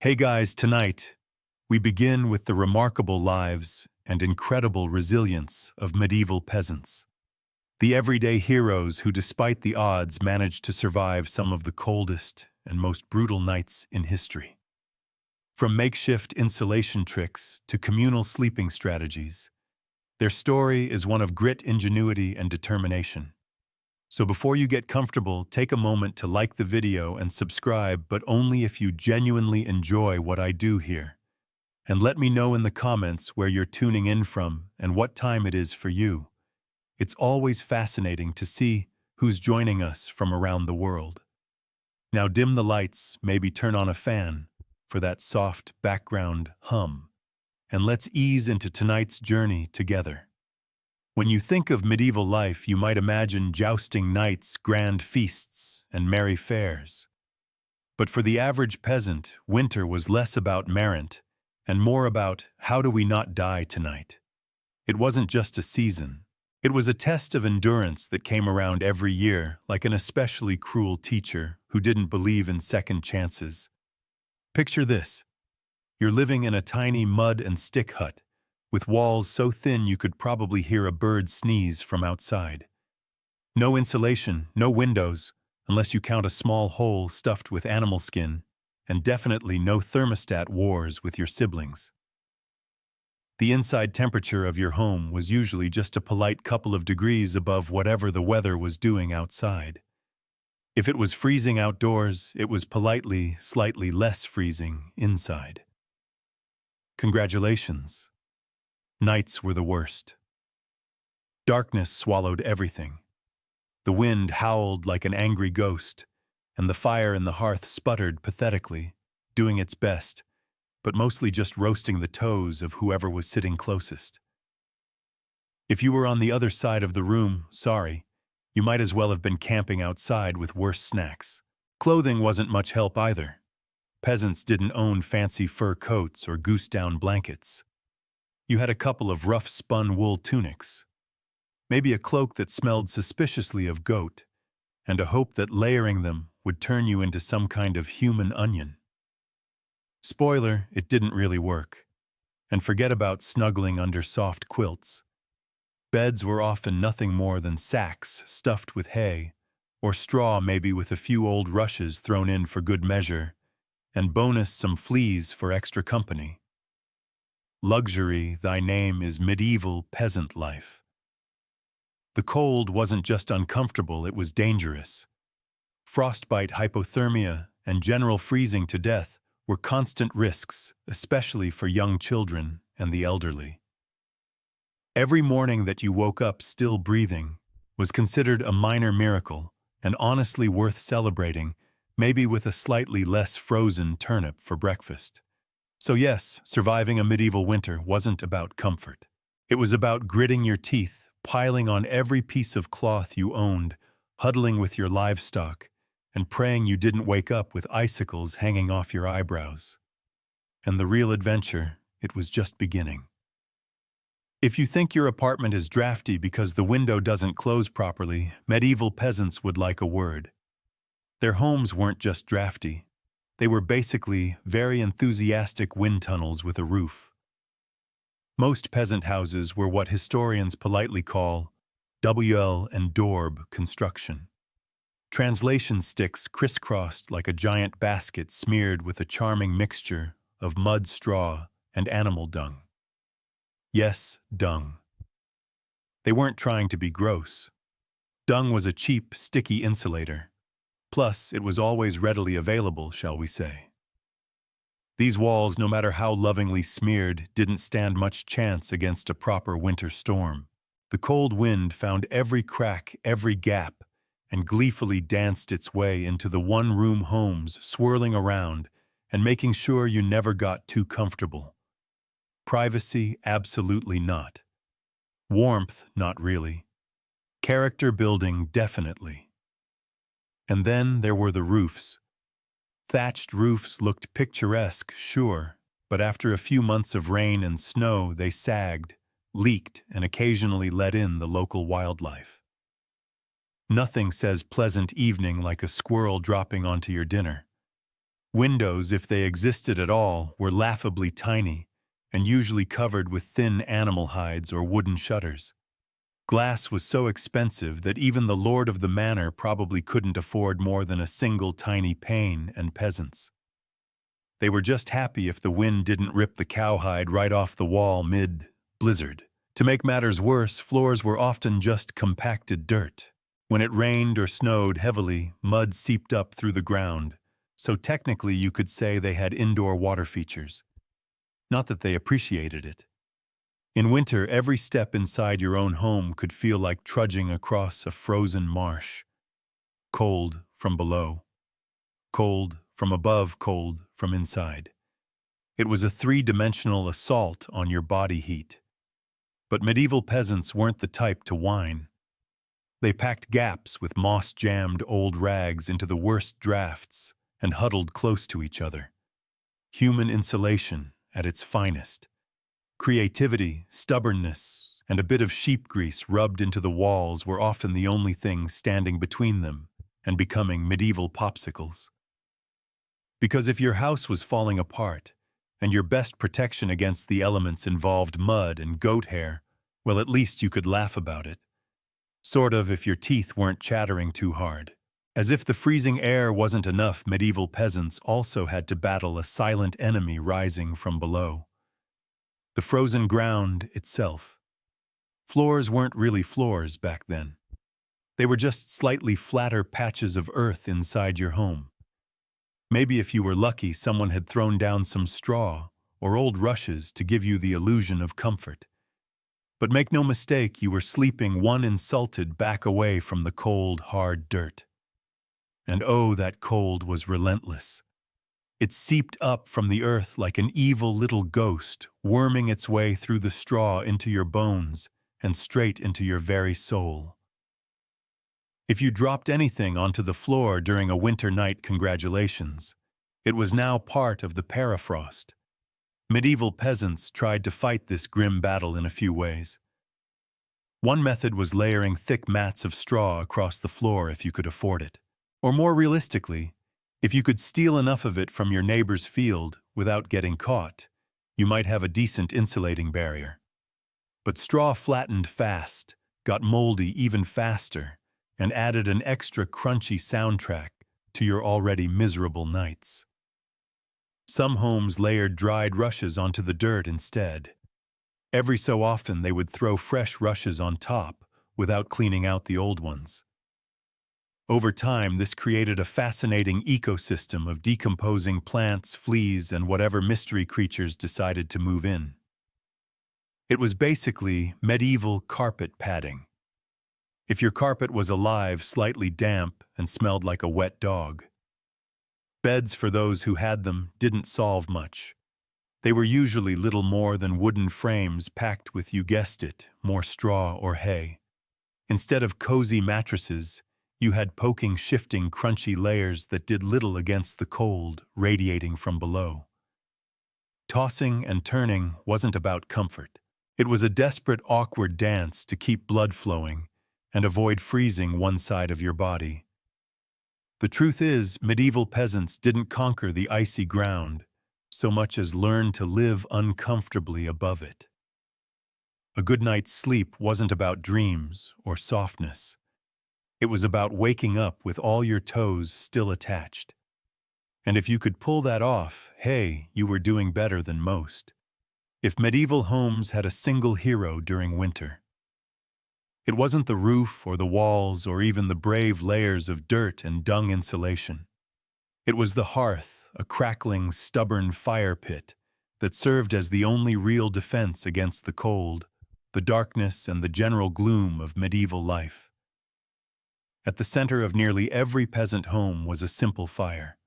Hey guys, tonight we begin with the remarkable lives and incredible resilience of medieval peasants. The everyday heroes who, despite the odds, managed to survive some of the coldest and most brutal nights in history. From makeshift insulation tricks to communal sleeping strategies, their story is one of grit, ingenuity, and determination. So before you get comfortable, take a moment to like the video and subscribe, but only if you genuinely enjoy what I do here. And let me know in the comments where you're tuning in from and what time it is for you. It's always fascinating to see who's joining us from around the world. Now dim the lights, maybe turn on a fan for that soft background hum, and let's ease into tonight's journey together. When you think of medieval life, you might imagine jousting knights, grand feasts, and merry fairs. But for the average peasant, winter was less about merit and more about how do we not die tonight. It wasn't just a season. It was a test of endurance that came around every year, like an especially cruel teacher who didn't believe in second chances. Picture this. You're living in a tiny mud and stick hut, with walls so thin you could probably hear a bird sneeze from outside. No insulation, no windows, unless you count a small hole stuffed with animal skin, and definitely no thermostat wars with your siblings. The inside temperature of your home was usually just a polite couple of degrees above whatever the weather was doing outside. If it was freezing outdoors, it was politely, slightly less freezing inside. Congratulations. Nights were the worst. Darkness swallowed everything. The wind howled like an angry ghost, and the fire in the hearth sputtered pathetically, doing its best, but mostly just roasting the toes of whoever was sitting closest. If you were on the other side of the room, sorry, you might as well have been camping outside with worse snacks. Clothing wasn't much help either. Peasants didn't own fancy fur coats or goose-down blankets. You had a couple of rough spun wool tunics, maybe a cloak that smelled suspiciously of goat, and a hope that layering them would turn you into some kind of human onion. Spoiler, it didn't really work. And forget about snuggling under soft quilts. Beds were often nothing more than sacks stuffed with hay, or straw maybe with a few old rushes thrown in for good measure, and bonus some fleas for extra company. Luxury, thy name is medieval peasant life. The cold wasn't just uncomfortable, it was dangerous. Frostbite, hypothermia, and general freezing to death were constant risks, especially for young children and the elderly. Every morning that you woke up still breathing was considered a minor miracle and honestly worth celebrating, maybe with a slightly less frozen turnip for breakfast. So yes, surviving a medieval winter wasn't about comfort. It was about gritting your teeth, piling on every piece of cloth you owned, huddling with your livestock, and praying you didn't wake up with icicles hanging off your eyebrows. And the real adventure, it was just beginning. If you think your apartment is drafty because the window doesn't close properly, medieval peasants would like a word. Their homes weren't just drafty. They were basically very enthusiastic wind tunnels with a roof. Most peasant houses were what historians politely call WL and Dorb construction. Translation sticks crisscrossed like a giant basket smeared with a charming mixture of mud, straw, and animal dung. Yes, dung. They weren't trying to be gross. Dung was a cheap, sticky insulator. Plus, it was always readily available, shall we say. These walls, no matter how lovingly smeared, didn't stand much chance against a proper winter storm. The cold wind found every crack, every gap, and gleefully danced its way into the one-room homes, swirling around and making sure you never got too comfortable. Privacy, absolutely not. Warmth, not really. Character building, definitely. And then there were the roofs. Thatched roofs looked picturesque, sure, but after a few months of rain and snow, they sagged, leaked, and occasionally let in the local wildlife. Nothing says pleasant evening like a squirrel dropping onto your dinner. Windows, if they existed at all, were laughably tiny and usually covered with thin animal hides or wooden shutters. Glass was so expensive that even the lord of the manor probably couldn't afford more than a single tiny pane and peasants. They were just happy if the wind didn't rip the cowhide right off the wall mid-blizzard. To make matters worse, floors were often just compacted dirt. When it rained or snowed heavily, mud seeped up through the ground, so technically you could say they had indoor water features. Not that they appreciated it. In winter, every step inside your own home could feel like trudging across a frozen marsh. Cold from below. Cold from above, cold from inside. It was a three-dimensional assault on your body heat. But medieval peasants weren't the type to whine. They packed gaps with moss-jammed old rags into the worst drafts and huddled close to each other. Human insulation at its finest. Creativity, stubbornness, and a bit of sheep grease rubbed into the walls were often the only things standing between them and becoming medieval popsicles. Because if your house was falling apart, and your best protection against the elements involved mud and goat hair, well, at least you could laugh about it. Sort of if your teeth weren't chattering too hard. As if the freezing air wasn't enough, medieval peasants also had to battle a silent enemy rising from below. The frozen ground itself. Floors weren't really floors back then. They were just slightly flatter patches of earth inside your home. Maybe if you were lucky, someone had thrown down some straw or old rushes to give you the illusion of comfort. But make no mistake, you were sleeping one insulted back away from the cold, hard dirt. And oh, that cold was relentless. It seeped up from the earth like an evil little ghost, worming its way through the straw into your bones and straight into your very soul. If you dropped anything onto the floor during a winter night, congratulations. It was now part of the permafrost. Medieval peasants tried to fight this grim battle in a few ways. One method was layering thick mats of straw across the floor if you could afford it. Or more realistically, if you could steal enough of it from your neighbor's field without getting caught, you might have a decent insulating barrier. But straw flattened fast, got moldy even faster, and added an extra crunchy soundtrack to your already miserable nights. Some homes layered dried rushes onto the dirt instead. Every so often they would throw fresh rushes on top without cleaning out the old ones. Over time, this created a fascinating ecosystem of decomposing plants, fleas, and whatever mystery creatures decided to move in. It was basically medieval carpet padding. If your carpet was alive, slightly damp, and smelled like a wet dog. Beds for those who had them didn't solve much. They were usually little more than wooden frames packed with, you guessed it, more straw or hay. Instead of cozy mattresses, you had poking, shifting, crunchy layers that did little against the cold radiating from below. Tossing and turning wasn't about comfort. It was a desperate, awkward dance to keep blood flowing and avoid freezing one side of your body. The truth is, medieval peasants didn't conquer the icy ground so much as learn to live uncomfortably above it. A good night's sleep wasn't about dreams or softness. It was about waking up with all your toes still attached. And if you could pull that off, hey, you were doing better than most. If medieval homes had a single hero during winter, it wasn't the roof or the walls or even the brave layers of dirt and dung insulation. It was the hearth, a crackling, stubborn fire pit that served as the only real defense against the cold, the darkness, and the general gloom of medieval life. At the center of nearly every peasant home was a simple fire.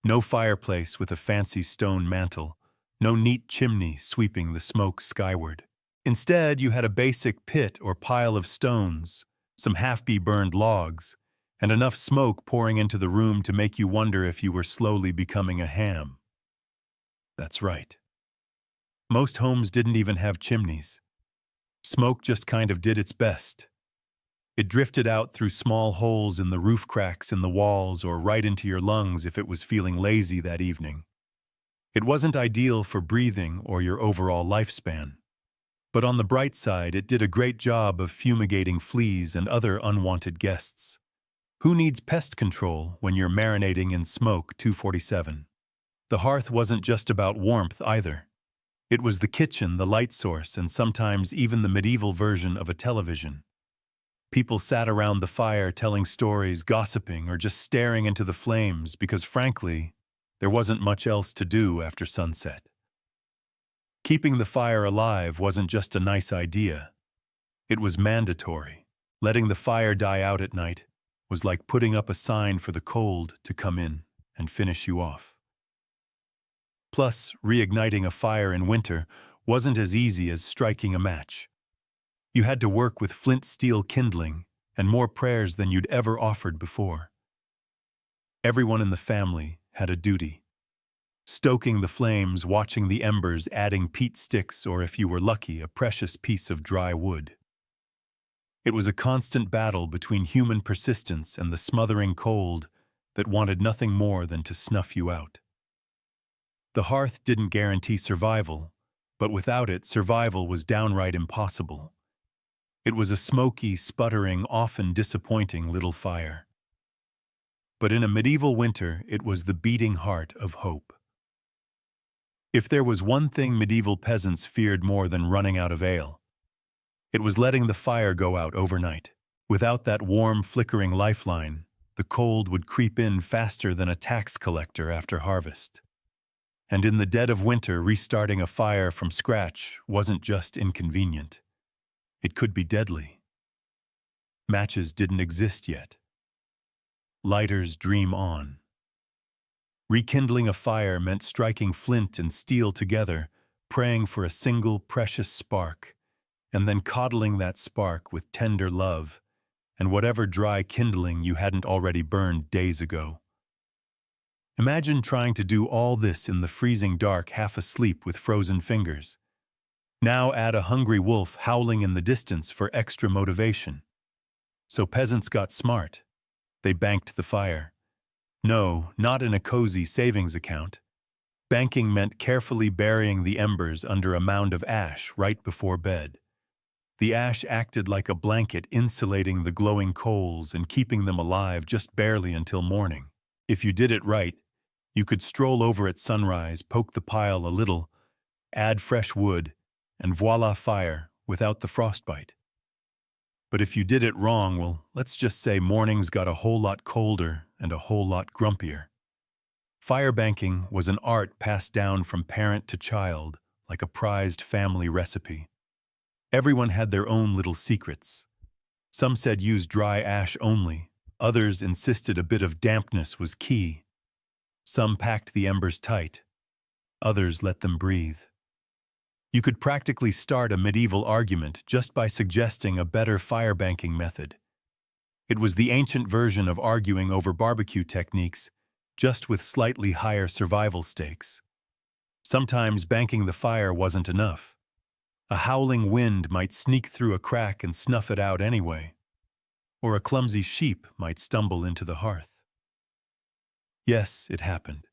No fireplace with a fancy stone mantel, no neat chimney sweeping the smoke skyward. Instead, you had a basic pit or pile of stones, some half-burned logs, and enough smoke pouring into the room to make you wonder if you were slowly becoming a ham. That's right. Most homes didn't even have chimneys. Smoke just kind of did its best. It drifted out through small holes in the roof cracks in the walls or right into your lungs if it was feeling lazy that evening. It wasn't ideal for breathing or your overall lifespan. But on the bright side, it did a great job of fumigating fleas and other unwanted guests. Who needs pest control when you're marinating in smoke 247? The hearth wasn't just about warmth either. It was the kitchen, the light source, and sometimes even the medieval version of a television. People sat around the fire telling stories, gossiping, or just staring into the flames because, frankly, there wasn't much else to do after sunset. Keeping the fire alive wasn't just a nice idea. It was mandatory. Letting the fire die out at night was like putting up a sign for the cold to come in and finish you off. Plus, reigniting a fire in winter wasn't as easy as striking a match. You had to work with flint steel kindling and more prayers than you'd ever offered before. Everyone in the family had a duty. Stoking the flames, watching the embers, adding peat sticks, or if you were lucky, a precious piece of dry wood. It was a constant battle between human persistence and the smothering cold that wanted nothing more than to snuff you out. The hearth didn't guarantee survival, but without it, survival was downright impossible. It was a smoky, sputtering, often disappointing little fire. But in a medieval winter, it was the beating heart of hope. If there was one thing medieval peasants feared more than running out of ale, it was letting the fire go out overnight. Without that warm, flickering lifeline, the cold would creep in faster than a tax collector after harvest. And in the dead of winter, restarting a fire from scratch wasn't just inconvenient. It could be deadly. Matches didn't exist yet. Lighters dream on. Rekindling a fire meant striking flint and steel together, praying for a single precious spark, and then coddling that spark with tender love and whatever dry kindling you hadn't already burned days ago. Imagine trying to do all this in the freezing dark, half asleep with frozen fingers. Now add a hungry wolf howling in the distance for extra motivation. So peasants got smart. They banked the fire. No, not in a cozy savings account. Banking meant carefully burying the embers under a mound of ash right before bed. The ash acted like a blanket, insulating the glowing coals and keeping them alive just barely until morning. If you did it right, you could stroll over at sunrise, poke the pile a little, add fresh wood, and voila, fire without the frostbite. But if you did it wrong, well, let's just say mornings got a whole lot colder and a whole lot grumpier. Fire banking was an art passed down from parent to child, like a prized family recipe. Everyone had their own little secrets. Some said use dry ash only. Others insisted a bit of dampness was key. Some packed the embers tight. Others let them breathe. You could practically start a medieval argument just by suggesting a better fire banking method. It was the ancient version of arguing over barbecue techniques, just with slightly higher survival stakes. Sometimes banking the fire wasn't enough. A howling wind might sneak through a crack and snuff it out anyway. Or a clumsy sheep might stumble into the hearth. Yes, it happened.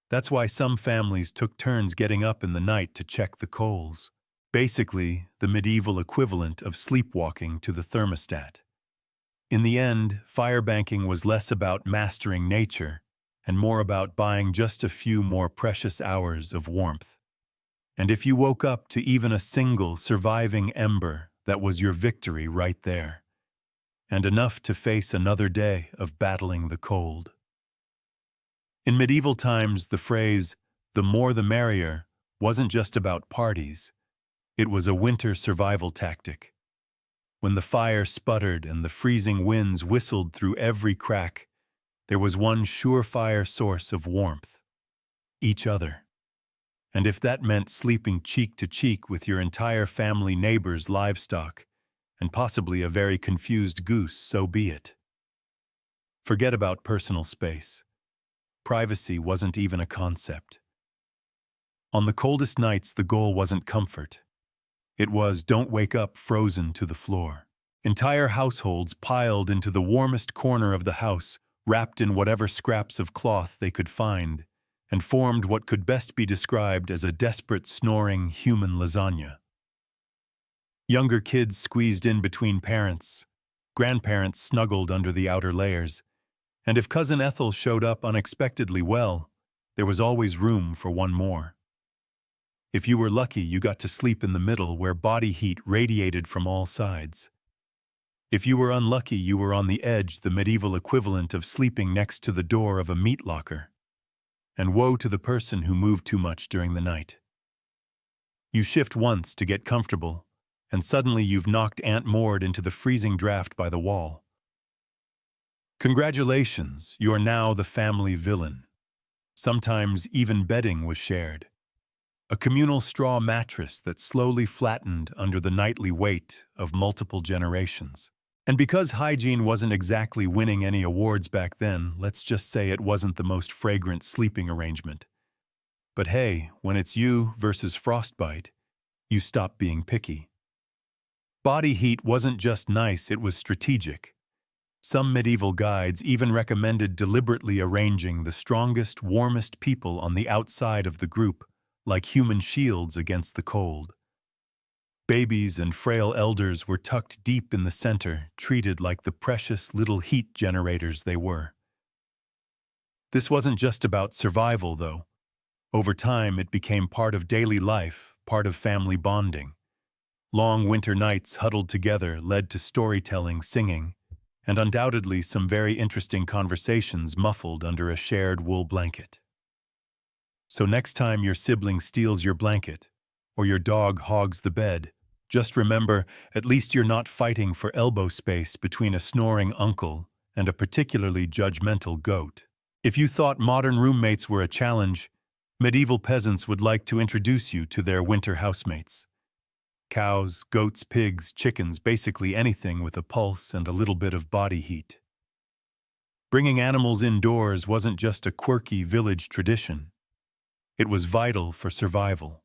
That's why some families took turns getting up in the night to check the coals. Basically, the medieval equivalent of sleepwalking to the thermostat. In the end, fire banking was less about mastering nature and more about buying just a few more precious hours of warmth. And if you woke up to even a single surviving ember, that was your victory right there. And enough to face another day of battling the cold. In medieval times, the phrase, "the more the merrier," wasn't just about parties. It was a winter survival tactic. When the fire sputtered and the freezing winds whistled through every crack, there was one surefire source of warmth: each other. And if that meant sleeping cheek to cheek with your entire family, neighbors, livestock, and possibly a very confused goose, so be it. Forget about personal space. Privacy wasn't even a concept. On the coldest nights, the goal wasn't comfort. It was don't wake up frozen to the floor. Entire households piled into the warmest corner of the house, wrapped in whatever scraps of cloth they could find, and formed what could best be described as a desperate, snoring human lasagna. Younger kids squeezed in between parents, grandparents snuggled under the outer layers, and if Cousin Ethel showed up unexpectedly, well, there was always room for one more. If you were lucky, you got to sleep in the middle where body heat radiated from all sides. If you were unlucky, you were on the edge, the medieval equivalent of sleeping next to the door of a meat locker. And woe to the person who moved too much during the night. You shift once to get comfortable, and suddenly you've knocked Aunt Maud into the freezing draft by the wall. Congratulations, you're now the family villain. Sometimes even bedding was shared. A communal straw mattress that slowly flattened under the nightly weight of multiple generations. And because hygiene wasn't exactly winning any awards back then, let's just say it wasn't the most fragrant sleeping arrangement. But hey, when it's you versus frostbite, you stop being picky. Body heat wasn't just nice, it was strategic. Some medieval guides even recommended deliberately arranging the strongest, warmest people on the outside of the group, like human shields against the cold. Babies and frail elders were tucked deep in the center, treated like the precious little heat generators they were. This wasn't just about survival, though. Over time, it became part of daily life, part of family bonding. Long winter nights huddled together led to storytelling, singing, and undoubtedly some very interesting conversations muffled under a shared wool blanket. So next time your sibling steals your blanket, or your dog hogs the bed, just remember, at least you're not fighting for elbow space between a snoring uncle and a particularly judgmental goat. If you thought modern roommates were a challenge, medieval peasants would like to introduce you to their winter housemates. Cows, goats, pigs, chickens, basically anything with a pulse and a little bit of body heat. Bringing animals indoors wasn't just a quirky village tradition. It was vital for survival.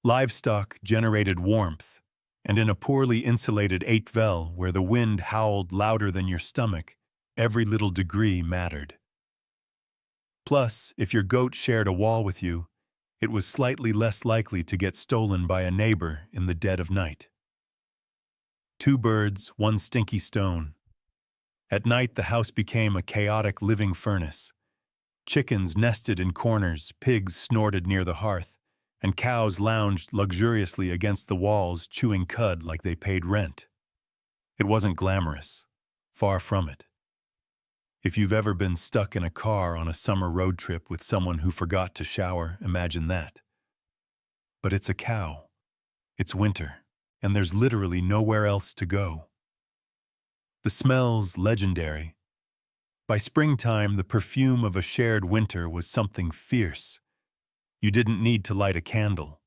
Livestock generated warmth, and in a poorly insulated Eight-Vel where the wind howled louder than your stomach, every little degree mattered. Plus, if your goat shared a wall with you, it was slightly less likely to get stolen by a neighbor in the dead of night. Two birds, one stinky stone. At night, the house became a chaotic living furnace. Chickens nested in corners, pigs snorted near the hearth, and cows lounged luxuriously against the walls, chewing cud like they paid rent. It wasn't glamorous. Far from it. If you've ever been stuck in a car on a summer road trip with someone who forgot to shower, imagine that. But it's a cow. It's winter, and there's literally nowhere else to go. The smell's legendary. By springtime, the perfume of a shared winter was something fierce. You didn't need to light a candle.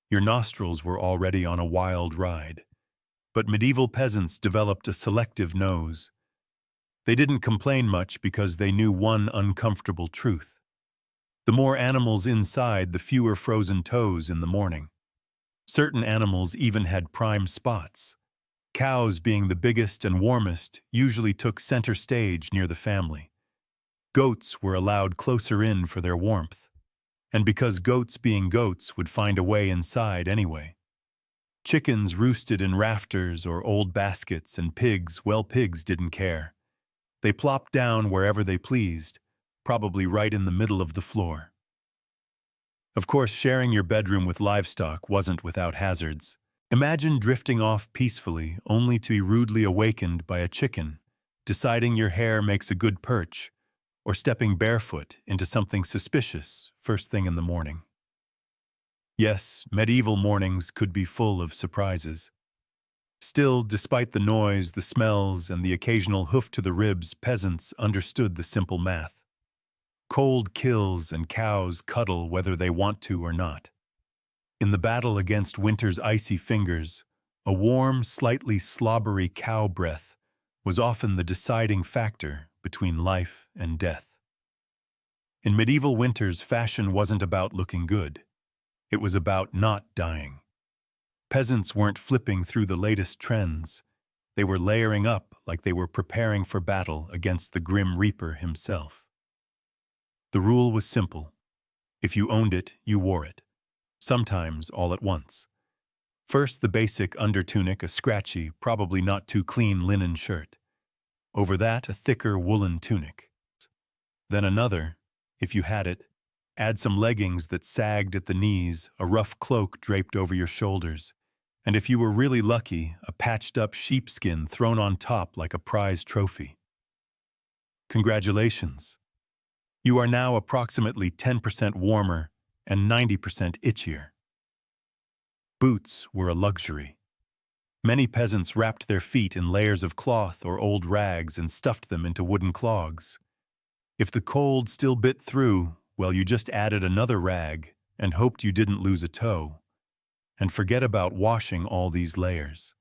Your nostrils were already on a wild ride. But medieval peasants developed a selective nose. They didn't complain much because they knew one uncomfortable truth. The more animals inside, the fewer frozen toes in the morning. Certain animals even had prime spots. Cows, being the biggest and warmest, usually took center stage near the family. Goats were allowed closer in for their warmth. And because goats being goats would find a way inside anyway. Chickens roosted in rafters or old baskets, and pigs, well, pigs didn't care. They plopped down wherever they pleased, probably right in the middle of the floor. Of course, sharing your bedroom with livestock wasn't without hazards. Imagine drifting off peacefully only to be rudely awakened by a chicken, deciding your hair makes a good perch, or stepping barefoot into something suspicious first thing in the morning. Yes, medieval mornings could be full of surprises. Still, despite the noise, the smells, and the occasional hoof to the ribs, peasants understood the simple math. Cold kills and cows cuddle whether they want to or not. In the battle against winter's icy fingers, a warm, slightly slobbery cow breath was often the deciding factor between life and death. In medieval winters, fashion wasn't about looking good. It was about not dying. Peasants weren't flipping through the latest trends. They were layering up like they were preparing for battle against the Grim Reaper himself. The rule was simple. If you owned it, you wore it. Sometimes all at once. First, the basic undertunic, a scratchy, probably not too clean linen shirt. Over that, a thicker woolen tunic. Then another, if you had it. Add some leggings that sagged at the knees, a rough cloak draped over your shoulders, and if you were really lucky, a patched-up sheepskin thrown on top like a prize trophy. Congratulations! You are now approximately 10% warmer and 90% itchier. Boots were a luxury. Many peasants wrapped their feet in layers of cloth or old rags and stuffed them into wooden clogs. If the cold still bit through, well, you just added another rag and hoped you didn't lose a toe. And forget about washing all these layers.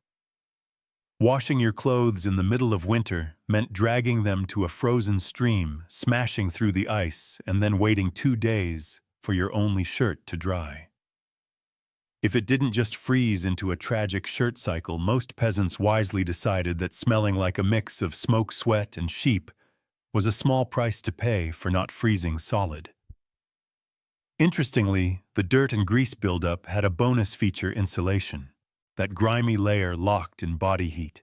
Washing your clothes in the middle of winter meant dragging them to a frozen stream, smashing through the ice, and then waiting 2 days for your only shirt to dry. If it didn't just freeze into a tragic shirt cycle, most peasants wisely decided that smelling like a mix of smoke, sweat, and sheep was a small price to pay for not freezing solid. Interestingly, the dirt and grease buildup had a bonus feature: insulation, that grimy layer locked in body heat.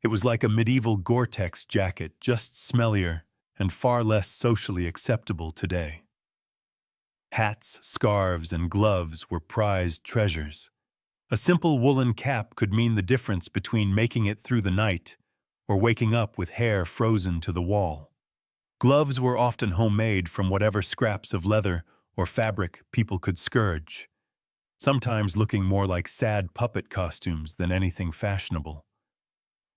It was like a medieval Gore-Tex jacket, just smellier and far less socially acceptable today. Hats, scarves, and gloves were prized treasures. A simple woolen cap could mean the difference between making it through the night or waking up with hair frozen to the wall. Gloves were often homemade from whatever scraps of leather or fabric people could scourge, sometimes looking more like sad puppet costumes than anything fashionable.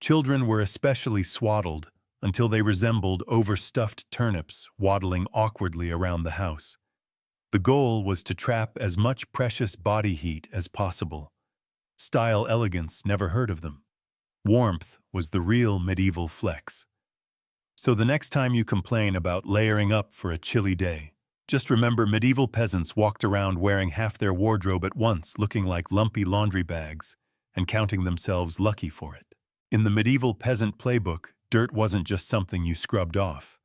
Children were especially swaddled until they resembled overstuffed turnips waddling awkwardly around the house. The goal was to trap as much precious body heat as possible. Style elegance never heard of them. Warmth was the real medieval flex. So the next time you complain about layering up for a chilly day, just remember medieval peasants walked around wearing half their wardrobe at once, looking like lumpy laundry bags, and counting themselves lucky for it. In the medieval peasant playbook, dirt wasn't just something you scrubbed off.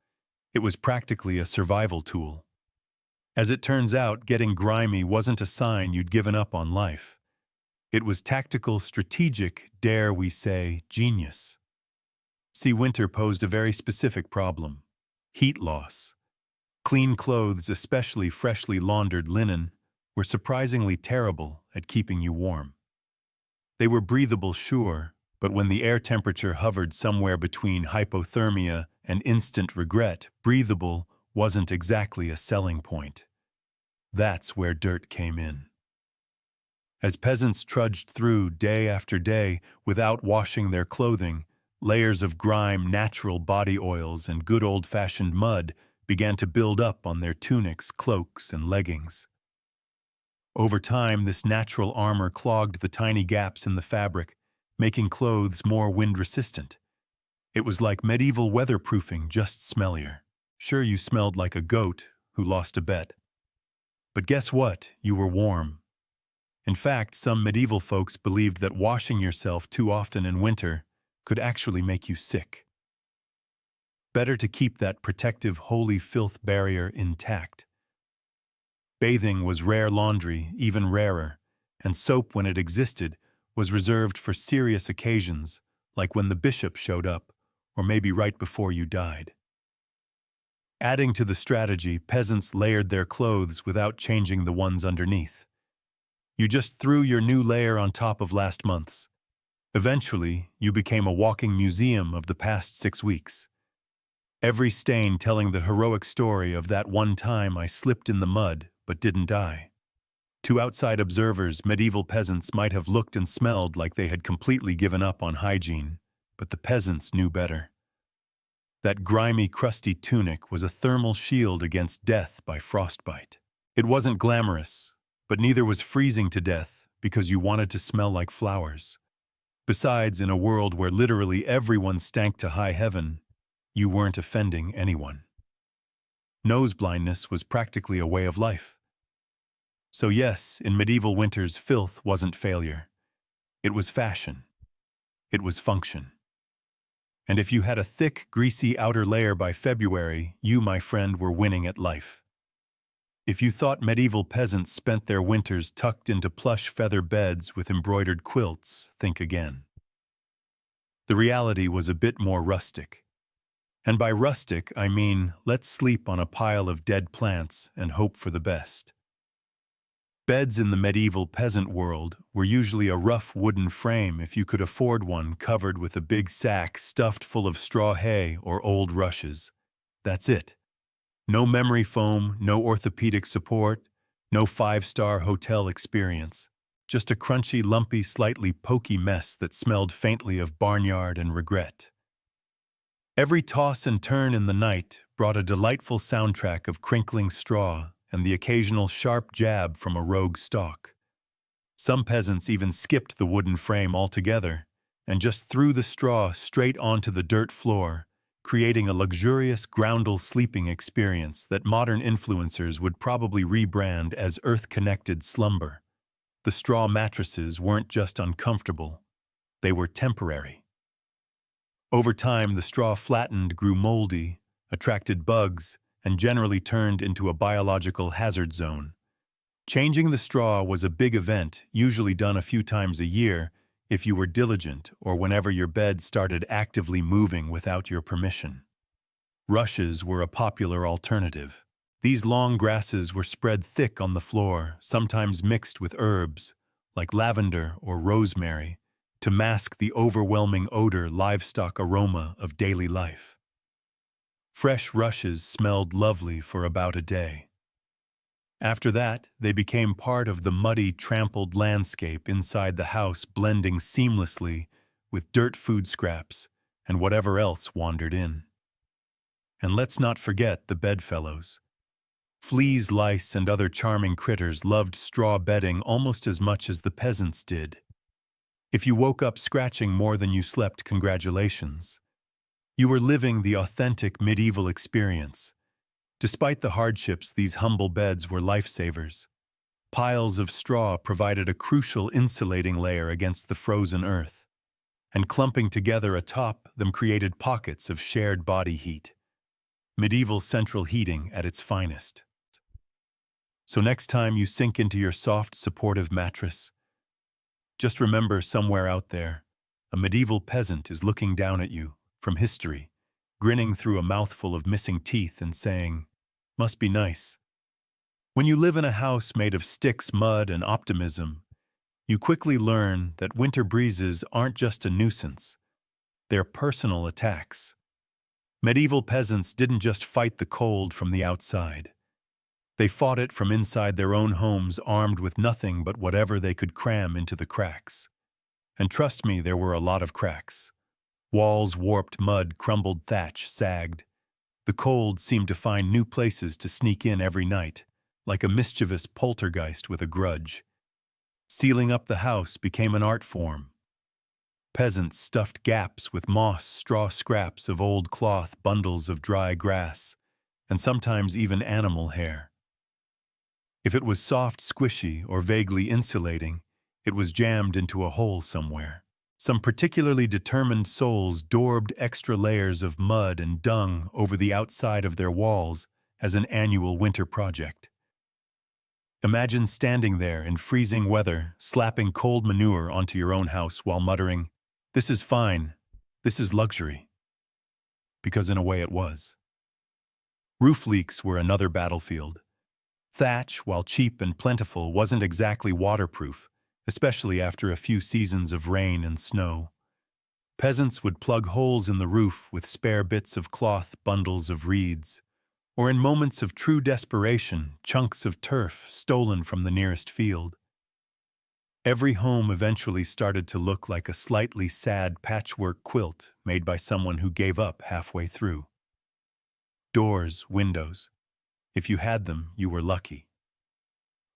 It was practically a survival tool. As it turns out, getting grimy wasn't a sign you'd given up on life. It was tactical, strategic, dare we say, genius. See, winter posed a very specific problem: heat loss. Clean clothes, especially freshly laundered linen, were surprisingly terrible at keeping you warm. They were breathable, sure, but when the air temperature hovered somewhere between hypothermia and instant regret, breathable wasn't exactly a selling point. That's where dirt came in. As peasants trudged through day after day without washing their clothing, layers of grime, natural body oils, and good old-fashioned mud began to build up on their tunics, cloaks, and leggings. Over time, this natural armor clogged the tiny gaps in the fabric, making clothes more wind-resistant. It was like medieval weatherproofing, just smellier. Sure, you smelled like a goat who lost a bet. But guess what? You were warm. In fact, some medieval folks believed that washing yourself too often in winter could actually make you sick. Better to keep that protective holy filth barrier intact. Bathing was rare laundry, even rarer, and soap, when it existed, was reserved for serious occasions, like when the bishop showed up, or maybe right before you died. Adding to the strategy, peasants layered their clothes without changing the ones underneath. You just threw your new layer on top of last month's. Eventually, you became a walking museum of the past 6 weeks. Every stain telling the heroic story of that one time I slipped in the mud but didn't die. To outside observers, medieval peasants might have looked and smelled like they had completely given up on hygiene, but the peasants knew better. That grimy, crusty tunic was a thermal shield against death by frostbite. It wasn't glamorous, but neither was freezing to death because you wanted to smell like flowers. Besides, in a world where literally everyone stank to high heaven, you weren't offending anyone. Nose blindness was practically a way of life. So yes, in medieval winters, filth wasn't failure. It was fashion. it was function. And if you had a thick, greasy outer layer by February, you, my friend, were winning at life. If you thought medieval peasants spent their winters tucked into plush feather beds with embroidered quilts, think again. The reality was a bit more rustic. And by rustic, I mean, let's sleep on a pile of dead plants and hope for the best. Beds in the medieval peasant world were usually a rough wooden frame if you could afford one, covered with a big sack stuffed full of straw hay or old rushes. That's it. No memory foam, no orthopedic support, no five-star hotel experience. Just a crunchy, lumpy, slightly pokey mess that smelled faintly of barnyard and regret. Every toss and turn in the night brought a delightful soundtrack of crinkling straw and the occasional sharp jab from a rogue stalk. Some peasants even skipped the wooden frame altogether and just threw the straw straight onto the dirt floor, creating a luxurious groundal sleeping experience that modern influencers would probably rebrand as earth-connected slumber. The straw mattresses weren't just uncomfortable, they were temporary. Over time, the straw flattened, grew moldy, attracted bugs, and generally turned into a biological hazard zone. Changing the straw was a big event, usually done a few times a year, if you were diligent or whenever your bed started actively moving without your permission. Rushes were a popular alternative. These long grasses were spread thick on the floor, sometimes mixed with herbs, like lavender or rosemary, to mask the overwhelming odor livestock aroma of daily life. Fresh rushes smelled lovely for about a day. After that, they became part of the muddy, trampled landscape inside the house, blending seamlessly with dirt food scraps and whatever else wandered in. And let's not forget the bedfellows. Fleas, lice, and other charming critters loved straw bedding almost as much as the peasants did. If you woke up scratching more than you slept, congratulations. You were living the authentic medieval experience. Despite the hardships, these humble beds were lifesavers. Piles of straw provided a crucial insulating layer against the frozen earth, and clumping together atop them created pockets of shared body heat. Medieval central heating at its finest. So next time you sink into your soft, supportive mattress, just remember, somewhere out there, a medieval peasant is looking down at you from history, grinning through a mouthful of missing teeth and saying, "Must be nice." When you live in a house made of sticks, mud, and optimism, you quickly learn that winter breezes aren't just a nuisance. They're personal attacks. Medieval peasants didn't just fight the cold from the outside. They fought it from inside their own homes, armed with nothing but whatever they could cram into the cracks. And trust me, there were a lot of cracks. Walls warped, mud crumbled, thatch sagged. The cold seemed to find new places to sneak in every night, like a mischievous poltergeist with a grudge. Sealing up the house became an art form. Peasants stuffed gaps with moss, straw scraps of old cloth, bundles of dry grass, and sometimes even animal hair. If it was soft, squishy, or vaguely insulating, it was jammed into a hole somewhere. Some particularly determined souls daubed extra layers of mud and dung over the outside of their walls as an annual winter project. Imagine standing there in freezing weather, slapping cold manure onto your own house while muttering, "This is fine, this is luxury." Because in a way it was. Roof leaks were another battlefield. Thatch, while cheap and plentiful, wasn't exactly waterproof, especially after a few seasons of rain and snow. Peasants would plug holes in the roof with spare bits of cloth, bundles of reeds, or in moments of true desperation, chunks of turf stolen from the nearest field. Every home eventually started to look like a slightly sad patchwork quilt made by someone who gave up halfway through. Doors, windows. If you had them, you were lucky.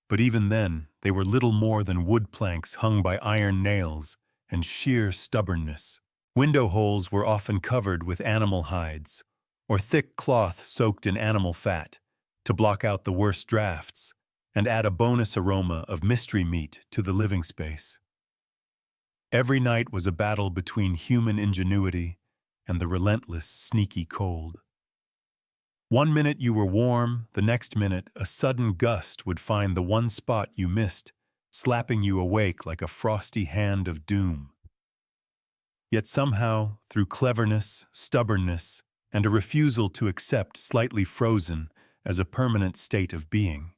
But even then, they were little more than wood planks hung by iron nails and sheer stubbornness. Window holes were often covered with animal hides, or thick cloth soaked in animal fat, to block out the worst drafts and add a bonus aroma of mystery meat to the living space. Every night was a battle between human ingenuity and the relentless, sneaky cold. One minute you were warm, the next minute a sudden gust would find the one spot you missed, slapping you awake like a frosty hand of doom. Yet somehow, through cleverness, stubbornness, and a refusal to accept slightly frozen as a permanent state of being,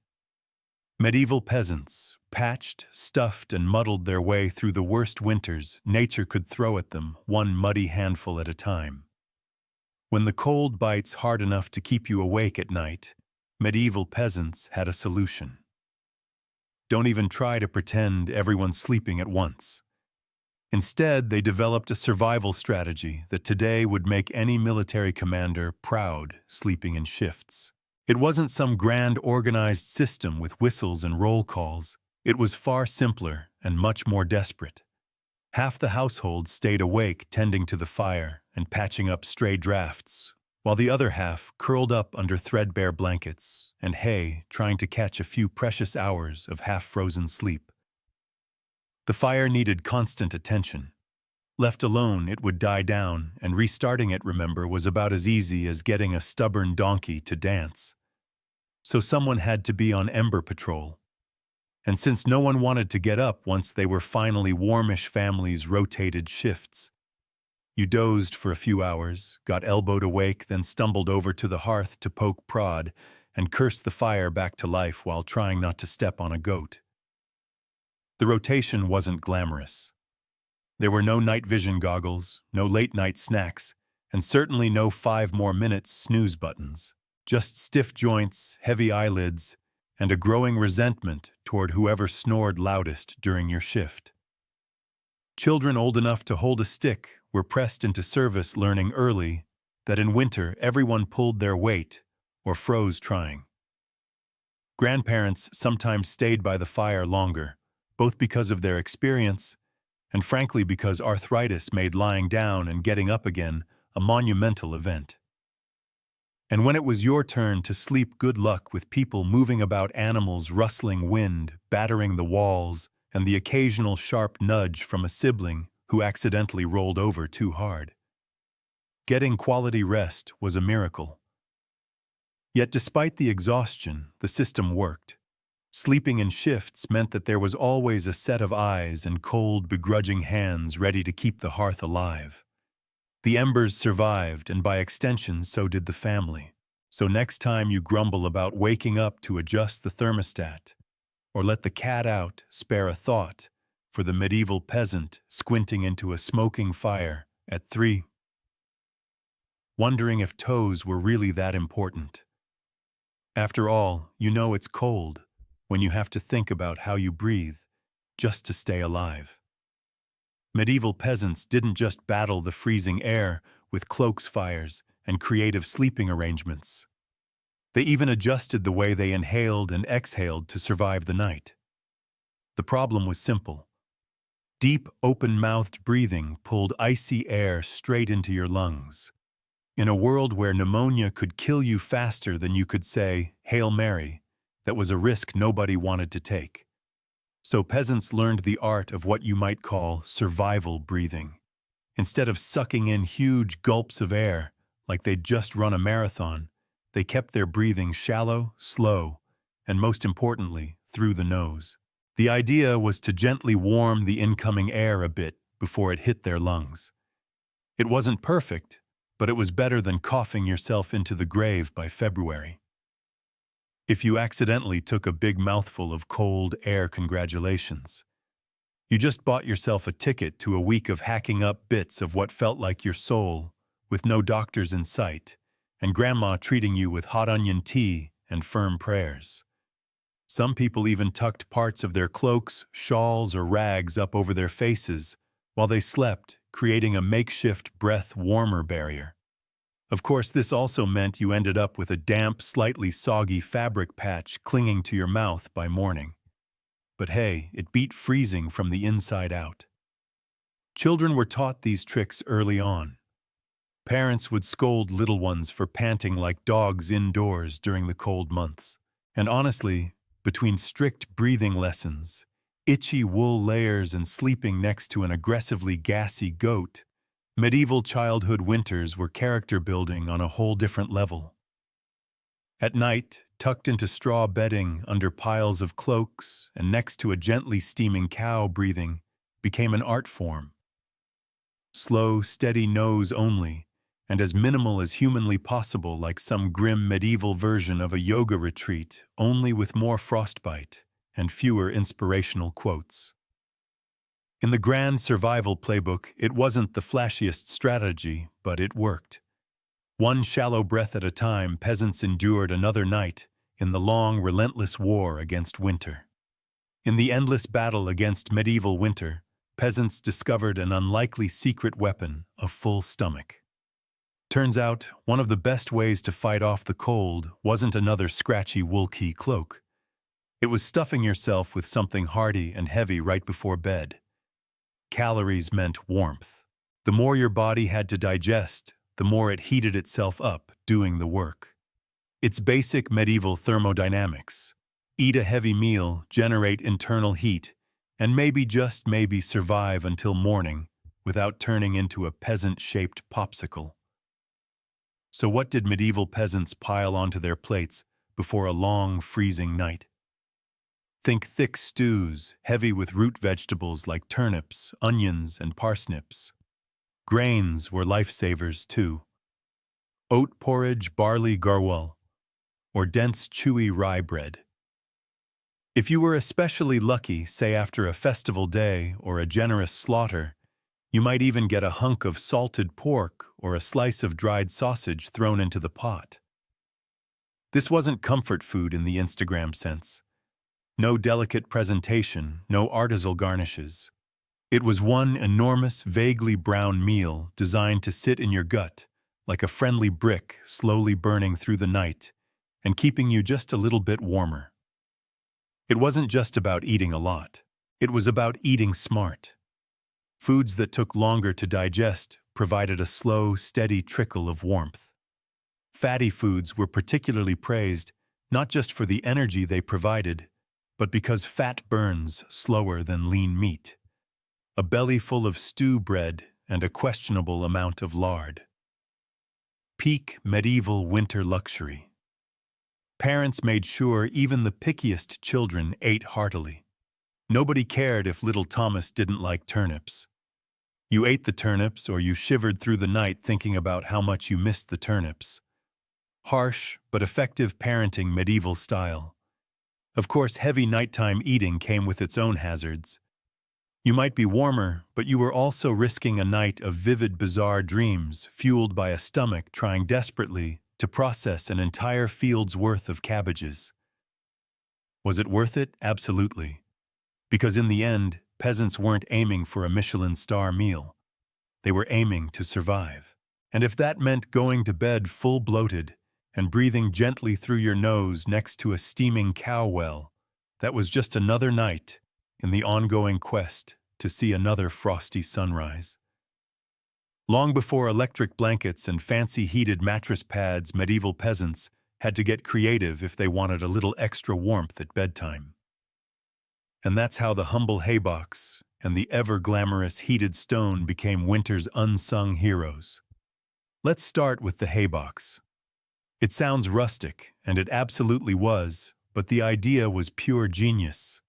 medieval peasants patched, stuffed, and muddled their way through the worst winters nature could throw at them, one muddy handful at a time. When the cold bites hard enough to keep you awake at night, medieval peasants had a solution. Don't even try to pretend everyone's sleeping at once. Instead, they developed a survival strategy that today would make any military commander proud, sleeping in shifts. It wasn't some grand organized system with whistles and roll calls. It was far simpler and much more desperate. Half the household stayed awake tending to the fire and patching up stray drafts, while the other half curled up under threadbare blankets and hay trying to catch a few precious hours of half-frozen sleep. The fire needed constant attention. Left alone, it would die down, and restarting it, remember, was about as easy as getting a stubborn donkey to dance. So someone had to be on ember patrol. And since no one wanted to get up once they were finally warmish, families rotated shifts. You dozed for a few hours, got elbowed awake, then stumbled over to the hearth to poke prod and cursed the fire back to life while trying not to step on a goat. The rotation wasn't glamorous. There were no night vision goggles, no late-night snacks, and certainly no 5 more minutes snooze buttons. Just stiff joints, heavy eyelids, and a growing resentment toward whoever snored loudest during your shift. Children old enough to hold a stick were pressed into service, learning early that in winter everyone pulled their weight or froze trying. Grandparents sometimes stayed by the fire longer, both because of their experience and frankly because arthritis made lying down and getting up again a monumental event. And when it was your turn to sleep, good luck with people moving about, animals, rustling wind, battering the walls, and the occasional sharp nudge from a sibling who accidentally rolled over too hard. Getting quality rest was a miracle. Yet despite the exhaustion, the system worked. Sleeping in shifts meant that there was always a set of eyes and cold, begrudging hands ready to keep the hearth alive. The embers survived, and by extension, so did the family. So next time you grumble about waking up to adjust the thermostat, or let the cat out, spare a thought for the medieval peasant squinting into a smoking fire at 3, wondering if toes were really that important. After all, you know it's cold when you have to think about how you breathe just to stay alive. Medieval peasants didn't just battle the freezing air with cloaks, fires, and creative sleeping arrangements. They even adjusted the way they inhaled and exhaled to survive the night. The problem was simple. Deep, open-mouthed breathing pulled icy air straight into your lungs. In a world where pneumonia could kill you faster than you could say, "Hail Mary," that was a risk nobody wanted to take. So peasants learned the art of what you might call survival breathing. Instead of sucking in huge gulps of air like they'd just run a marathon, they kept their breathing shallow, slow, and most importantly, through the nose. The idea was to gently warm the incoming air a bit before it hit their lungs. It wasn't perfect, but it was better than coughing yourself into the grave by February. If you accidentally took a big mouthful of cold air, congratulations. You just bought yourself a ticket to a week of hacking up bits of what felt like your soul, with no doctors in sight, and grandma treating you with hot onion tea and firm prayers. Some people even tucked parts of their cloaks, shawls, or rags up over their faces while they slept, creating a makeshift breath-warmer barrier. Of course, this also meant you ended up with a damp, slightly soggy fabric patch clinging to your mouth by morning. But hey, it beat freezing from the inside out. Children were taught these tricks early on. Parents would scold little ones for panting like dogs indoors during the cold months. And honestly, between strict breathing lessons, itchy wool layers and sleeping next to an aggressively gassy goat, medieval childhood winters were character building on a whole different level. At night, tucked into straw bedding under piles of cloaks and next to a gently steaming cow breathing, became an art form. Slow, steady nose only, and as minimal as humanly possible, like some grim medieval version of a yoga retreat, only with more frostbite and fewer inspirational quotes. In the grand survival playbook, it wasn't the flashiest strategy, but it worked. One shallow breath at a time, peasants endured another night in the long, relentless war against winter. In the endless battle against medieval winter, peasants discovered an unlikely secret weapon: a full stomach. Turns out, one of the best ways to fight off the cold wasn't another scratchy woolky cloak. It was stuffing yourself with something hearty and heavy right before bed. Calories meant warmth. The more your body had to digest, the more it heated itself up, doing the work. It's basic medieval thermodynamics. Eat a heavy meal, generate internal heat, and maybe, just maybe, survive until morning without turning into a peasant-shaped popsicle. So what did medieval peasants pile onto their plates before a long, freezing night? Think thick stews, heavy with root vegetables like turnips, onions, and parsnips. Grains were lifesavers, too. Oat porridge, barley garwal, or dense, chewy rye bread. If you were especially lucky, say after a festival day or a generous slaughter, you might even get a hunk of salted pork or a slice of dried sausage thrown into the pot. This wasn't comfort food in the Instagram sense. No delicate presentation, no artisanal garnishes. It was one enormous, vaguely brown meal designed to sit in your gut like a friendly brick slowly burning through the night and keeping you just a little bit warmer. It wasn't just about eating a lot. It was about eating smart. Foods that took longer to digest provided a slow, steady trickle of warmth. Fatty foods were particularly praised, not just for the energy they provided, but because fat burns slower than lean meat. A belly full of stew bread and a questionable amount of lard. Peak medieval winter luxury. Parents made sure even the pickiest children ate heartily. Nobody cared if little Thomas didn't like turnips. You ate the turnips or you shivered through the night thinking about how much you missed the turnips. Harsh but effective parenting, medieval style. Of course, heavy nighttime eating came with its own hazards. You might be warmer, but you were also risking a night of vivid, bizarre dreams fueled by a stomach trying desperately to process an entire field's worth of cabbages. Was it worth it? Absolutely. Because in the end, peasants weren't aiming for a Michelin star meal. They were aiming to survive. And if that meant going to bed full bloated and breathing gently through your nose next to a steaming cow well, that was just another night in the ongoing quest to see another frosty sunrise. Long before electric blankets and fancy heated mattress pads, medieval peasants had to get creative if they wanted a little extra warmth at bedtime. And that's how the humble haybox and the ever-glamorous heated stone became winter's unsung heroes. Let's start with the haybox. It sounds rustic, and it absolutely was, but the idea was pure genius.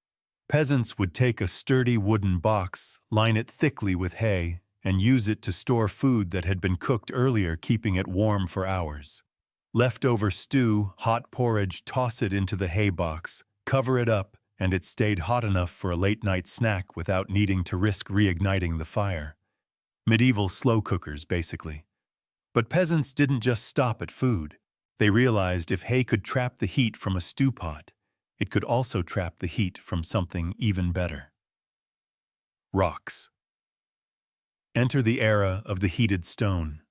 Peasants would take a sturdy wooden box, line it thickly with hay, and use it to store food that had been cooked earlier, keeping it warm for hours. Leftover stew, hot porridge, toss it into the hay box, cover it up, and it stayed hot enough for a late-night snack without needing to risk reigniting the fire. Medieval slow cookers, basically. But peasants didn't just stop at food. They realized if hay could trap the heat from a stew pot, it could also trap the heat from something even better. Rocks. Enter the era of the heated stone.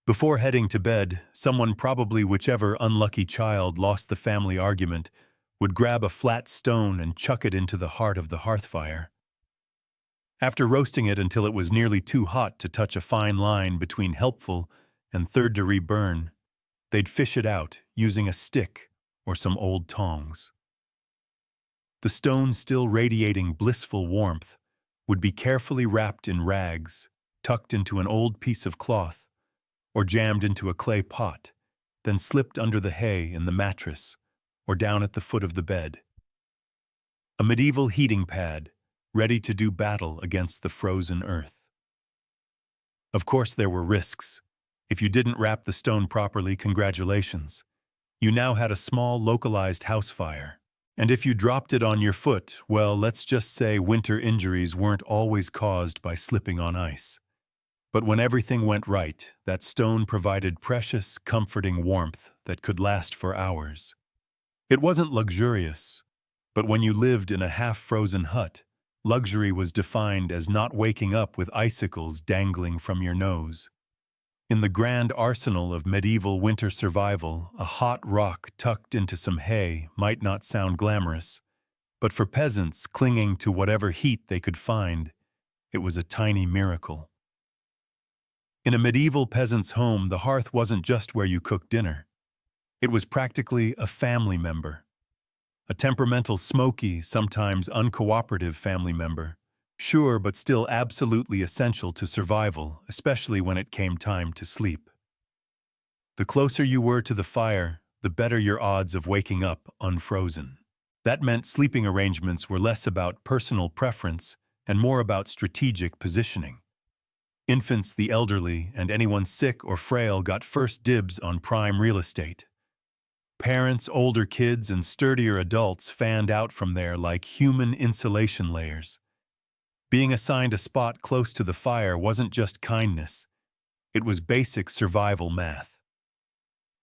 Before heading to bed, someone, probably whichever unlucky child lost the family argument, would grab a flat stone and chuck it into the heart of the hearth fire. After roasting it until it was nearly too hot to touch a fine line between helpful and third-degree burn, they'd fish it out using a stick or some old tongs. The stone, still radiating blissful warmth, would be carefully wrapped in rags, tucked into an old piece of cloth, or jammed into a clay pot, then slipped under the hay in the mattress or down at the foot of the bed. A medieval heating pad, ready to do battle against the frozen earth. Of course, there were risks. If you didn't wrap the stone properly, congratulations. You now had a small, localized house fire. And if you dropped it on your foot, well, let's just say winter injuries weren't always caused by slipping on ice. But when everything went right, that stone provided precious, comforting warmth that could last for hours. It wasn't luxurious, but when you lived in a half-frozen hut, luxury was defined as not waking up with icicles dangling from your nose. In the grand arsenal of medieval winter survival, a hot rock tucked into some hay might not sound glamorous, but for peasants clinging to whatever heat they could find, it was a tiny miracle. In a medieval peasant's home, the hearth wasn't just where you cooked dinner. It was practically a family member. A temperamental, smoky, sometimes uncooperative family member. Sure, but still absolutely essential to survival, especially when it came time to sleep. The closer you were to the fire, the better your odds of waking up unfrozen. That meant sleeping arrangements were less about personal preference and more about strategic positioning. Infants, the elderly, and anyone sick or frail got first dibs on prime real estate. Parents, older kids, and sturdier adults fanned out from there like human insulation layers. Being assigned a spot close to the fire wasn't just kindness. It was basic survival math.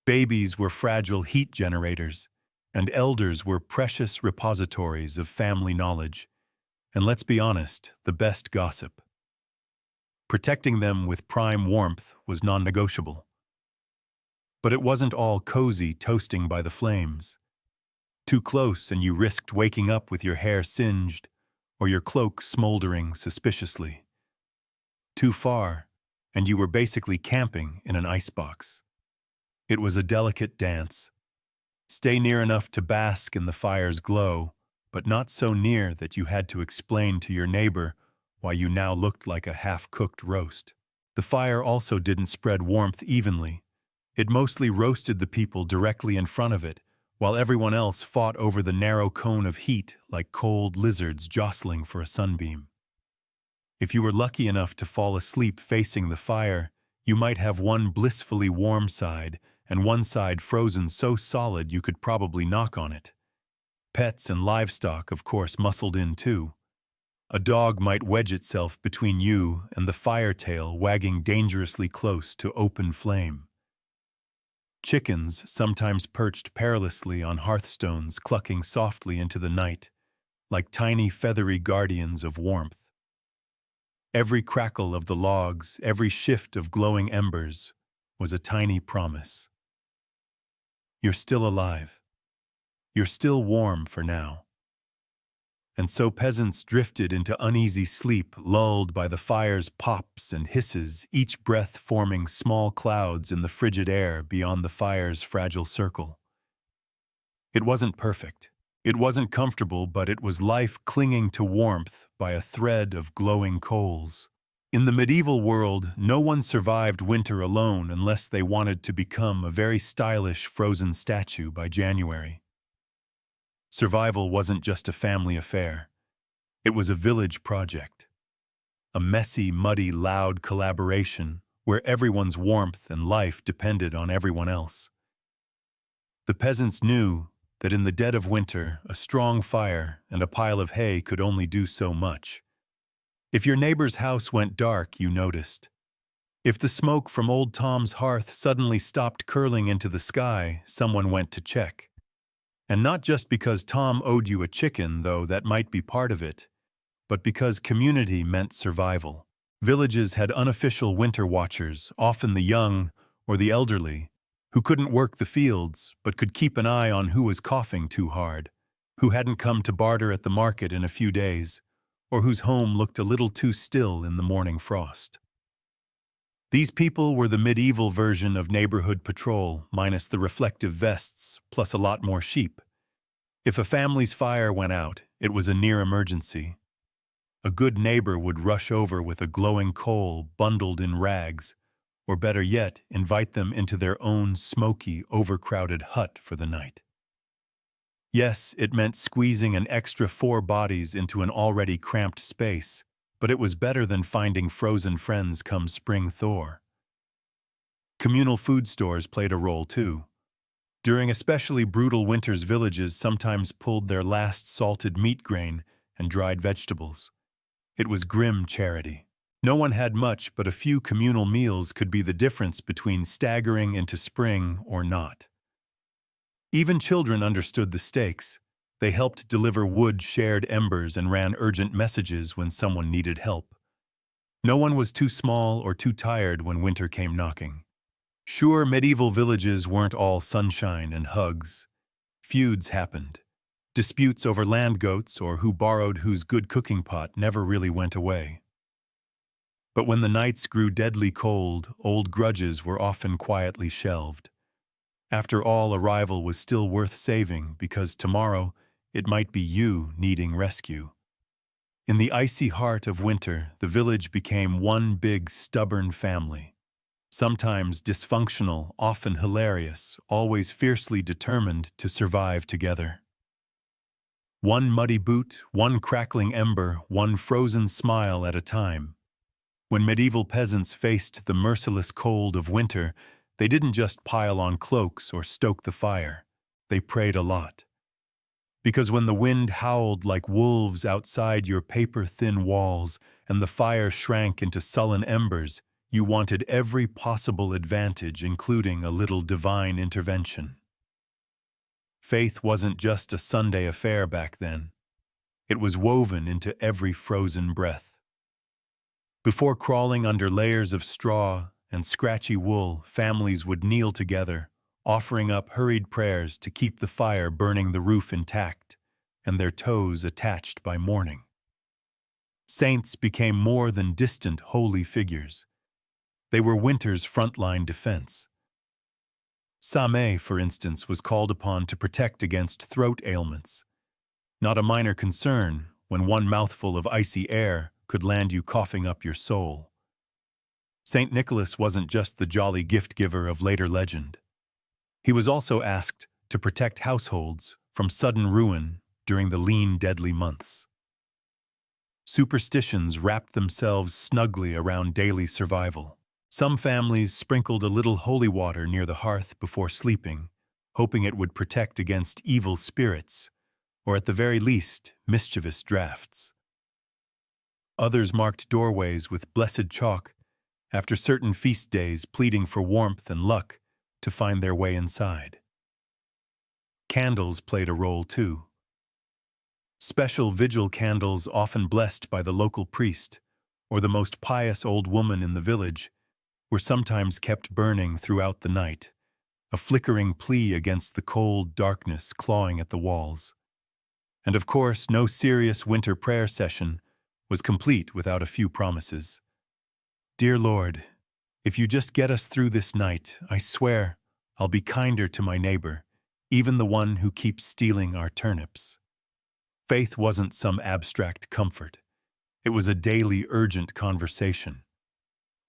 Babies were fragile heat generators, and elders were precious repositories of family knowledge, and let's be honest, the best gossip. Protecting them with prime warmth was non-negotiable. But it wasn't all cozy toasting by the flames. Too close and you risked waking up with your hair singed or your cloak smoldering suspiciously. Too far, and you were basically camping in an icebox. It was a delicate dance. Stay near enough to bask in the fire's glow, but not so near that you had to explain to your neighbor why you now looked like a half-cooked roast. The fire also didn't spread warmth evenly. It mostly roasted the people directly in front of it, while everyone else fought over the narrow cone of heat like cold lizards jostling for a sunbeam. If you were lucky enough to fall asleep facing the fire, you might have one blissfully warm side and one side frozen so solid you could probably knock on it. Pets and livestock, of course, muscled in too. A dog might wedge itself between you and the fire tail wagging dangerously close to open flame. Chickens sometimes perched perilously on hearthstones, clucking softly into the night, like tiny feathery guardians of warmth. Every crackle of the logs, every shift of glowing embers, was a tiny promise. You're still alive. You're still warm for now. And so peasants drifted into uneasy sleep, lulled by the fire's pops and hisses, each breath forming small clouds in the frigid air beyond the fire's fragile circle. It wasn't perfect. It wasn't comfortable, but it was life clinging to warmth by a thread of glowing coals. In the medieval world, no one survived winter alone unless they wanted to become a very stylish frozen statue by January. Survival wasn't just a family affair. It was a village project. A messy, muddy, loud collaboration where everyone's warmth and life depended on everyone else. The peasants knew that in the dead of winter, a strong fire and a pile of hay could only do so much. If your neighbor's house went dark, you noticed. If the smoke from old Tom's hearth suddenly stopped curling into the sky, someone went to check. And not just because Tom owed you a chicken, though that might be part of it, but because community meant survival. Villages had unofficial winter watchers, often the young or the elderly, who couldn't work the fields but could keep an eye on who was coughing too hard, who hadn't come to barter at the market in a few days, or whose home looked a little too still in the morning frost. These people were the medieval version of neighborhood patrol, minus the reflective vests, plus a lot more sheep. If a family's fire went out, it was a near emergency. A good neighbor would rush over with a glowing coal bundled in rags, or better yet, invite them into their own smoky, overcrowded hut for the night. Yes, it meant squeezing an extra 4 bodies into an already cramped space, but it was better than finding frozen friends come spring thaw. Communal food stores played a role too. During especially brutal winters, villages sometimes pulled their last salted meat grain and dried vegetables. It was grim charity. No one had much, but a few communal meals could be the difference between staggering into spring or not. Even children understood the stakes. They helped deliver wood, shared embers, and ran urgent messages when someone needed help. No one was too small or too tired when winter came knocking. Sure, medieval villages weren't all sunshine and hugs. Feuds happened. Disputes over land goats or who borrowed whose good cooking pot never really went away. But when the nights grew deadly cold, old grudges were often quietly shelved. After all, a rival was still worth saving because tomorrow it might be you needing rescue. In the icy heart of winter, the village became one big, stubborn family. Sometimes dysfunctional, often hilarious, always fiercely determined to survive together. One muddy boot, one crackling ember, one frozen smile at a time. When medieval peasants faced the merciless cold of winter, they didn't just pile on cloaks or stoke the fire. They prayed a lot. Because when the wind howled like wolves outside your paper-thin walls and the fire shrank into sullen embers, you wanted every possible advantage, including a little divine intervention. Faith wasn't just a Sunday affair back then. It was woven into every frozen breath. Before crawling under layers of straw and scratchy wool, families would kneel together, offering up hurried prayers to keep the fire burning, the roof intact, and their toes attached by morning. Saints became more than distant holy figures. They were winter's frontline defense. Same, for instance, was called upon to protect against throat ailments. Not a minor concern when one mouthful of icy air could land you coughing up your soul. St. Nicholas wasn't just the jolly gift-giver of later legend. He was also asked to protect households from sudden ruin during the lean, deadly months. Superstitions wrapped themselves snugly around daily survival. Some families sprinkled a little holy water near the hearth before sleeping, hoping it would protect against evil spirits, or at the very least, mischievous drafts. Others marked doorways with blessed chalk after certain feast days, pleading for warmth and luck to find their way inside. Candles played a role too. Special vigil candles, often blessed by the local priest or the most pious old woman in the village, were sometimes kept burning throughout the night, a flickering plea against the cold darkness clawing at the walls. And of course, no serious winter prayer session was complete without a few promises. Dear Lord, if you just get us through this night, I swear I'll be kinder to my neighbor, even the one who keeps stealing our turnips. Faith wasn't some abstract comfort. It was a daily, urgent conversation.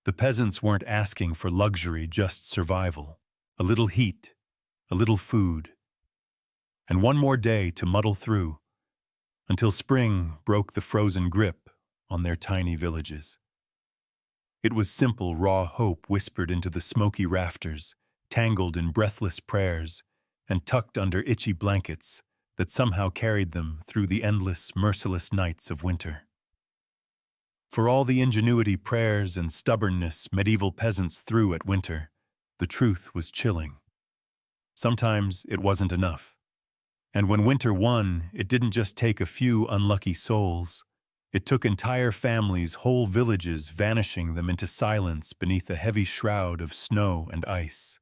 The peasants weren't asking for luxury, just survival. A little heat, a little food, and one more day to muddle through until spring broke the frozen grip on their tiny villages. It was simple, raw hope whispered into the smoky rafters, tangled in breathless prayers, and tucked under itchy blankets that somehow carried them through the endless, merciless nights of winter. For all the ingenuity, prayers, and stubbornness medieval peasants threw at winter, the truth was chilling. Sometimes it wasn't enough. And when winter won, it didn't just take a few unlucky souls. It took entire families, whole villages, vanishing them into silence beneath a heavy shroud of snow and ice.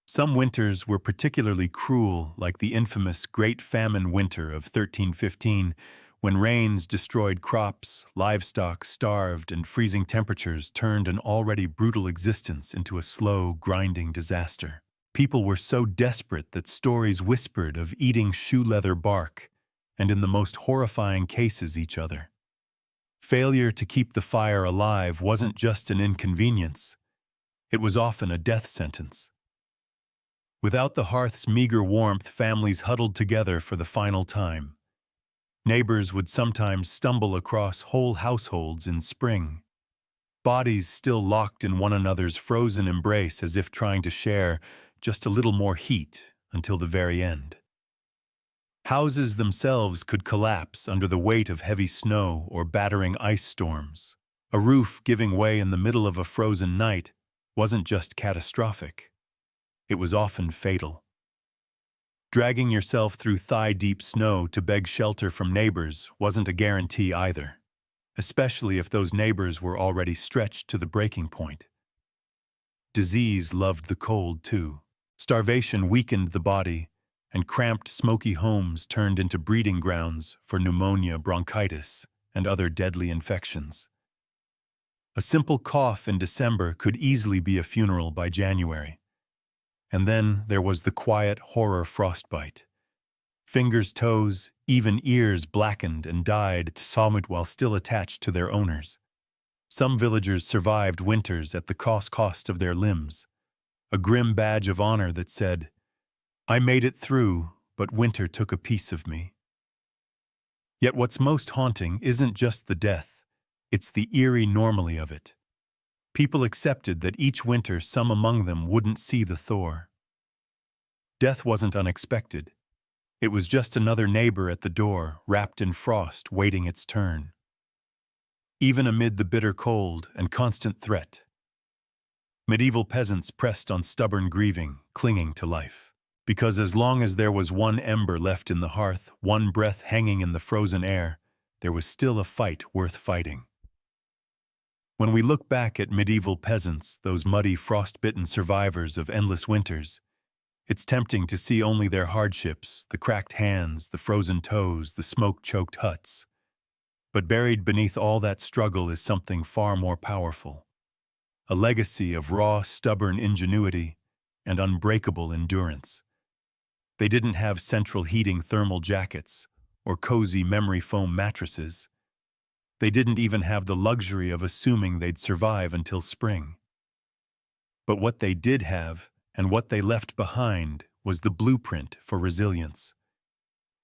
Some winters were particularly cruel, like the infamous Great Famine Winter of 1315, when rains destroyed crops, livestock starved, and freezing temperatures turned an already brutal existence into a slow, grinding disaster. People were so desperate that stories whispered of eating shoe leather bark, and in the most horrifying cases each other. Failure to keep the fire alive wasn't just an inconvenience, it was often a death sentence. Without the hearth's meager warmth, families huddled together for the final time. Neighbors would sometimes stumble across whole households in spring, bodies still locked in one another's frozen embrace as if trying to share just a little more heat until the very end. Houses themselves could collapse under the weight of heavy snow or battering ice storms. A roof giving way in the middle of a frozen night wasn't just catastrophic. It was often fatal. Dragging yourself through thigh-deep snow to beg shelter from neighbors wasn't a guarantee either, especially if those neighbors were already stretched to the breaking point. Disease loved the cold, too. Starvation weakened the body, and cramped, smoky homes turned into breeding grounds for pneumonia, bronchitis, and other deadly infections. A simple cough in December could easily be a funeral by January. And then there was the quiet horror frostbite. Fingers, toes, even ears blackened and died while still attached to their owners. Some villagers survived winters at the cost of their limbs, a grim badge of honor that said, "I made it through, but winter took a piece of me." Yet what's most haunting isn't just the death, it's the eerie normalcy of it. People accepted that each winter some among them wouldn't see the thaw. Death wasn't unexpected. It was just another neighbor at the door, wrapped in frost, waiting its turn. Even amid the bitter cold and constant threat, medieval peasants pressed on stubborn grieving, clinging to life. Because as long as there was one ember left in the hearth, one breath hanging in the frozen air, there was still a fight worth fighting. When we look back at medieval peasants, those muddy, frost-bitten survivors of endless winters, it's tempting to see only their hardships, the cracked hands, the frozen toes, the smoke-choked huts. But buried beneath all that struggle is something far more powerful. A legacy of raw, stubborn ingenuity and unbreakable endurance. They didn't have central heating thermal jackets or cozy memory foam mattresses. They didn't even have the luxury of assuming they'd survive until spring. But what they did have, and what they left behind, was the blueprint for resilience.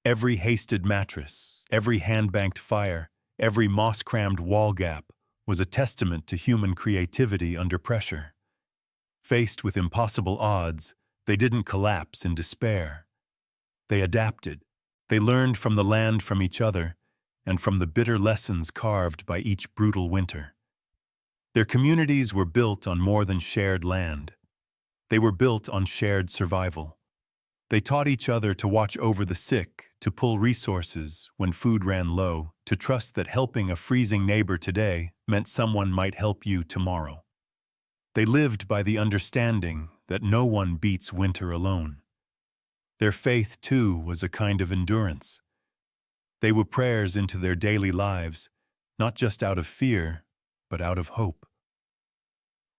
Every hasted mattress, every hand-banked fire, every moss-crammed wall gap was a testament to human creativity under pressure. Faced with impossible odds, they didn't collapse in despair. They adapted. They learned from the land, from each other, and from the bitter lessons carved by each brutal winter. Their communities were built on more than shared land. They were built on shared survival. They taught each other to watch over the sick, to pull resources when food ran low, to trust that helping a freezing neighbor today meant someone might help you tomorrow. They lived by the understanding that no one beats winter alone. Their faith, too, was a kind of endurance. They were prayers into their daily lives, not just out of fear, but out of hope.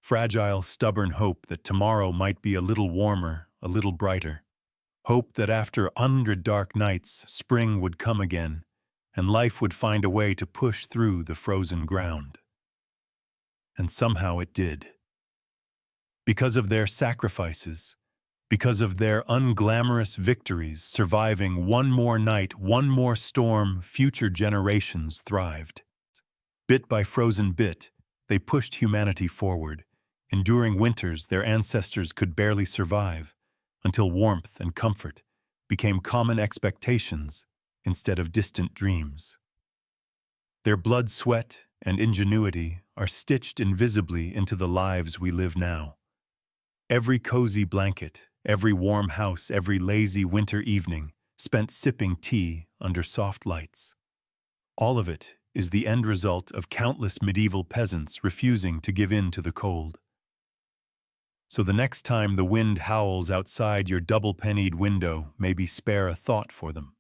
Fragile, stubborn hope that tomorrow might be a little warmer, a little brighter. Hope that after 100 dark nights, spring would come again, and life would find a way to push through the frozen ground. And somehow it did. Because of their sacrifices, because of their unglamorous victories, surviving one more night, one more storm, future generations thrived. Bit by frozen bit, they pushed humanity forward, enduring winters their ancestors could barely survive, until warmth and comfort became common expectations instead of distant dreams. Their blood, sweat, and ingenuity are stitched invisibly into the lives we live now. Every cozy blanket, every warm house, every lazy winter evening spent sipping tea under soft lights. All of it is the end result of countless medieval peasants refusing to give in to the cold. So the next time the wind howls outside your double-pennied window, maybe spare a thought for them.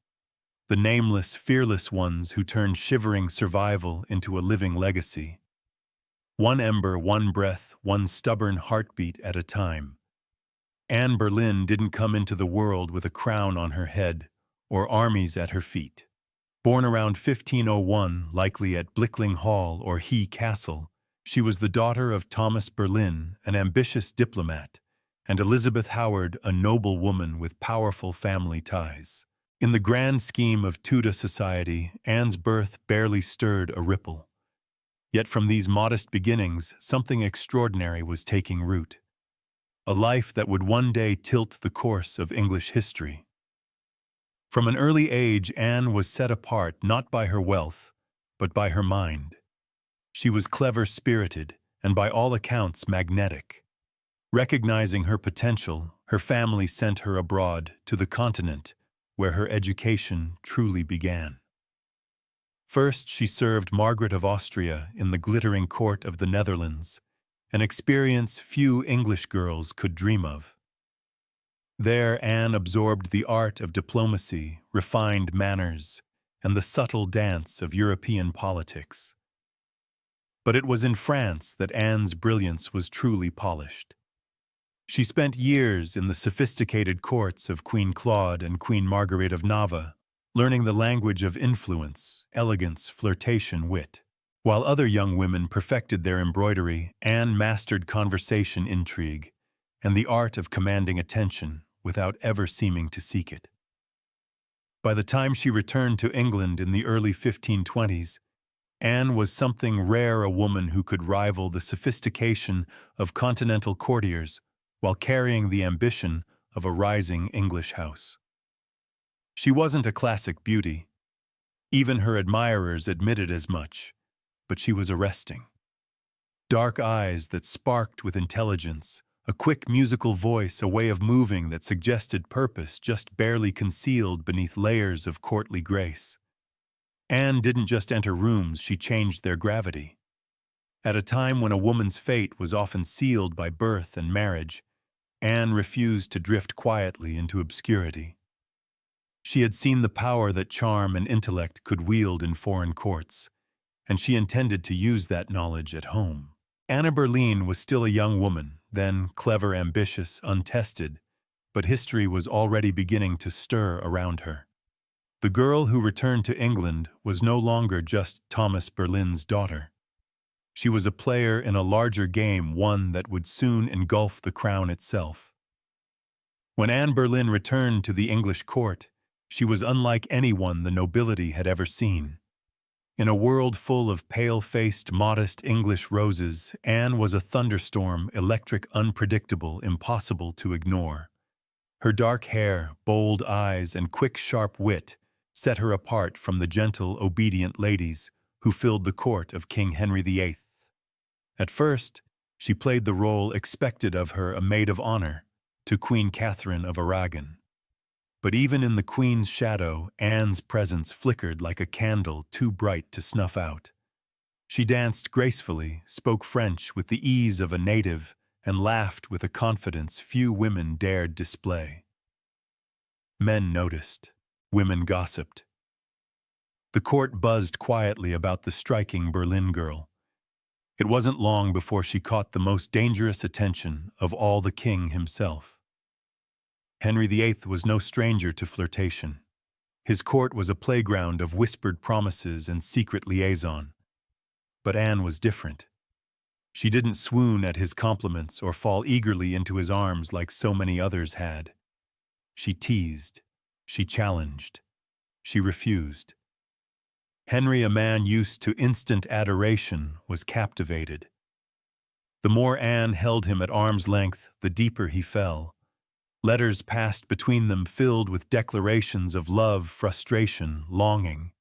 The nameless, fearless ones who turned shivering survival into a living legacy. One ember, one breath, one stubborn heartbeat at a time. Anne Boleyn didn't come into the world with a crown on her head or armies at her feet. Born around 1501, likely at Blickling Hall or Hea Castle, she was the daughter of Thomas Boleyn, an ambitious diplomat, and Elizabeth Howard, a noble woman with powerful family ties. In the grand scheme of Tudor society, Anne's birth barely stirred a ripple. Yet from these modest beginnings, something extraordinary was taking root. A life that would one day tilt the course of English history. From an early age, Anne was set apart not by her wealth, but by her mind. She was clever-spirited and by all accounts magnetic. Recognizing her potential, her family sent her abroad to the continent, where her education truly began. First, she served Margaret of Austria in the glittering court of the Netherlands, an experience few English girls could dream of. There, Anne absorbed the art of diplomacy, refined manners, and the subtle dance of European politics. But it was in France that Anne's brilliance was truly polished. She spent years in the sophisticated courts of Queen Claude and Queen Marguerite of Navarre, learning the language of influence, elegance, flirtation, wit. While other young women perfected their embroidery, Anne mastered conversation intrigue and the art of commanding attention without ever seeming to seek it. By the time she returned to England in the early 1520s, Anne was something rare, a woman who could rival the sophistication of continental courtiers while carrying the ambition of a rising English house. She wasn't a classic beauty. Even her admirers admitted as much, but she was arresting. Dark eyes that sparked with intelligence, a quick musical voice, a way of moving that suggested purpose just barely concealed beneath layers of courtly grace. Anne didn't just enter rooms, she changed their gravity. At a time when a woman's fate was often sealed by birth and marriage, Anne refused to drift quietly into obscurity. She had seen the power that charm and intellect could wield in foreign courts, and she intended to use that knowledge at home. Anne Boleyn was still a young woman, then clever, ambitious, untested, but history was already beginning to stir around her. The girl who returned to England was no longer just Thomas Boleyn's daughter. She was a player in a larger game, one that would soon engulf the crown itself. When Anne Boleyn returned to the English court, she was unlike anyone the nobility had ever seen. In a world full of pale-faced, modest English roses, Anne was a thunderstorm, electric, unpredictable, impossible to ignore. Her dark hair, bold eyes, and quick, sharp wit set her apart from the gentle, obedient ladies who filled the court of King Henry VIII. At first, she played the role expected of her, a maid of honor, to Queen Catherine of Aragon. But even in the Queen's shadow, Anne's presence flickered like a candle too bright to snuff out. She danced gracefully, spoke French with the ease of a native, and laughed with a confidence few women dared display. Men noticed. Women gossiped. The court buzzed quietly about the striking Boleyn girl. It wasn't long before she caught the most dangerous attention of all, the king himself. Henry VIII was no stranger to flirtation. His court was a playground of whispered promises and secret liaison. But Anne was different. She didn't swoon at his compliments or fall eagerly into his arms like so many others had. She teased. She challenged. She refused. Henry, a man used to instant adoration, was captivated. The more Anne held him at arm's length, the deeper he fell. Letters passed between them filled with declarations of love, frustration, longing.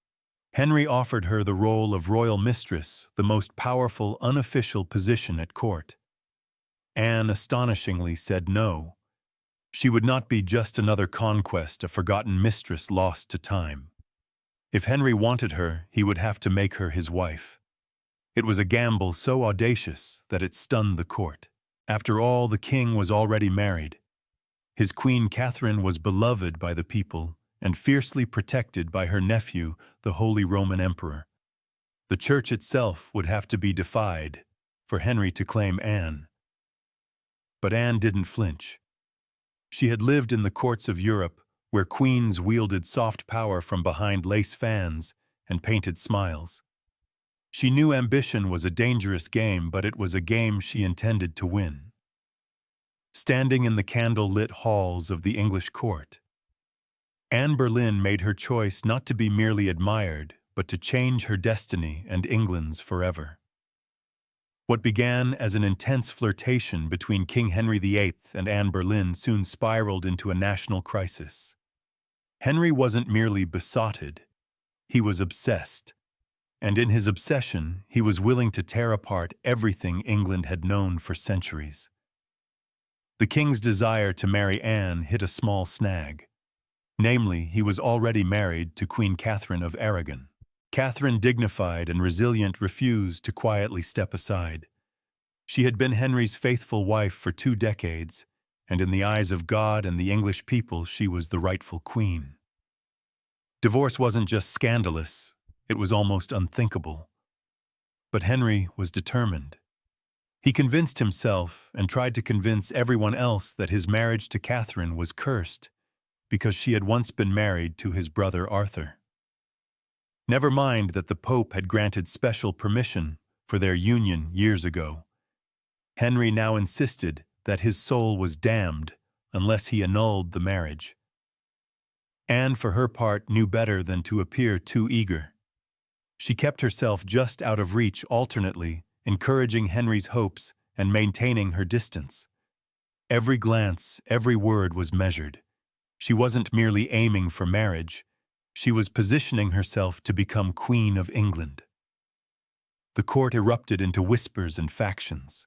Henry offered her the role of royal mistress, the most powerful, unofficial position at court. Anne astonishingly said no. She would not be just another conquest, a forgotten mistress lost to time. If Henry wanted her, he would have to make her his wife. It was a gamble so audacious that it stunned the court. After all, the king was already married. His Queen Catherine was beloved by the people and fiercely protected by her nephew, the Holy Roman Emperor. The church itself would have to be defied for Henry to claim Anne. But Anne didn't flinch. She had lived in the courts of Europe, where queens wielded soft power from behind lace fans and painted smiles. She knew ambition was a dangerous game, but it was a game she intended to win. Standing in the candle-lit halls of the English court, Anne Boleyn made her choice not to be merely admired, but to change her destiny and England's forever. What began as an intense flirtation between King Henry VIII and Anne Boleyn soon spiraled into a national crisis. Henry wasn't merely besotted, he was obsessed. And in his obsession, he was willing to tear apart everything England had known for centuries. The king's desire to marry Anne hit a small snag. Namely, he was already married to Queen Catherine of Aragon. Catherine, dignified and resilient, refused to quietly step aside. She had been Henry's faithful wife for 2 decades, and in the eyes of God and the English people, she was the rightful queen. Divorce wasn't just scandalous, it was almost unthinkable. But Henry was determined. He convinced himself and tried to convince everyone else that his marriage to Catherine was cursed because she had once been married to his brother Arthur. Never mind that the Pope had granted special permission for their union years ago. Henry now insisted that his soul was damned unless he annulled the marriage. Anne, for her part, knew better than to appear too eager. She kept herself just out of reach, alternately encouraging Henry's hopes and maintaining her distance. Every glance, every word was measured. She wasn't merely aiming for marriage, she was positioning herself to become Queen of England. The court erupted into whispers and factions.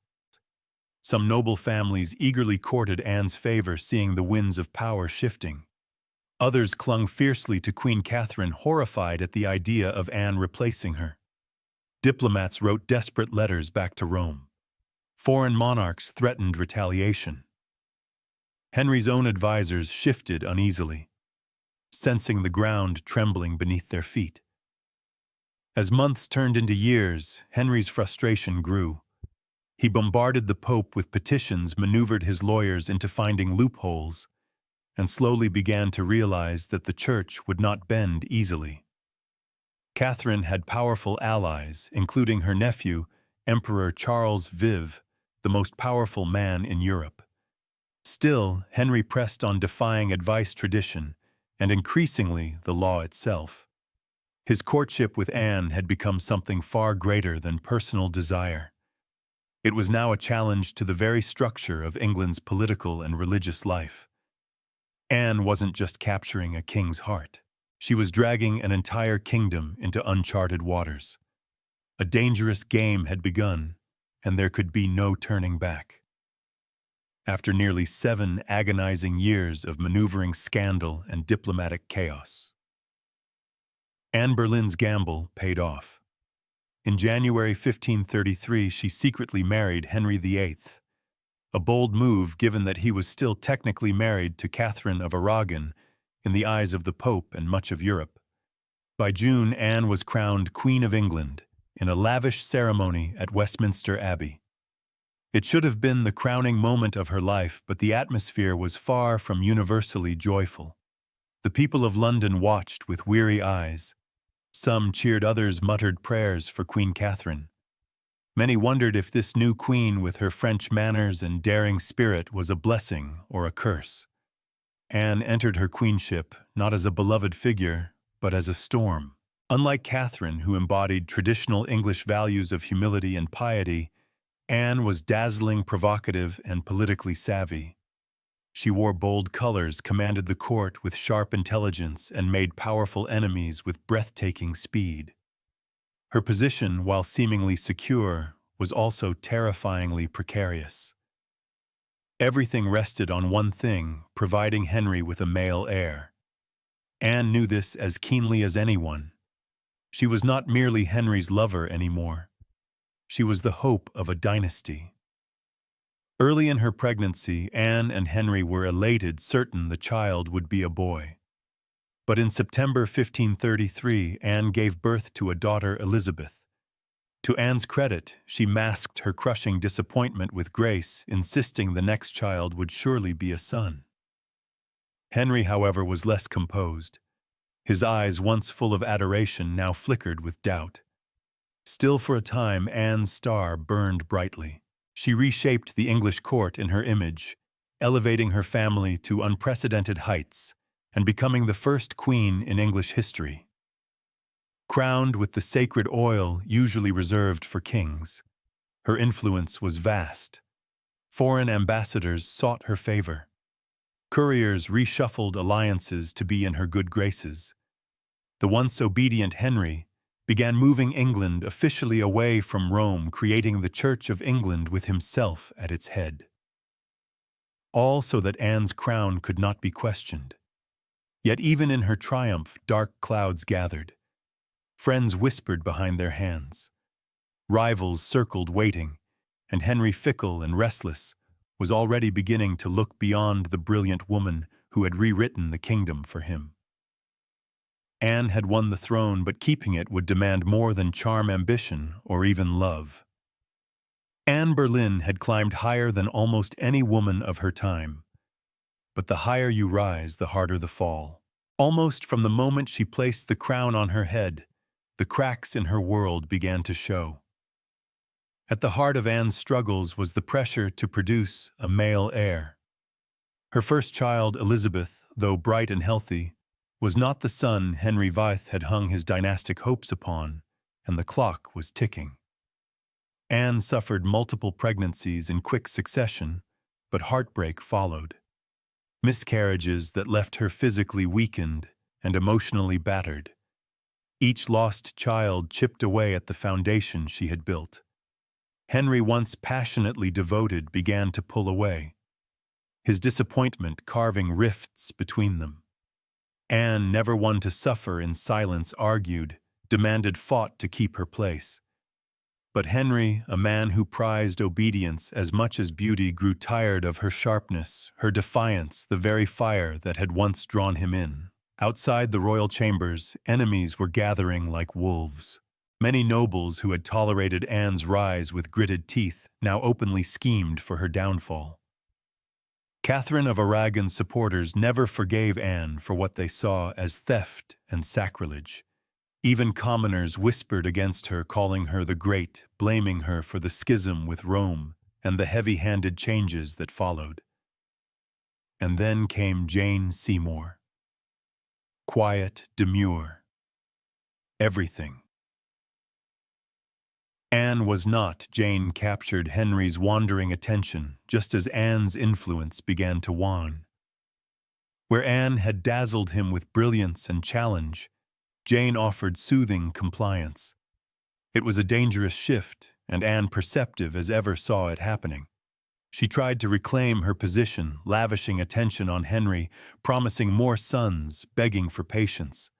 Some noble families eagerly courted Anne's favor, seeing the winds of power shifting. Others clung fiercely to Queen Catherine, horrified at the idea of Anne replacing her. Diplomats wrote desperate letters back to Rome. Foreign monarchs threatened retaliation. Henry's own advisors shifted uneasily, sensing the ground trembling beneath their feet. As months turned into years, Henry's frustration grew. He bombarded the Pope with petitions, maneuvered his lawyers into finding loopholes, and slowly began to realize that the Church would not bend easily. Catherine had powerful allies, including her nephew, Emperor Charles V, the most powerful man in Europe. Still, Henry pressed on, defying advice, tradition, and increasingly the law itself. His courtship with Anne had become something far greater than personal desire. It was now a challenge to the very structure of England's political and religious life. Anne wasn't just capturing a king's heart. She was dragging an entire kingdom into uncharted waters. A dangerous game had begun, and there could be no turning back. After nearly 7 agonizing years of maneuvering, scandal, and diplomatic chaos, Anne Boleyn's gamble paid off. In January 1533, she secretly married Henry VIII, a bold move given that he was still technically married to Catherine of Aragon in the eyes of the Pope and much of Europe. By June, Anne was crowned Queen of England in a lavish ceremony at Westminster Abbey. It should have been the crowning moment of her life, but the atmosphere was far from universally joyful. The people of London watched with weary eyes. Some cheered, others muttered prayers for Queen Catherine. Many wondered if this new queen, with her French manners and daring spirit, was a blessing or a curse. Anne entered her queenship not as a beloved figure, but as a storm. Unlike Catherine, who embodied traditional English values of humility and piety, Anne was dazzling, provocative, and politically savvy. She wore bold colors, commanded the court with sharp intelligence, and made powerful enemies with breathtaking speed. Her position, while seemingly secure, was also terrifyingly precarious. Everything rested on one thing: providing Henry with a male heir. Anne knew this as keenly as anyone. She was not merely Henry's lover anymore. She was the hope of a dynasty. Early in her pregnancy, Anne and Henry were elated, certain the child would be a boy. But in September 1533, Anne gave birth to a daughter, Elizabeth. To Anne's credit, she masked her crushing disappointment with grace, insisting the next child would surely be a son. Henry, however, was less composed. His eyes, once full of adoration, now flickered with doubt. Still for a time, Anne's star burned brightly. She reshaped the English court in her image, elevating her family to unprecedented heights and becoming the first queen in English history. Crowned with the sacred oil usually reserved for kings, her influence was vast. Foreign ambassadors sought her favor. Couriers reshuffled alliances to be in her good graces. The once obedient Henry began moving England officially away from Rome, creating the Church of England with himself at its head. All so that Anne's crown could not be questioned. Yet even in her triumph, dark clouds gathered. Friends whispered behind their hands. Rivals circled waiting, and Henry, fickle and restless, was already beginning to look beyond the brilliant woman who had rewritten the kingdom for him. Anne had won the throne, but keeping it would demand more than charm, ambition, or even love. Anne Boleyn had climbed higher than almost any woman of her time. But the higher you rise, the harder the fall. Almost from the moment she placed the crown on her head, the cracks in her world began to show. At the heart of Anne's struggles was the pressure to produce a male heir. Her first child, Elizabeth, though bright and healthy, was not the son Henry VIII had hung his dynastic hopes upon, and the clock was ticking. Anne suffered multiple pregnancies in quick succession, but heartbreak followed. Miscarriages that left her physically weakened and emotionally battered. Each lost child chipped away at the foundation she had built. Henry, once passionately devoted, began to pull away, his disappointment carving rifts between them. Anne, never one to suffer in silence, argued, demanded, fought to keep her place. But Henry, a man who prized obedience as much as beauty, grew tired of her sharpness, her defiance, the very fire that had once drawn him in. Outside the royal chambers, enemies were gathering like wolves. Many nobles who had tolerated Anne's rise with gritted teeth now openly schemed for her downfall. Catherine of Aragon's supporters never forgave Anne for what they saw as theft and sacrilege. Even commoners whispered against her, calling her the Great, blaming her for the schism with Rome and the heavy-handed changes that followed. And then came Jane Seymour. Quiet, demure. Everything. Anne was not. Jane captured Henry's wandering attention just as Anne's influence began to wane. Where Anne had dazzled him with brilliance and challenge, Jane offered soothing compliance. It was a dangerous shift, and Anne, perceptive as ever, saw it happening. She tried to reclaim her position, lavishing attention on Henry, promising more sons, begging for patience.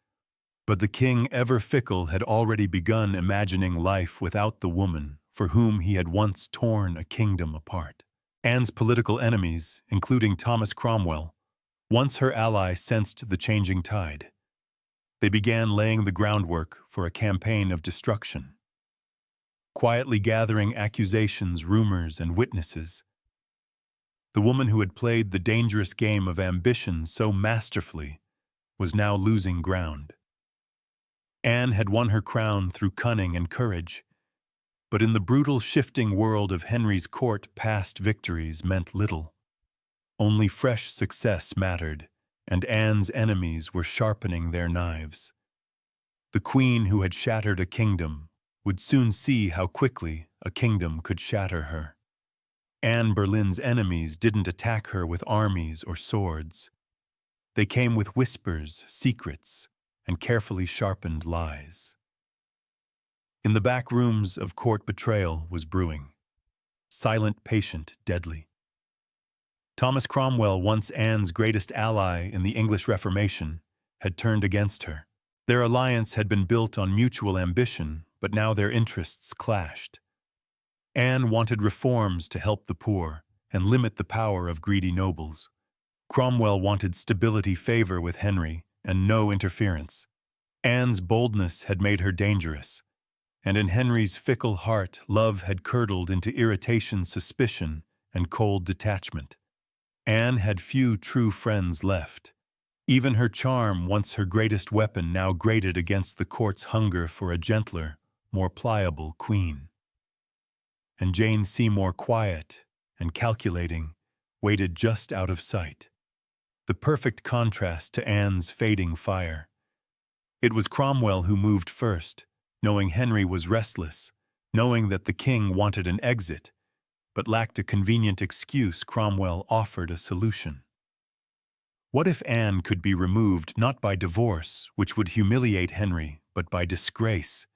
But the king, ever fickle, had already begun imagining life without the woman for whom he had once torn a kingdom apart. Anne's political enemies, including Thomas Cromwell, once her ally, sensed the changing tide. They began laying the groundwork for a campaign of destruction. Quietly gathering accusations, rumors, and witnesses, the woman who had played the dangerous game of ambition so masterfully was now losing ground. Anne had won her crown through cunning and courage, but in the brutal, shifting world of Henry's court, past victories meant little. Only fresh success mattered, and Anne's enemies were sharpening their knives. The queen who had shattered a kingdom would soon see how quickly a kingdom could shatter her. Anne Boleyn's enemies didn't attack her with armies or swords. They came with whispers, secrets, and carefully sharpened lies. In the back rooms of court, betrayal was brewing. Silent, patient, deadly. Thomas Cromwell, once Anne's greatest ally in the English Reformation, had turned against her. Their alliance had been built on mutual ambition, but now their interests clashed. Anne wanted reforms to help the poor and limit the power of greedy nobles. Cromwell wanted stability, favor with Henry, and no interference. Anne's boldness had made her dangerous, and in Henry's fickle heart, love had curdled into irritation, suspicion, and cold detachment. Anne had few true friends left, Even her charm, once her greatest weapon, now grated against the court's hunger for a gentler, more pliable queen. And Jane Seymour, quiet and calculating, waited just out of sight. The perfect contrast to Anne's fading fire. It was Cromwell who moved first, knowing Henry was restless, knowing that the king wanted an exit, but lacked a convenient excuse. Cromwell offered a solution. What if Anne could be removed not by divorce, which would humiliate Henry, but by disgrace?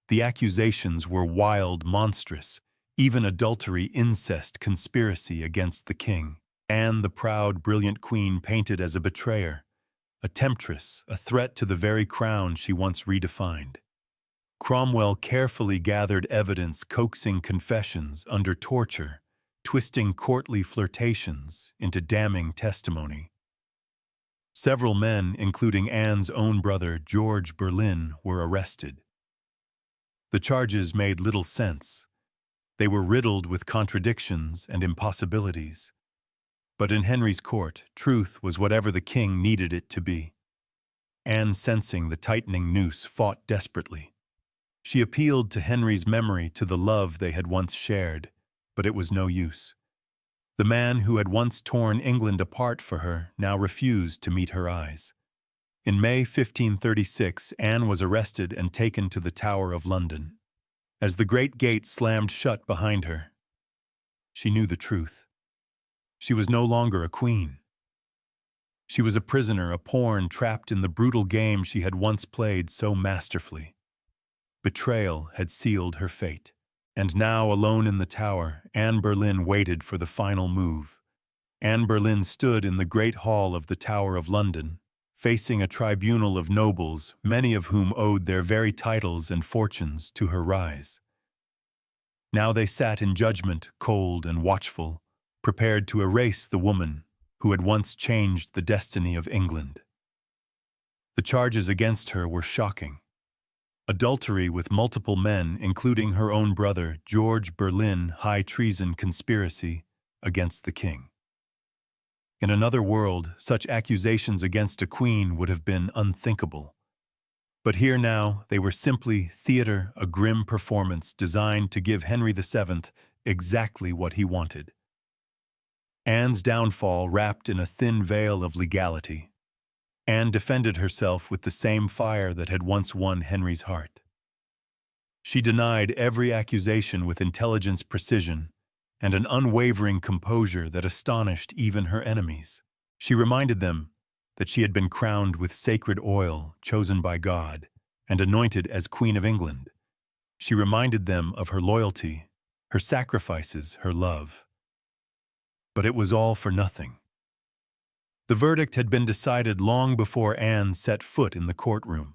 The accusations were wild, monstrous, even adultery, incest, conspiracy against the king. Anne, the proud, brilliant queen, painted as a betrayer, a temptress, a threat to the very crown she once redefined. Cromwell carefully gathered evidence, coaxing confessions under torture, twisting courtly flirtations into damning testimony. Several men, including Anne's own brother, George Boleyn, were arrested. The charges made little sense. They were riddled with contradictions and impossibilities. But in Henry's court, truth was whatever the king needed it to be. Anne, sensing the tightening noose, fought desperately. She appealed to Henry's memory, to the love they had once shared, but it was no use. The man who had once torn England apart for her now refused to meet her eyes. In May 1536, Anne was arrested and taken to the Tower of London. As the great gate slammed shut behind her, she knew the truth. She was no longer a queen. She was a prisoner, a pawn trapped in the brutal game she had once played so masterfully. Betrayal had sealed her fate. And now, alone in the tower, Anne Boleyn waited for the final move. Anne Boleyn stood in the great hall of the Tower of London, facing a tribunal of nobles, many of whom owed their very titles and fortunes to her rise. Now they sat in judgment, cold and watchful, prepared to erase the woman who had once changed the destiny of England. The charges against her were shocking. Adultery with multiple men, including her own brother, George Boleyn, high treason, conspiracy against the king. In another world, such accusations against a queen would have been unthinkable. But here now, they were simply theater, a grim performance designed to give Henry VII exactly what he wanted. Anne's downfall wrapped in a thin veil of legality. Anne defended herself with the same fire that had once won Henry's heart. She denied every accusation with intelligence, precision, and an unwavering composure that astonished even her enemies. She reminded them that she had been crowned with sacred oil chosen by God and anointed as Queen of England. She reminded them of her loyalty, her sacrifices, her love. But it was all for nothing. The verdict had been decided long before Anne set foot in the courtroom.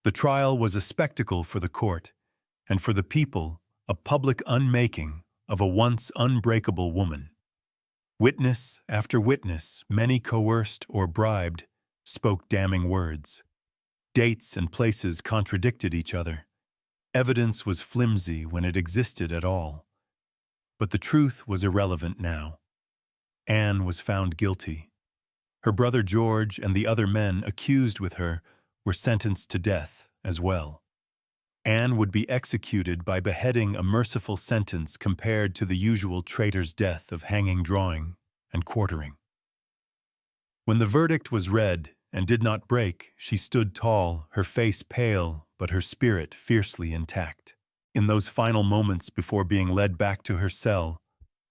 The trial was a spectacle for the court, and for the people, a public unmaking of a once unbreakable woman. Witness after witness, many coerced or bribed, spoke damning words. Dates and places contradicted each other. Evidence was flimsy when it existed at all. But the truth was irrelevant now. Anne was found guilty. Her brother George and the other men accused with her were sentenced to death as well. Anne would be executed by beheading, a merciful sentence compared to the usual traitor's death of hanging, drawing, and quartering. When the verdict was read and did not break, she stood tall, her face pale, but her spirit fiercely intact. In those final moments before being led back to her cell,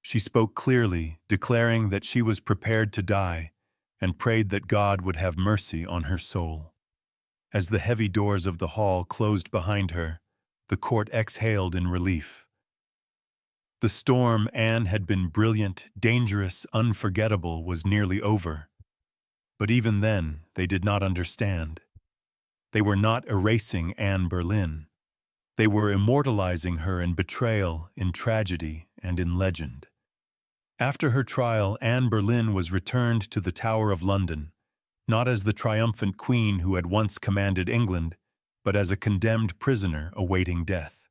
she spoke clearly, declaring that she was prepared to die, and prayed that God would have mercy on her soul. As the heavy doors of the hall closed behind her, the court exhaled in relief. The storm Anne had been brilliant, dangerous, unforgettable was nearly over. But even then, they did not understand. They were not erasing Anne Boleyn. They were immortalizing her in betrayal, in tragedy, and in legend. After her trial, Anne Boleyn was returned to the Tower of London, not as the triumphant queen who had once commanded England, but as a condemned prisoner awaiting death.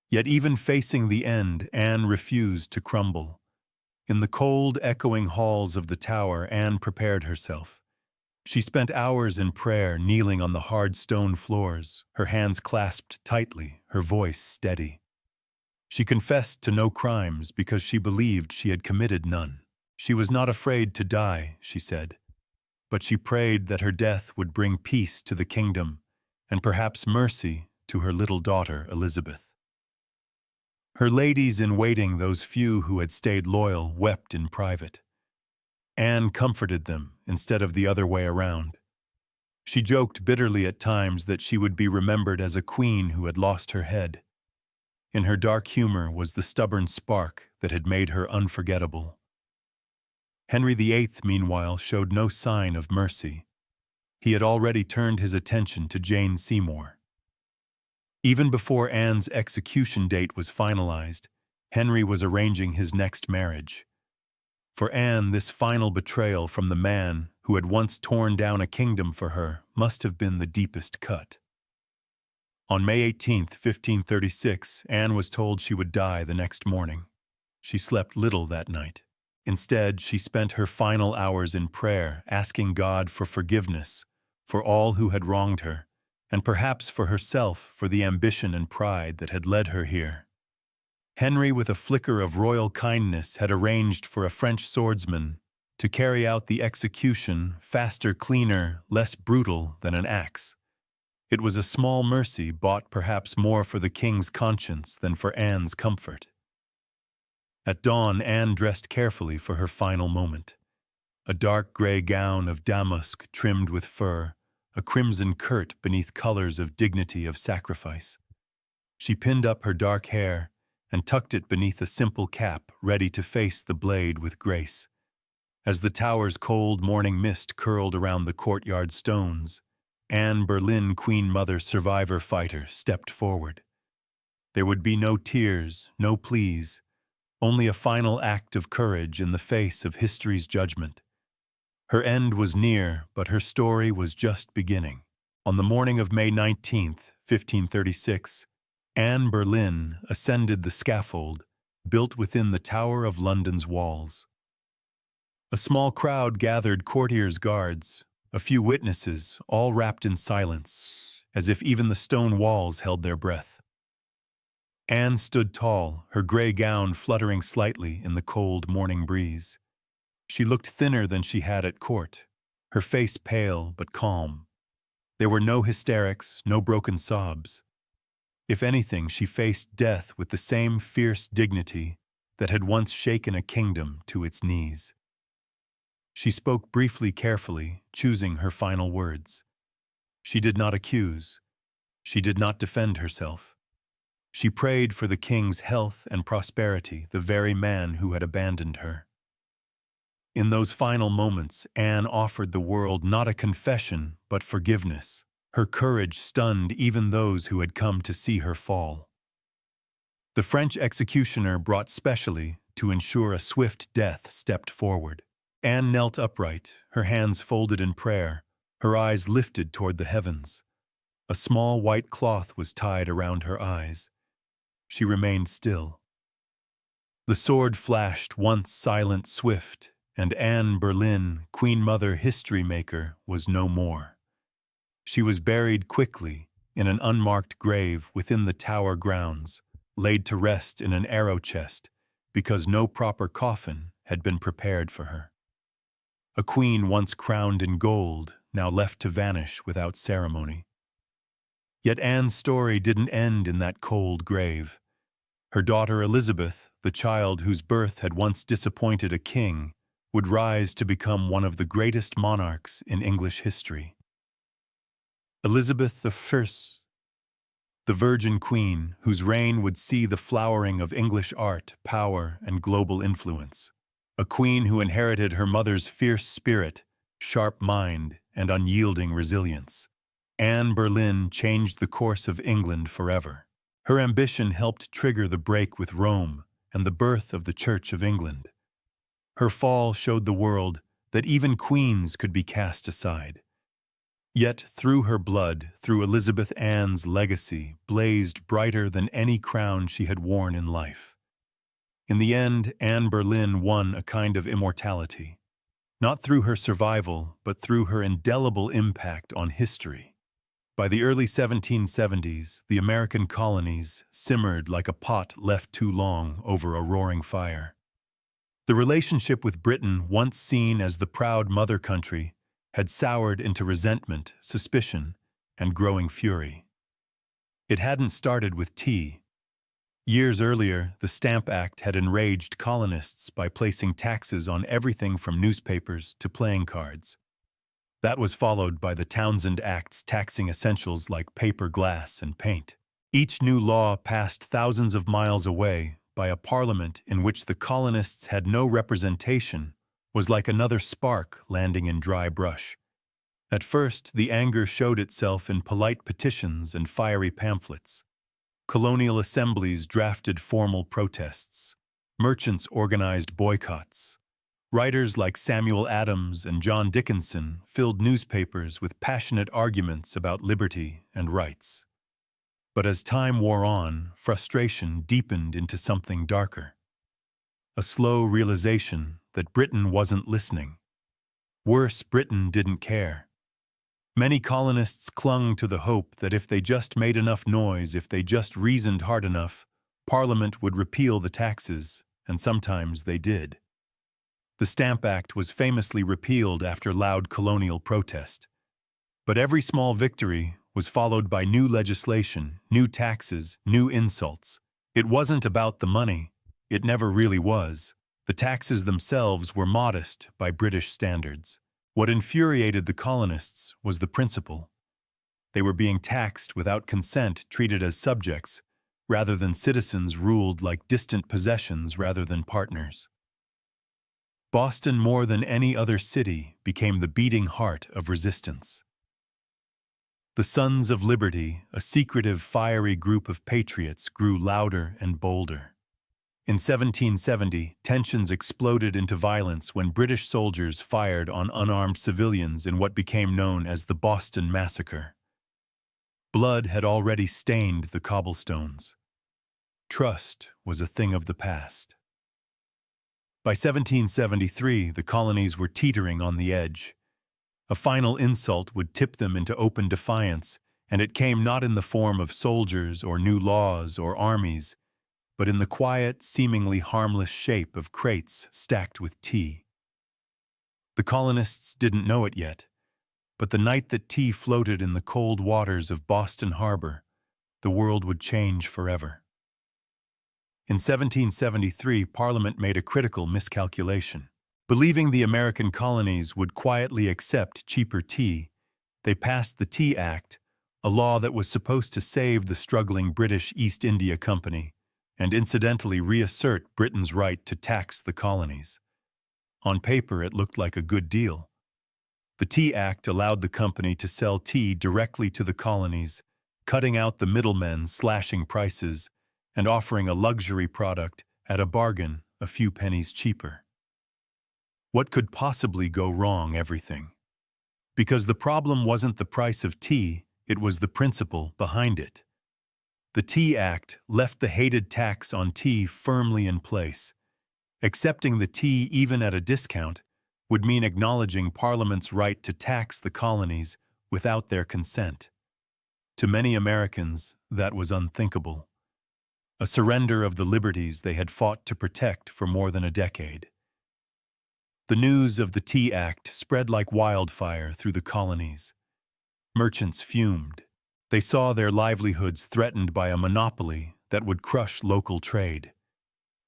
Yet even facing the end, Anne refused to crumble. In the cold, echoing halls of the Tower, Anne prepared herself. She spent hours in prayer, kneeling on the hard stone floors, her hands clasped tightly, her voice steady. She confessed to no crimes because she believed she had committed none. She was not afraid to die, she said, but she prayed that her death would bring peace to the kingdom and perhaps mercy to her little daughter, Elizabeth. Her ladies-in-waiting, those few who had stayed loyal, wept in private. Anne comforted them instead of the other way around. She joked bitterly at times that she would be remembered as a queen who had lost her head. In her dark humor was the stubborn spark that had made her unforgettable. Henry VIII, meanwhile, showed no sign of mercy. He had already turned his attention to Jane Seymour. Even before Anne's execution date was finalized, Henry was arranging his next marriage. For Anne, this final betrayal from the man who had once torn down a kingdom for her must have been the deepest cut. On May 18, 1536, Anne was told she would die the next morning. She slept little that night. Instead, she spent her final hours in prayer, asking God for forgiveness for all who had wronged her, and perhaps for herself for the ambition and pride that had led her here. Henry, with a flicker of royal kindness, had arranged for a French swordsman to carry out the execution, faster, cleaner, less brutal than an axe. It was a small mercy, bought perhaps more for the king's conscience than for Anne's comfort. At dawn, Anne dressed carefully for her final moment. A dark gray gown of damask trimmed with fur, a crimson kirt beneath colors of dignity of sacrifice. She pinned up her dark hair and tucked it beneath a simple cap, ready to face the blade with grace. As the tower's cold morning mist curled around the courtyard stones, Anne Boleyn, Queen Mother survivor fighter, stepped forward. There would be no tears, no pleas, only a final act of courage in the face of history's judgment. Her end was near, but her story was just beginning. On the morning of May 19, 1536, Anne Boleyn ascended the scaffold built within the Tower of London's walls. A small crowd gathered, courtiers, guards, a few witnesses, all wrapped in silence, as if even the stone walls held their breath. Anne stood tall, her gray gown fluttering slightly in the cold morning breeze. She looked thinner than she had at court, her face pale but calm. There were no hysterics, no broken sobs. If anything, she faced death with the same fierce dignity that had once shaken a kingdom to its knees. She spoke briefly, carefully, choosing her final words. She did not accuse. She did not defend herself. She prayed for the king's health and prosperity, the very man who had abandoned her. In those final moments, Anne offered the world not a confession, but forgiveness. Her courage stunned even those who had come to see her fall. The French executioner, brought specially to ensure a swift death, stepped forward. Anne knelt upright, her hands folded in prayer, her eyes lifted toward the heavens. A small white cloth was tied around her eyes. She remained still. The sword flashed, once silent, swift, and Anne Boleyn, Queen Mother, history maker, was no more. She was buried quickly in an unmarked grave within the tower grounds, laid to rest in an arrow chest because no proper coffin had been prepared for her. A queen once crowned in gold, now left to vanish without ceremony. Yet Anne's story didn't end in that cold grave. Her daughter Elizabeth, the child whose birth had once disappointed a king, would rise to become one of the greatest monarchs in English history. Elizabeth I, the Virgin Queen, whose reign would see the flowering of English art, power, and global influence. A queen who inherited her mother's fierce spirit, sharp mind, and unyielding resilience. Anne Boleyn changed the course of England forever. Her ambition helped trigger the break with Rome and the birth of the Church of England. Her fall showed the world that even queens could be cast aside. Yet through her blood, through Elizabeth Anne's legacy, blazed brighter than any crown she had worn in life. In the end, Anne Boleyn won a kind of immortality. not through her survival, but through her indelible impact on history. By the early 1770s, the American colonies simmered like a pot left too long over a roaring fire. The relationship with Britain, once seen as the proud mother country, had soured into resentment, suspicion, and growing fury. It hadn't started with tea. Years earlier, the Stamp Act had enraged colonists by placing taxes on everything from newspapers to playing cards. That was followed by the Townshend Acts taxing essentials like paper, glass, and paint. Each new law passed thousands of miles away by a parliament in which the colonists had no representation was like another spark landing in dry brush. At first, the anger showed itself in polite petitions and fiery pamphlets. Colonial assemblies drafted formal protests. Merchants organized boycotts. Writers like Samuel Adams and John Dickinson filled newspapers with passionate arguments about liberty and rights. But as time wore on, frustration deepened into something darker. A slow realization that Britain wasn't listening. Worse, Britain didn't care. Many colonists clung to the hope that if they just made enough noise, if they just reasoned hard enough, Parliament would repeal the taxes, and sometimes they did. The Stamp Act was famously repealed after loud colonial protest. But every small victory was followed by new legislation, new taxes, new insults. It wasn't about the money. It never really was. The taxes themselves were modest by British standards. What infuriated the colonists was the principle. They were being taxed without consent, treated as subjects, rather than citizens ruled like distant possessions rather than partners. Boston, more than any other city, became the beating heart of resistance. The Sons of Liberty, a secretive, fiery group of patriots, grew louder and bolder. In 1770, tensions exploded into violence when British soldiers fired on unarmed civilians in what became known as the Boston Massacre. Blood had already stained the cobblestones. Trust was a thing of the past. By 1773, the colonies were teetering on the edge. A final insult would tip them into open defiance, and it came not in the form of soldiers or new laws or armies, but in the quiet, seemingly harmless shape of crates stacked with tea. The colonists didn't know it yet, but the night that tea floated in the cold waters of Boston Harbor, the world would change forever. In 1773, Parliament made a critical miscalculation. Believing the American colonies would quietly accept cheaper tea, they passed the Tea Act, a law that was supposed to save the struggling British East India Company and incidentally reassert Britain's right to tax the colonies. On paper, it looked like a good deal. The Tea Act allowed the company to sell tea directly to the colonies, cutting out the middlemen, slashing prices, and offering a luxury product at a bargain a few pennies cheaper. What could possibly go wrong? Everything. Because the problem wasn't the price of tea, it was the principle behind it. The Tea Act left the hated tax on tea firmly in place. Accepting the tea even at a discount would mean acknowledging Parliament's right to tax the colonies without their consent. To many Americans, that was unthinkable. A surrender of the liberties they had fought to protect for more than a decade. The news of the Tea Act spread like wildfire through the colonies. Merchants fumed. They saw their livelihoods threatened by a monopoly that would crush local trade.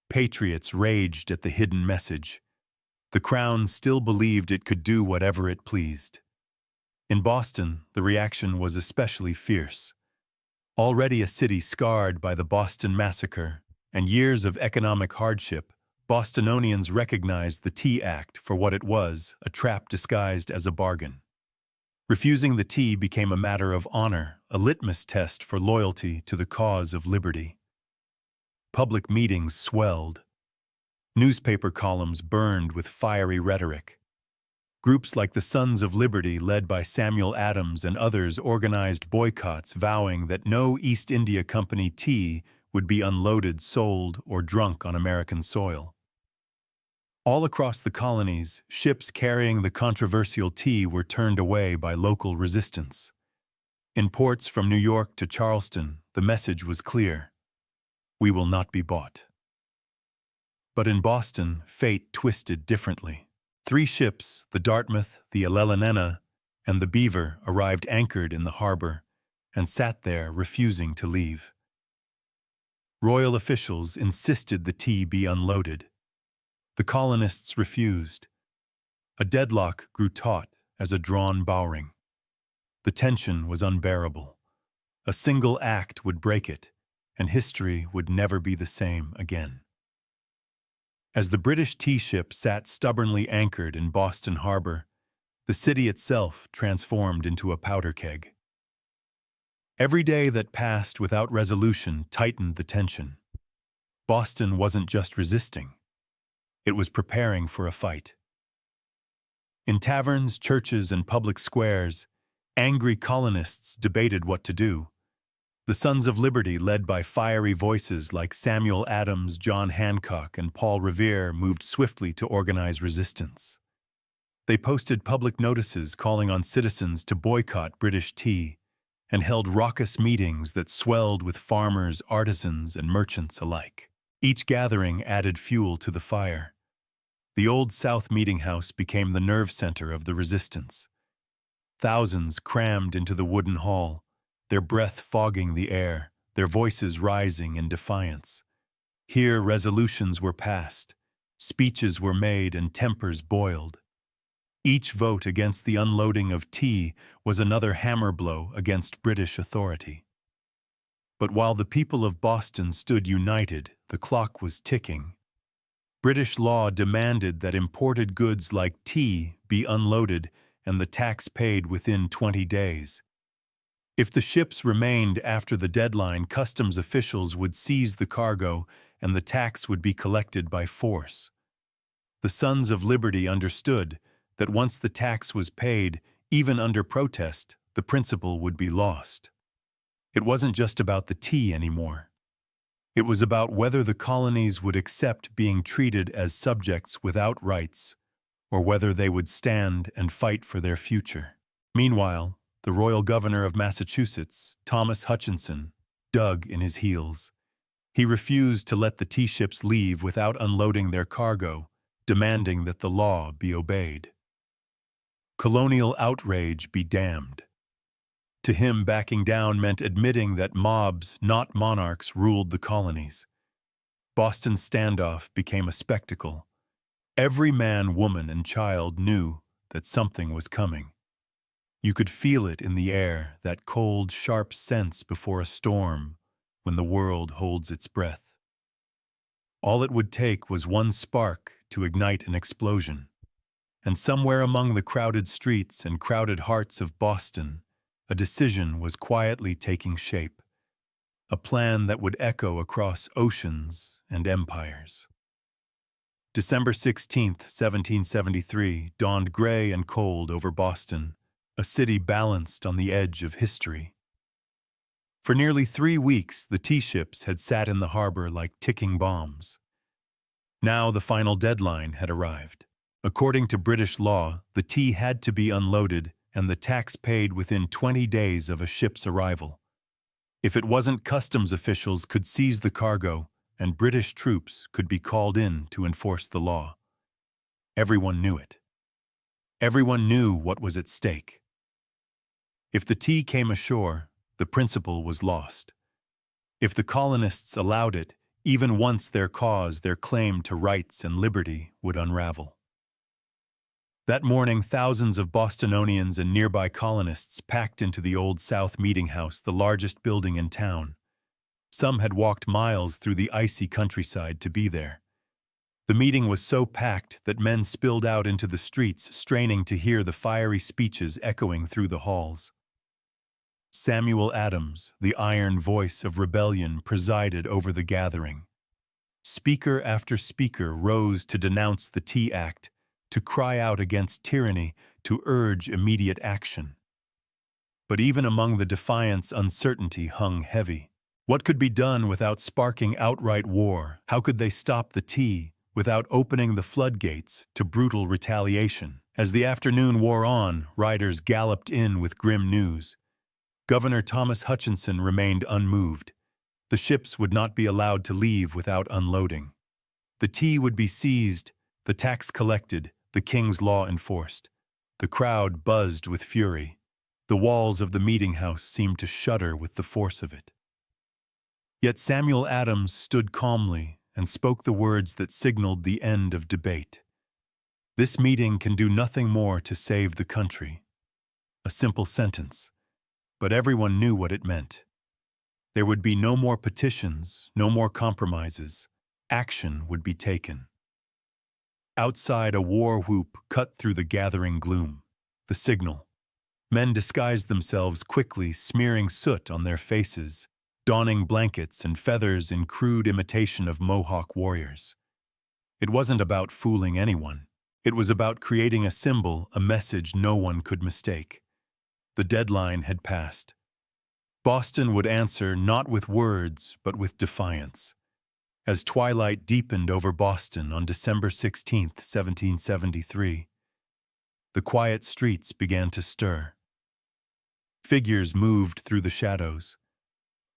Patriots raged at the hidden message. The Crown still believed it could do whatever it pleased. In Boston, the reaction was especially fierce. Already a city scarred by the Boston Massacre and years of economic hardship, Bostonians recognized the Tea Act for what it was, a trap disguised as a bargain. Refusing the tea became a matter of honor, a litmus test for loyalty to the cause of liberty. Public meetings swelled. Newspaper columns burned with fiery rhetoric. Groups like the Sons of Liberty, led by Samuel Adams and others, organized boycotts vowing that no East India Company tea would be unloaded, sold, or drunk on American soil. All across the colonies, ships carrying the controversial tea were turned away by local resistance. In ports from New York to Charleston, the message was clear: we will not be bought. But in Boston, fate twisted differently. 3 ships, the Dartmouth, the Ellenena, and the Beaver, arrived anchored in the harbor and sat there refusing to leave. Royal officials insisted the tea be unloaded. The colonists refused. A deadlock grew taut as a drawn bowring. The tension was unbearable. A single act would break it, and history would never be the same again. As the British tea ship sat stubbornly anchored in Boston Harbor, the city itself transformed into a powder keg. Every day that passed without resolution tightened the tension. Boston wasn't just resisting. It was preparing for a fight. In taverns, churches, and public squares, angry colonists debated what to do. The Sons of Liberty, led by fiery voices like Samuel Adams, John Hancock, and Paul Revere, moved swiftly to organize resistance. They posted public notices calling on citizens to boycott British tea and held raucous meetings that swelled with farmers, artisans, and merchants alike. Each gathering added fuel to the fire. The Old South Meeting House became the nerve center of the resistance. Thousands crammed into the wooden hall, their breath fogging the air, their voices rising in defiance. Here resolutions were passed, speeches were made, and tempers boiled. Each vote against the unloading of tea was another hammer blow against British authority. But while the people of Boston stood united, the clock was ticking. British law demanded that imported goods like tea be unloaded and the tax paid within 20 days. If the ships remained after the deadline, customs officials would seize the cargo and the tax would be collected by force. The Sons of Liberty understood that once the tax was paid, even under protest, the principle would be lost. It wasn't just about the tea anymore. It was about whether the colonies would accept being treated as subjects without rights, or whether they would stand and fight for their future. Meanwhile, the royal governor of Massachusetts, Thomas Hutchinson, dug in his heels. He refused to let the tea ships leave without unloading their cargo, demanding that the law be obeyed. Colonial outrage be damned. To him, backing down meant admitting that mobs, not monarchs, ruled the colonies. Boston's standoff became a spectacle. Every man, woman, and child knew that something was coming. You could feel it in the air, that cold, sharp sense before a storm when the world holds its breath. All it would take was one spark to ignite an explosion. And somewhere among the crowded streets and crowded hearts of Boston, a decision was quietly taking shape, a plan that would echo across oceans and empires. December 16, 1773, dawned gray and cold over Boston, a city balanced on the edge of history. For nearly 3 weeks, the tea ships had sat in the harbor like ticking bombs. Now the final deadline had arrived. According to British law, the tea had to be unloaded and the tax paid within 20 days of a ship's arrival. If it wasn't, customs officials could seize the cargo and British troops could be called in to enforce the law. Everyone knew it. Everyone knew what was at stake. If the tea came ashore, the principle was lost. If the colonists allowed it, even once their cause, their claim to rights and liberty, would unravel. That morning, thousands of Bostonians and nearby colonists packed into the Old South Meeting House, the largest building in town. Some had walked miles through the icy countryside to be there. The meeting was so packed that men spilled out into the streets, straining to hear the fiery speeches echoing through the halls. Samuel Adams, the iron voice of rebellion, presided over the gathering. Speaker after speaker rose to denounce the Tea Act, to cry out against tyranny, to urge immediate action. But even among the defiants, uncertainty hung heavy. What could be done without sparking outright war? How could they stop the tea without opening the floodgates to brutal retaliation. As the afternoon wore on, riders galloped in with grim news. Governor Thomas Hutchinson remained unmoved. The ships would not be allowed to leave without unloading. The tea would be seized, the tax collected, the king's law enforced. The crowd buzzed with fury. The walls of the meeting house seemed to shudder with the force of it. Yet Samuel Adams stood calmly and spoke the words that signaled the end of debate. This meeting can do nothing more to save the country. A simple sentence, but everyone knew what it meant. There would be no more petitions, no more compromises. Action would be taken. Outside, a war whoop cut through the gathering gloom. The signal. Men disguised themselves quickly, smearing soot on their faces, donning blankets and feathers in crude imitation of Mohawk warriors. It wasn't about fooling anyone. It was about creating a symbol, a message no one could mistake. The deadline had passed. Boston would answer not with words, but with defiance. As twilight deepened over Boston on December 16, 1773, the quiet streets began to stir. Figures moved through the shadows.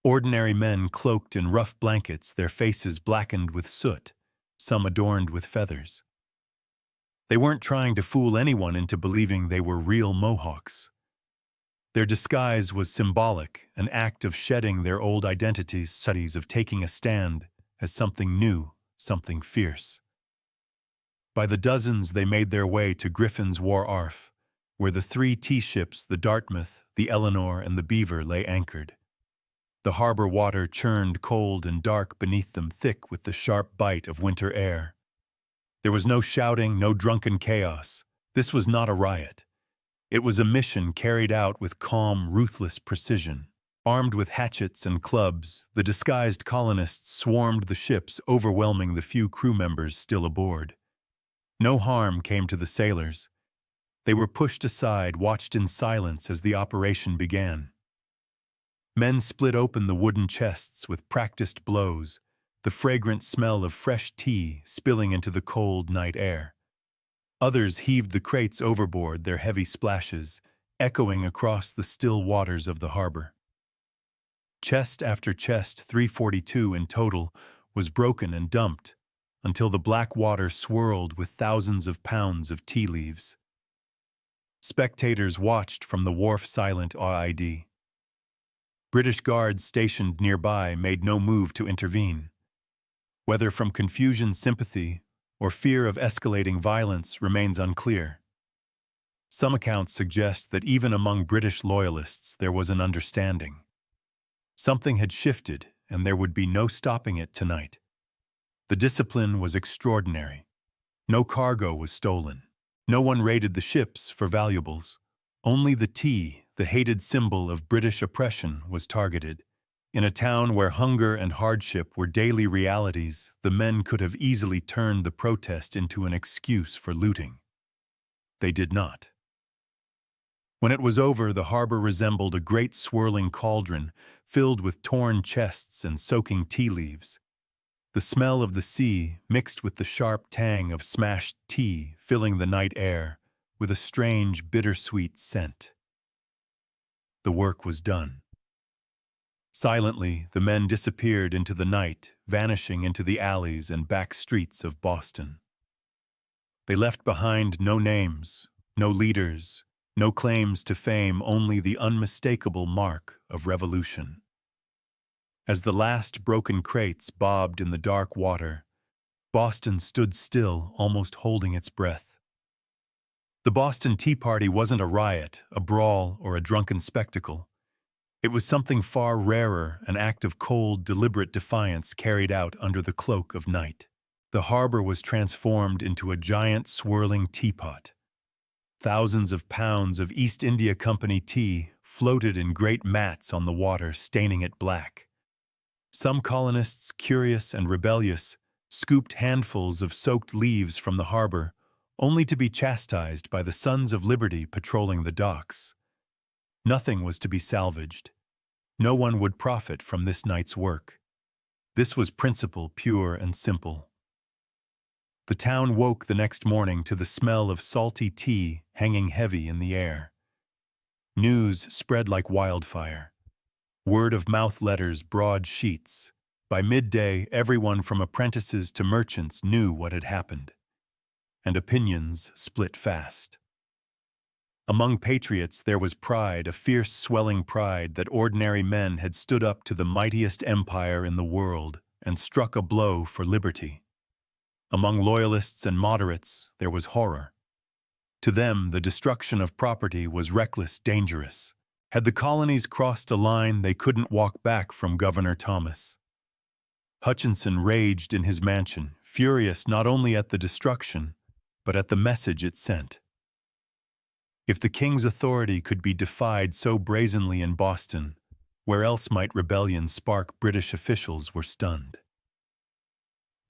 Ordinary men cloaked in rough blankets, their faces blackened with soot, some adorned with feathers. They weren't trying to fool anyone into believing they were real Mohawks. Their disguise was symbolic, an act of shedding their old identities, studies of taking a stand as something new, something fierce. By the dozens, they made their way to Griffin's Wharf, where the 3 tea ships, the Dartmouth, the Eleanor, and the Beaver, lay anchored. The harbor water churned cold and dark beneath them, thick with the sharp bite of winter air. There was no shouting, no drunken chaos. This was not a riot. It was a mission carried out with calm, ruthless precision. Armed with hatchets and clubs, the disguised colonists swarmed the ships, overwhelming the few crew members still aboard. No harm came to the sailors. They were pushed aside, watched in silence as the operation began. Men split open the wooden chests with practiced blows, the fragrant smell of fresh tea spilling into the cold night air. Others heaved the crates overboard, their heavy splashes echoing across the still waters of the harbor. Chest after chest, 342 in total, was broken and dumped until the black water swirled with thousands of pounds of tea leaves. Spectators watched from the wharf, silent, awed. British guards stationed nearby made no move to intervene. Whether from confusion, sympathy, or fear of escalating violence remains unclear. Some accounts suggest that even among British loyalists there was an understanding. Something had shifted, and there would be no stopping it tonight. The discipline was extraordinary. No cargo was stolen. No one raided the ships for valuables. Only the tea, the hated symbol of British oppression, was targeted. In a town where hunger and hardship were daily realities, the men could have easily turned the protest into an excuse for looting. They did not. When it was over, the harbor resembled a great swirling cauldron filled with torn chests and soaking tea leaves. The smell of the sea mixed with the sharp tang of smashed tea, filling the night air with a strange, bittersweet scent. The work was done. Silently, the men disappeared into the night, vanishing into the alleys and back streets of Boston. They left behind no names, no leaders, no claims to fame, only the unmistakable mark of revolution. As the last broken crates bobbed in the dark water, Boston stood still, almost holding its breath. The Boston Tea Party wasn't a riot, a brawl, or a drunken spectacle. It was something far rarer, an act of cold, deliberate defiance carried out under the cloak of night. The harbor was transformed into a giant swirling teapot. Thousands of pounds of East India Company tea floated in great mats on the water, staining it black. Some colonists, curious and rebellious, scooped handfuls of soaked leaves from the harbor, only to be chastised by the Sons of Liberty patrolling the docks. Nothing was to be salvaged. No one would profit from this night's work. This was principle, pure and simple. The town woke the next morning to the smell of salty tea hanging heavy in the air. News spread like wildfire. Word-of-mouth letters, broad sheets. By midday, everyone from apprentices to merchants knew what had happened. And opinions split fast. Among patriots there was pride, a fierce swelling pride that ordinary men had stood up to the mightiest empire in the world and struck a blow for liberty. Among loyalists and moderates there was horror. To them, the destruction of property was reckless, dangerous. Had the colonies crossed a line they couldn't walk back from Governor Thomas. Hutchinson raged in his mansion, furious not only at the destruction, but at the message it sent. If the king's authority could be defied so brazenly in Boston, where else might rebellion spark? British officials were stunned.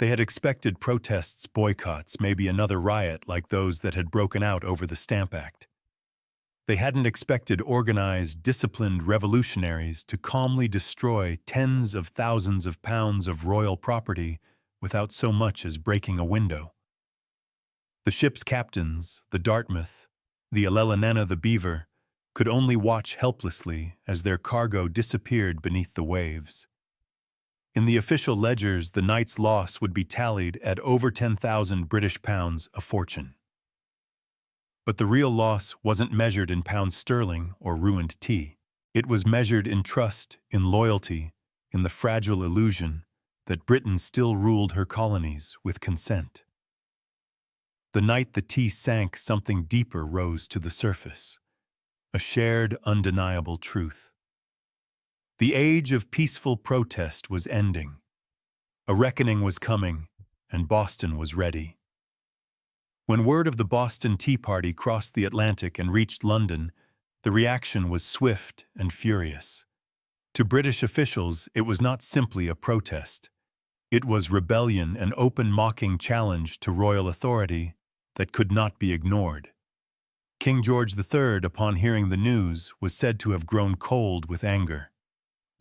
They had expected protests, boycotts, maybe another riot like those that had broken out over the Stamp Act. They hadn't expected organized, disciplined revolutionaries to calmly destroy tens of thousands of pounds of royal property without so much as breaking a window. The ship's captains, the Dartmouth, the Alelanena, the Beaver, could only watch helplessly as their cargo disappeared beneath the waves. In the official ledgers, the night's loss would be tallied at over 10,000 British pounds, a fortune. But the real loss wasn't measured in pounds sterling or ruined tea. It was measured in trust, in loyalty, in the fragile illusion that Britain still ruled her colonies with consent. The night the tea sank, something deeper rose to the surface. A shared, undeniable truth. The age of peaceful protest was ending. A reckoning was coming, and Boston was ready. When word of the Boston Tea Party crossed the Atlantic and reached London, the reaction was swift and furious. To British officials, it was not simply a protest. It was rebellion, an open mocking challenge to royal authority that could not be ignored. King George III, upon hearing the news, was said to have grown cold with anger.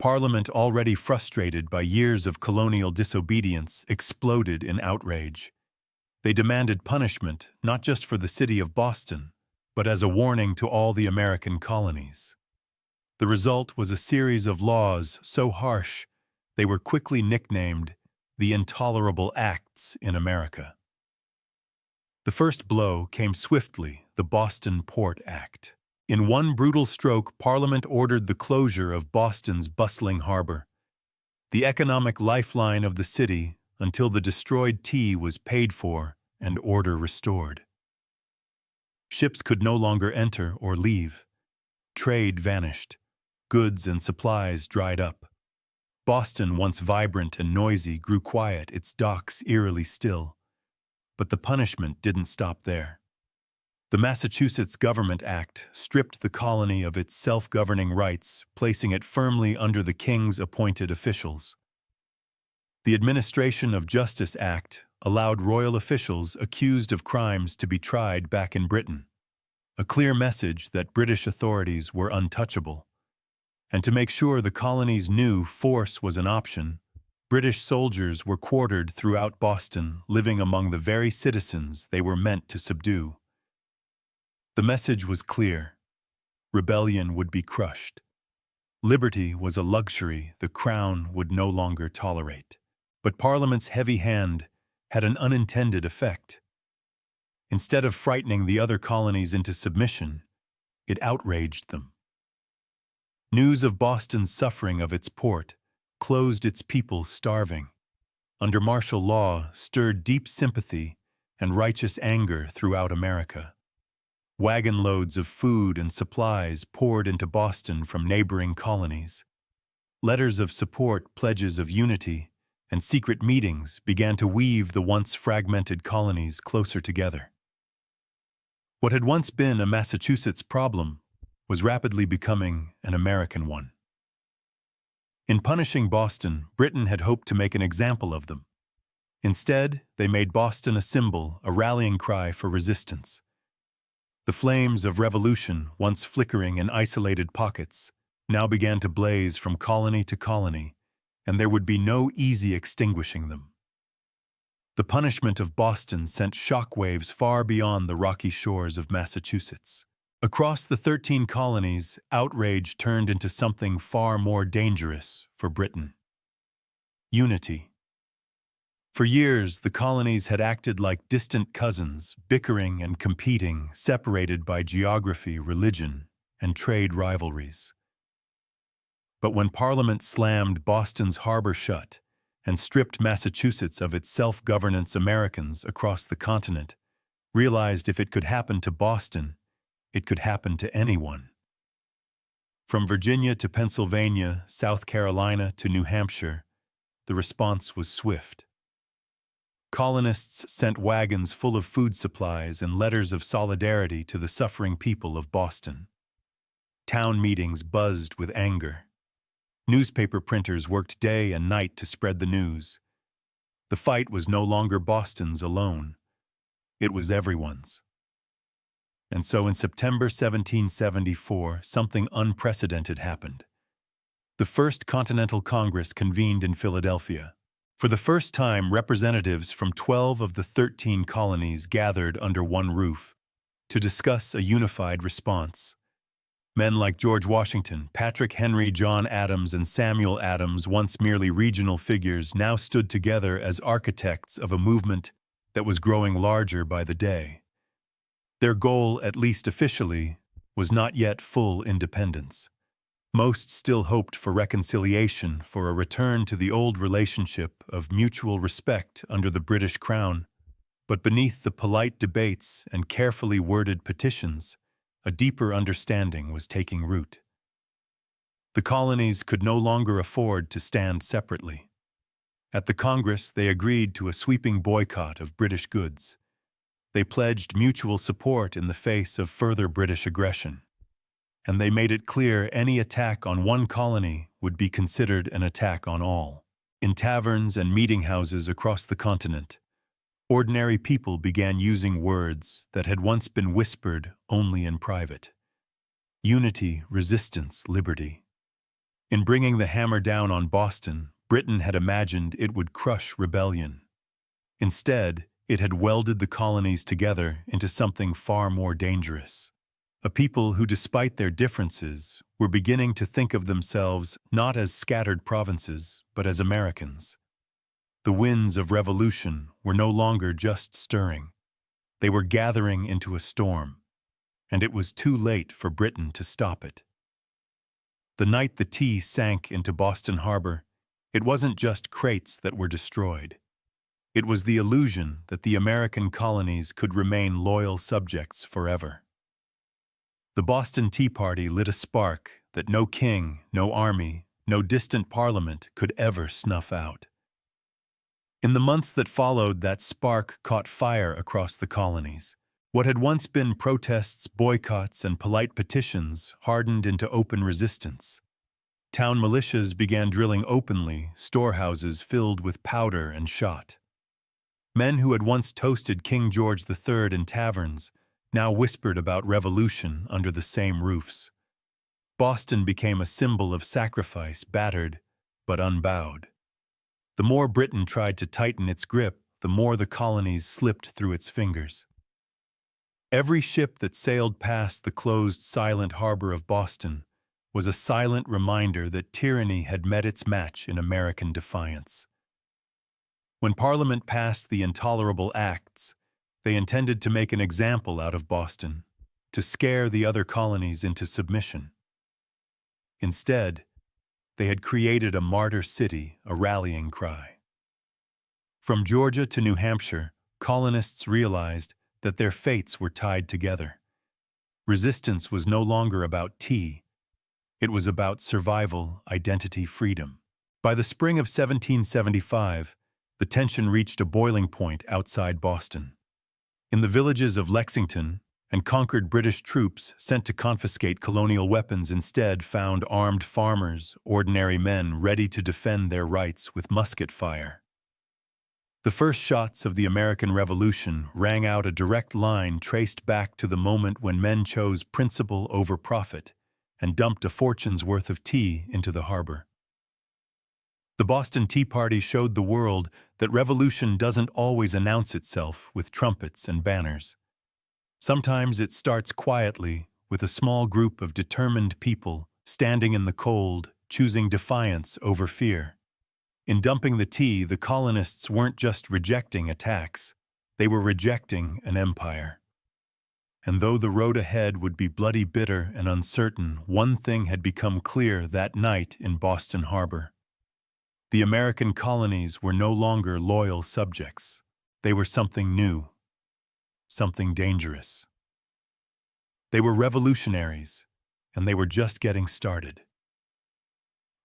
Parliament, already frustrated by years of colonial disobedience, exploded in outrage. They demanded punishment, not just for the city of Boston, but as a warning to all the American colonies. The result was a series of laws so harsh they were quickly nicknamed the Intolerable Acts in America. The first blow came swiftly, the Boston Port Act. In one brutal stroke, Parliament ordered the closure of Boston's bustling harbor, the economic lifeline of the city, until the destroyed tea was paid for and order restored. Ships could no longer enter or leave. Trade vanished. Goods and supplies dried up. Boston, once vibrant and noisy, grew quiet, its docks eerily still. But the punishment didn't stop there. The Massachusetts Government Act stripped the colony of its self-governing rights, placing it firmly under the king's appointed officials. The Administration of Justice Act allowed royal officials accused of crimes to be tried back in Britain, a clear message that British authorities were untouchable. And to make sure the colonies knew force was an option, British soldiers were quartered throughout Boston, living among the very citizens they were meant to subdue. The message was clear. Rebellion would be crushed. Liberty was a luxury the Crown would no longer tolerate. But Parliament's heavy hand had an unintended effect. Instead of frightening the other colonies into submission, it outraged them. News of Boston's suffering of its port, closed its people starving, under martial law stirred deep sympathy and righteous anger throughout America. Wagon loads of food and supplies poured into Boston from neighboring colonies. Letters of support, pledges of unity, and secret meetings began to weave the once fragmented colonies closer together. What had once been a Massachusetts problem was rapidly becoming an American one. In punishing Boston, Britain had hoped to make an example of them. Instead, they made Boston a symbol, a rallying cry for resistance. The flames of revolution, once flickering in isolated pockets, now began to blaze from colony to colony, and there would be no easy extinguishing them. The punishment of Boston sent shockwaves far beyond the rocky shores of Massachusetts. Across the 13 colonies, outrage turned into something far more dangerous for Britain: unity. For years, the colonies had acted like distant cousins, bickering and competing, separated by geography, religion, and trade rivalries. But when Parliament slammed Boston's harbor shut and stripped Massachusetts of its self-governance, Americans across the continent realized if it could happen to Boston, it could happen to anyone. From Virginia to Pennsylvania, South Carolina to New Hampshire, the response was swift. Colonists sent wagons full of food supplies and letters of solidarity to the suffering people of Boston. Town meetings buzzed with anger. Newspaper printers worked day and night to spread the news. The fight was no longer Boston's alone. It was everyone's. And so in September 1774, something unprecedented happened. The First Continental Congress convened in Philadelphia. For the first time, representatives from 12 of the 13 colonies gathered under one roof to discuss a unified response. Men like George Washington, Patrick Henry, John Adams, and Samuel Adams, once merely regional figures, now stood together as architects of a movement that was growing larger by the day. Their goal, at least officially, was not yet full independence. Most still hoped for reconciliation, for a return to the old relationship of mutual respect under the British Crown. But beneath the polite debates and carefully worded petitions, a deeper understanding was taking root. The colonies could no longer afford to stand separately. At the Congress, they agreed to a sweeping boycott of British goods. They pledged mutual support in the face of further British aggression. And they made it clear any attack on one colony would be considered an attack on all. In taverns and meeting houses across the continent, ordinary people began using words that had once been whispered only in private. Unity, resistance, liberty. In bringing the hammer down on Boston, Britain had imagined it would crush rebellion. Instead, it had welded the colonies together into something far more dangerous. A people who, despite their differences, were beginning to think of themselves not as scattered provinces, but as Americans. The winds of revolution were no longer just stirring. They were gathering into a storm, and it was too late for Britain to stop it. The night the tea sank into Boston Harbor, it wasn't just crates that were destroyed. It was the illusion that the American colonies could remain loyal subjects forever. The Boston Tea Party lit a spark that no king, no army, no distant parliament could ever snuff out. In the months that followed, that spark caught fire across the colonies. What had once been protests, boycotts, and polite petitions hardened into open resistance. Town militias began drilling openly, storehouses filled with powder and shot. Men who had once toasted King George III in taverns now whispered about revolution under the same roofs. Boston became a symbol of sacrifice, battered but unbowed. The more Britain tried to tighten its grip, the more the colonies slipped through its fingers. Every ship that sailed past the closed, silent harbor of Boston was a silent reminder that tyranny had met its match in American defiance. When Parliament passed the Intolerable Acts, they intended to make an example out of Boston, to scare the other colonies into submission. Instead, they had created a martyr city, a rallying cry. From Georgia to New Hampshire, colonists realized that their fates were tied together. Resistance was no longer about tea. It was about survival, identity, freedom. By the spring of 1775, the tension reached a boiling point outside Boston. In the villages of Lexington, and conquered British troops sent to confiscate colonial weapons instead found armed farmers, ordinary men ready to defend their rights with musket fire. The first shots of the American Revolution rang out a direct line traced back to the moment when men chose principle over profit and dumped a fortune's worth of tea into the harbor. The Boston Tea Party showed the world that revolution doesn't always announce itself with trumpets and banners. Sometimes it starts quietly, with a small group of determined people standing in the cold, choosing defiance over fear. In dumping the tea, the colonists weren't just rejecting attacks, they were rejecting an empire. And though the road ahead would be bloody, bitter, and uncertain, one thing had become clear that night in Boston Harbor. The American colonies were no longer loyal subjects. They were something new, something dangerous. They were revolutionaries, and they were just getting started.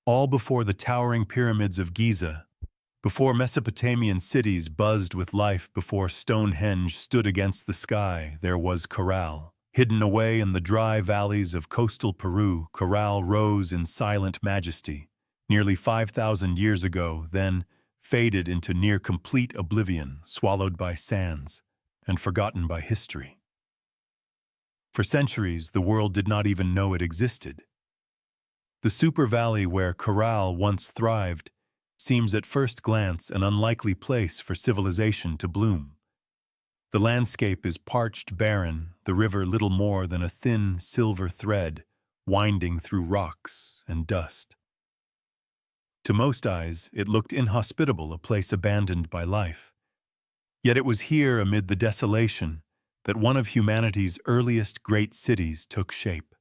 All before the towering pyramids of Giza, before Mesopotamian cities buzzed with life, before Stonehenge stood against the sky, there was Corral. Hidden away in the dry valleys of coastal Peru, Corral rose in silent majesty. Nearly 5,000 years ago, then faded into near-complete oblivion, swallowed by sands, and forgotten by history. For centuries, the world did not even know it existed. The super valley where Corral once thrived seems at first glance an unlikely place for civilization to bloom. The landscape is parched, barren, the river little more than a thin silver thread winding through rocks and dust. To most eyes, it looked inhospitable, a place abandoned by life. Yet it was here, amid the desolation, that one of humanity's earliest great cities took shape.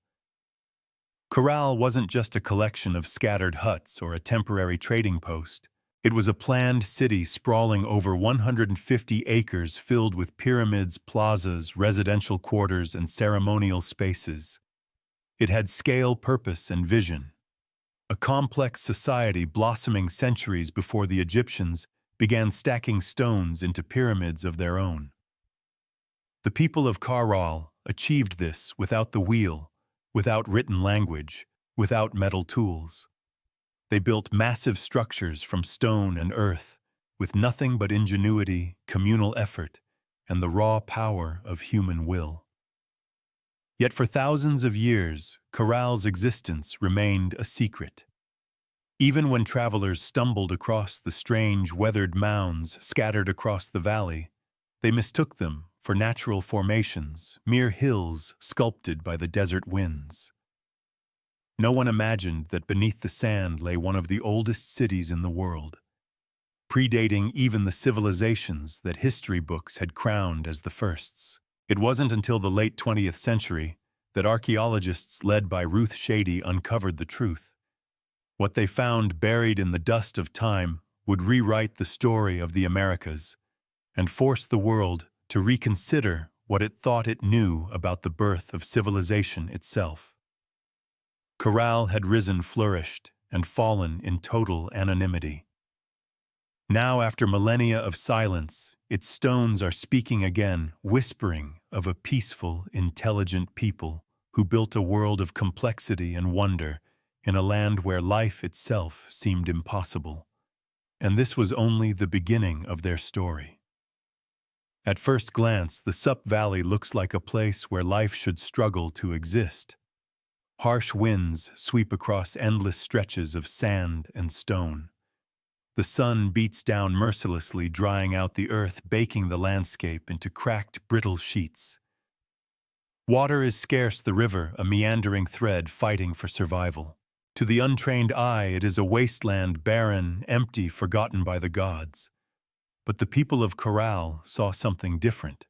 Corral wasn't just a collection of scattered huts or a temporary trading post. It was a planned city sprawling over 150 acres, filled with pyramids, plazas, residential quarters, and ceremonial spaces. It had scale, purpose, and vision. A complex society blossoming centuries before the Egyptians began stacking stones into pyramids of their own. The people of Corral achieved this without the wheel, without written language, without metal tools. They built massive structures from stone and earth, with nothing but ingenuity, communal effort, and the raw power of human will. Yet for thousands of years, Corral's existence remained a secret. Even when travelers stumbled across the strange, weathered mounds scattered across the valley, they mistook them for natural formations, mere hills sculpted by the desert winds. No one imagined that beneath the sand lay one of the oldest cities in the world, predating even the civilizations that history books had crowned as the firsts. It wasn't until the late 20th century that archaeologists led by Ruth Shady uncovered the truth. What they found buried in the dust of time would rewrite the story of the Americas and force the world to reconsider what it thought it knew about the birth of civilization itself. Corral had risen, flourished, and fallen in total anonymity. Now, after millennia of silence, its stones are speaking again, whispering of a peaceful, intelligent people who built a world of complexity and wonder in a land where life itself seemed impossible. And this was only the beginning of their story. At first glance, the Sup Valley looks like a place where life should struggle to exist. Harsh winds sweep across endless stretches of sand and stone. The sun beats down mercilessly, drying out the earth, baking the landscape into cracked, brittle sheets. Water is scarce, the river, a meandering thread fighting for survival. To the untrained eye, it is a wasteland, barren, empty, forgotten by the gods. But the people of Corral saw something different.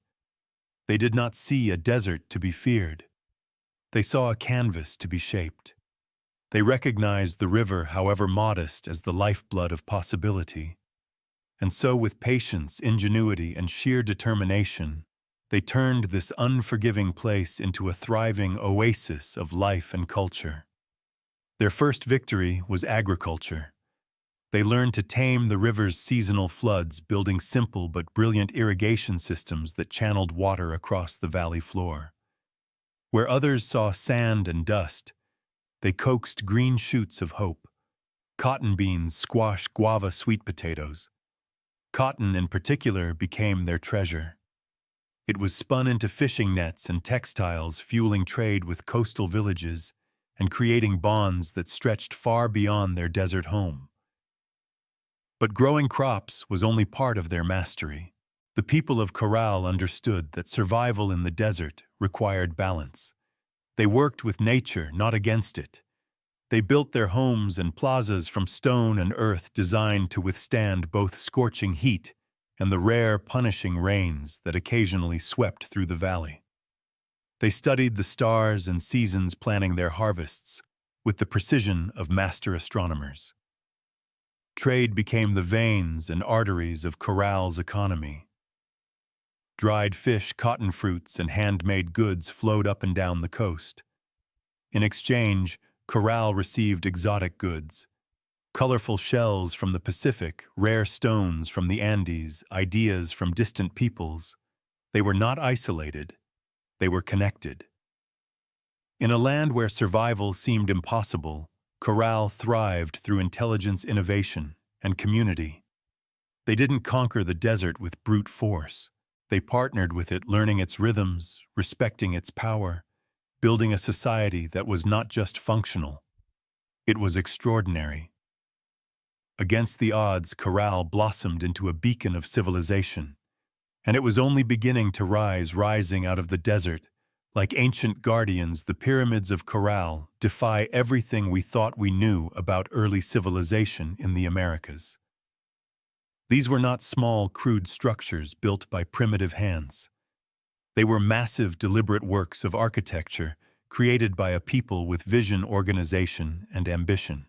They did not see a desert to be feared. They saw a canvas to be shaped. They recognized the river, however modest, as the lifeblood of possibility. And so, with patience, ingenuity, and sheer determination, they turned this unforgiving place into a thriving oasis of life and culture. Their first victory was agriculture. They learned to tame the river's seasonal floods, building simple but brilliant irrigation systems that channeled water across the valley floor. Where others saw sand and dust, they coaxed green shoots of hope. Cotton beans, squash, guava, sweet potatoes. Cotton, in particular, became their treasure. It was spun into fishing nets and textiles, fueling trade with coastal villages and creating bonds that stretched far beyond their desert home. But growing crops was only part of their mastery. The people of Corral understood that survival in the desert required balance. They worked with nature, not against it. They built their homes and plazas from stone and earth designed to withstand both scorching heat and the rare, punishing rains that occasionally swept through the valley. They studied the stars and seasons, planning their harvests with the precision of master astronomers. Trade became the veins and arteries of Corral's economy. Dried fish, cotton fruits, and handmade goods flowed up and down the coast. In exchange, Corral received exotic goods: colorful shells from the Pacific, rare stones from the Andes, ideas from distant peoples. They were not isolated, they were connected. In a land where survival seemed impossible, Corral thrived through intelligence, innovation, and community. They didn't conquer the desert with brute force. They partnered with it, learning its rhythms, respecting its power, building a society that was not just functional. It was extraordinary. Against the odds, Corral blossomed into a beacon of civilization, and it was only beginning to rise, rising out of the desert. Like ancient guardians, the pyramids of Corral defy everything we thought we knew about early civilization in the Americas. These were not small, crude structures built by primitive hands. They were massive, deliberate works of architecture created by a people with vision, organization, and ambition.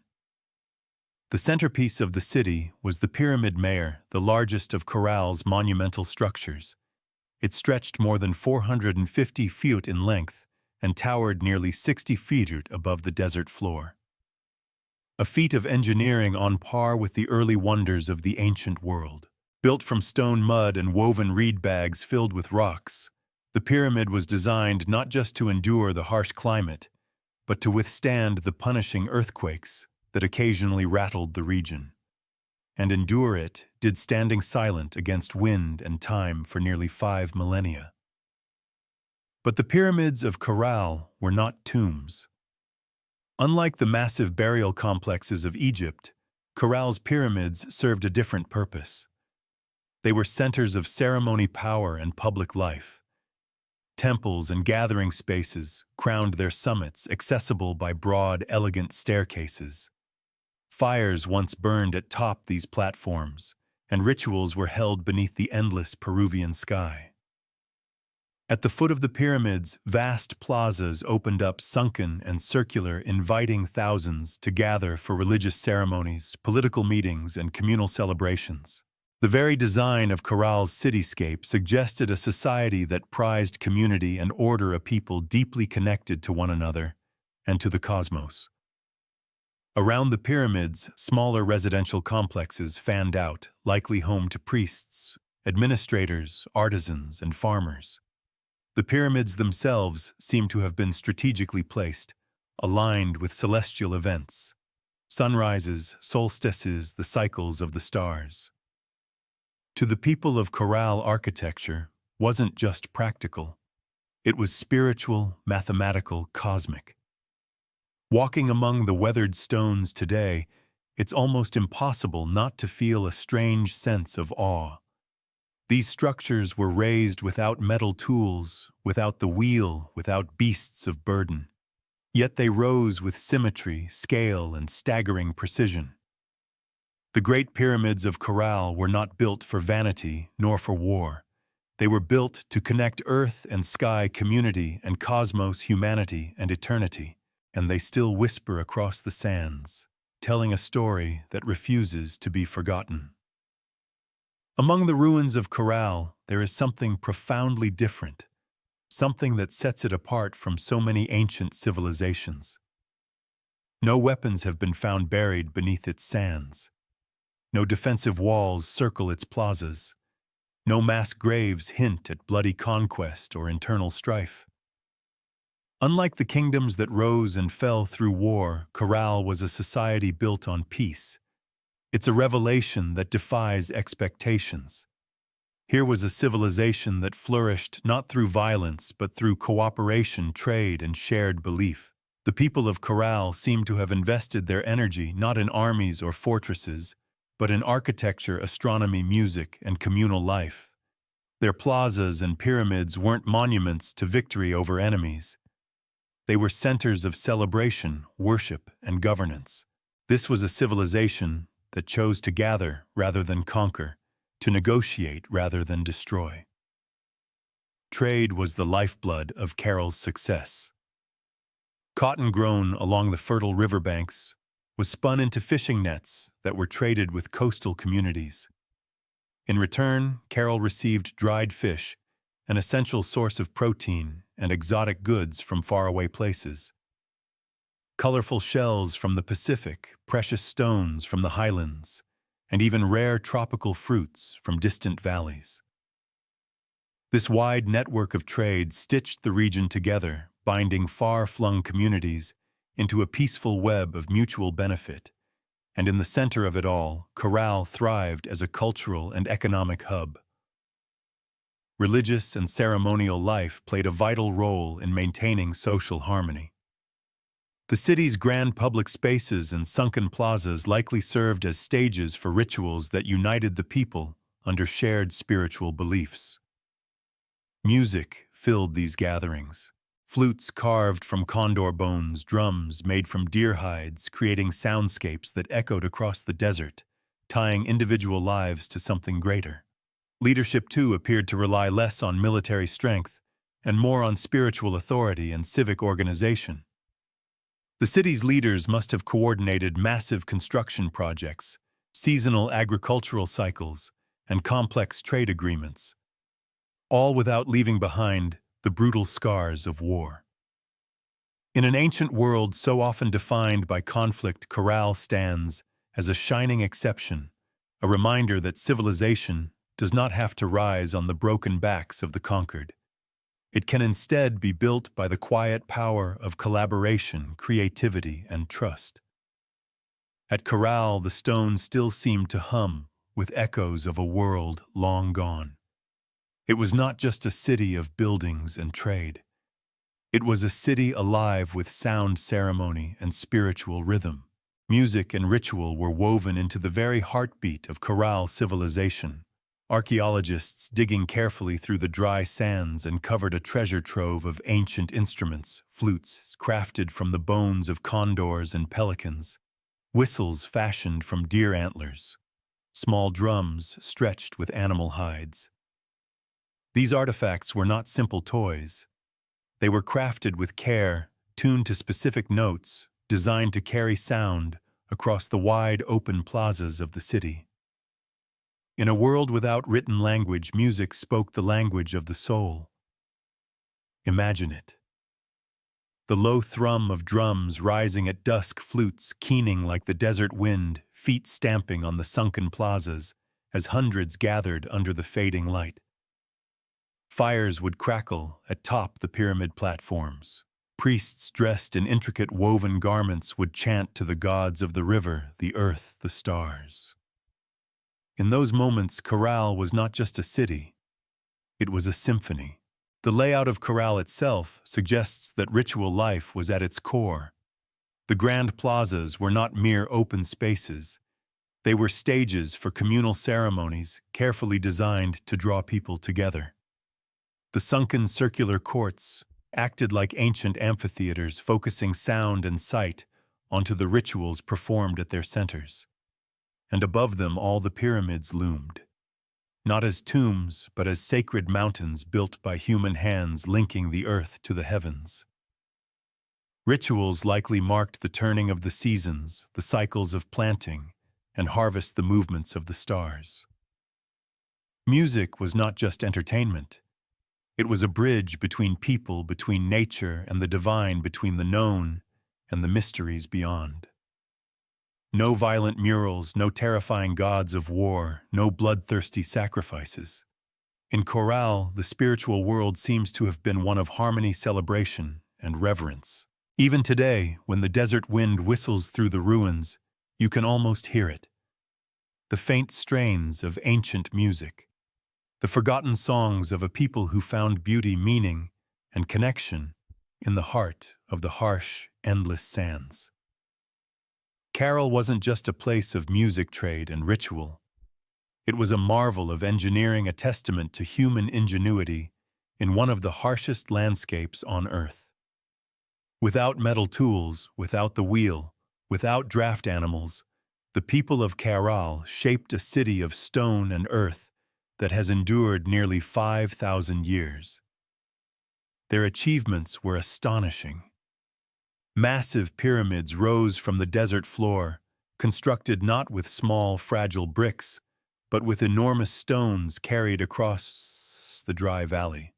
The centerpiece of the city was the Pyramid Mayor, the largest of Corral's monumental structures. It stretched more than 450 feet in length and towered nearly 60 feet above the desert floor. A feat of engineering on par with the early wonders of the ancient world. Built from stone, mud, and woven reed bags filled with rocks, the pyramid was designed not just to endure the harsh climate, but to withstand the punishing earthquakes that occasionally rattled the region. And endure it did, standing silent against wind and time for nearly 5 millennia. But the pyramids of Corral were not tombs. Unlike the massive burial complexes of Egypt, Corral's pyramids served a different purpose. They were centers of ceremony, power, and public life. Temples and gathering spaces crowned their summits, accessible by broad, elegant staircases. Fires once burned atop these platforms, and rituals were held beneath the endless Peruvian sky. At the foot of the pyramids, vast plazas opened up, sunken and circular, inviting thousands to gather for religious ceremonies, political meetings, and communal celebrations. The very design of Corral's cityscape suggested a society that prized community and order, a people deeply connected to one another and to the cosmos. Around the pyramids, smaller residential complexes fanned out, likely home to priests, administrators, artisans, and farmers. The pyramids themselves seem to have been strategically placed, aligned with celestial events: sunrises, solstices, the cycles of the stars. To the people of Corral, architecture wasn't just practical. It was spiritual, mathematical, cosmic. Walking among the weathered stones today, it's almost impossible not to feel a strange sense of awe. These structures were raised without metal tools, without the wheel, without beasts of burden. Yet they rose with symmetry, scale, and staggering precision. The Great Pyramids of Corral were not built for vanity nor for war. They were built to connect earth and sky, community and cosmos, humanity and eternity. And they still whisper across the sands, telling a story that refuses to be forgotten. Among the ruins of Corral, there is something profoundly different, something that sets it apart from so many ancient civilizations. No weapons have been found buried beneath its sands. No defensive walls circle its plazas. No mass graves hint at bloody conquest or internal strife. Unlike the kingdoms that rose and fell through war, Corral was a society built on peace. It's a revelation that defies expectations. Here was a civilization that flourished not through violence, but through cooperation, trade, and shared belief. The people of Corral seem to have invested their energy not in armies or fortresses, but in architecture, astronomy, music, and communal life. Their plazas and pyramids weren't monuments to victory over enemies. They were centers of celebration, worship, and governance. This was a civilization that chose to gather rather than conquer, to negotiate rather than destroy. Trade was the lifeblood of Carroll's success. Cotton grown along the fertile riverbanks was spun into fishing nets that were traded with coastal communities. In return, Carroll received dried fish, an essential source of protein, and exotic goods from faraway places. Colorful shells from the Pacific, precious stones from the highlands, and even rare tropical fruits from distant valleys. This wide network of trade stitched the region together, binding far-flung communities into a peaceful web of mutual benefit. And in the center of it all, Corral thrived as a cultural and economic hub. Religious and ceremonial life played a vital role in maintaining social harmony. The city's grand public spaces and sunken plazas likely served as stages for rituals that united the people under shared spiritual beliefs. Music filled these gatherings. Flutes carved from condor bones, drums made from deer hides, creating soundscapes that echoed across the desert, tying individual lives to something greater. Leadership, too, appeared to rely less on military strength and more on spiritual authority and civic organization. The city's leaders must have coordinated massive construction projects, seasonal agricultural cycles, and complex trade agreements, all without leaving behind the brutal scars of war. In an ancient world so often defined by conflict, Corral stands as a shining exception, a reminder that civilization does not have to rise on the broken backs of the conquered. It can instead be built by the quiet power of collaboration, creativity, and trust. At Corral, the stones still seemed to hum with echoes of a world long gone. It was not just a city of buildings and trade. It was a city alive with sound ceremony and spiritual rhythm. Music and ritual were woven into the very heartbeat of Corral civilization. Archaeologists digging carefully through the dry sands uncovered a treasure trove of ancient instruments, flutes crafted from the bones of condors and pelicans, whistles fashioned from deer antlers, small drums stretched with animal hides. These artifacts were not simple toys. They were crafted with care, tuned to specific notes, designed to carry sound across the wide open plazas of the city. In a world without written language, music spoke the language of the soul. Imagine it. The low thrum of drums rising at dusk, flutes keening like the desert wind, feet stamping on the sunken plazas as hundreds gathered under the fading light. Fires would crackle atop the pyramid platforms. Priests dressed in intricate woven garments would chant to the gods of the river, the earth, the stars. In those moments, Corral was not just a city. It was a symphony. The layout of Corral itself suggests that ritual life was at its core. The grand plazas were not mere open spaces. They were stages for communal ceremonies carefully designed to draw people together. The sunken circular courts acted like ancient amphitheaters, focusing sound and sight onto the rituals performed at their centers. And above them all the pyramids loomed, not as tombs, but as sacred mountains built by human hands linking the earth to the heavens. Rituals likely marked the turning of the seasons, the cycles of planting, and harvest, the movements of the stars. Music was not just entertainment. It was a bridge between people, between nature and the divine, between the known and the mysteries beyond. No violent murals, no terrifying gods of war, no bloodthirsty sacrifices. In Corral, the spiritual world seems to have been one of harmony, celebration, and reverence. Even today, when the desert wind whistles through the ruins, you can almost hear it. The faint strains of ancient music. The forgotten songs of a people who found beauty, meaning, and connection in the heart of the harsh, endless sands. Carroll wasn't just a place of music trade and ritual. It was a marvel of engineering, a testament to human ingenuity in one of the harshest landscapes on Earth. Without metal tools, without the wheel, without draft animals, the people of Carroll shaped a city of stone and earth that has endured nearly 5,000 years. Their achievements were astonishing. Massive pyramids rose from the desert floor, constructed not with small, fragile bricks, but with enormous stones carried across the dry valley.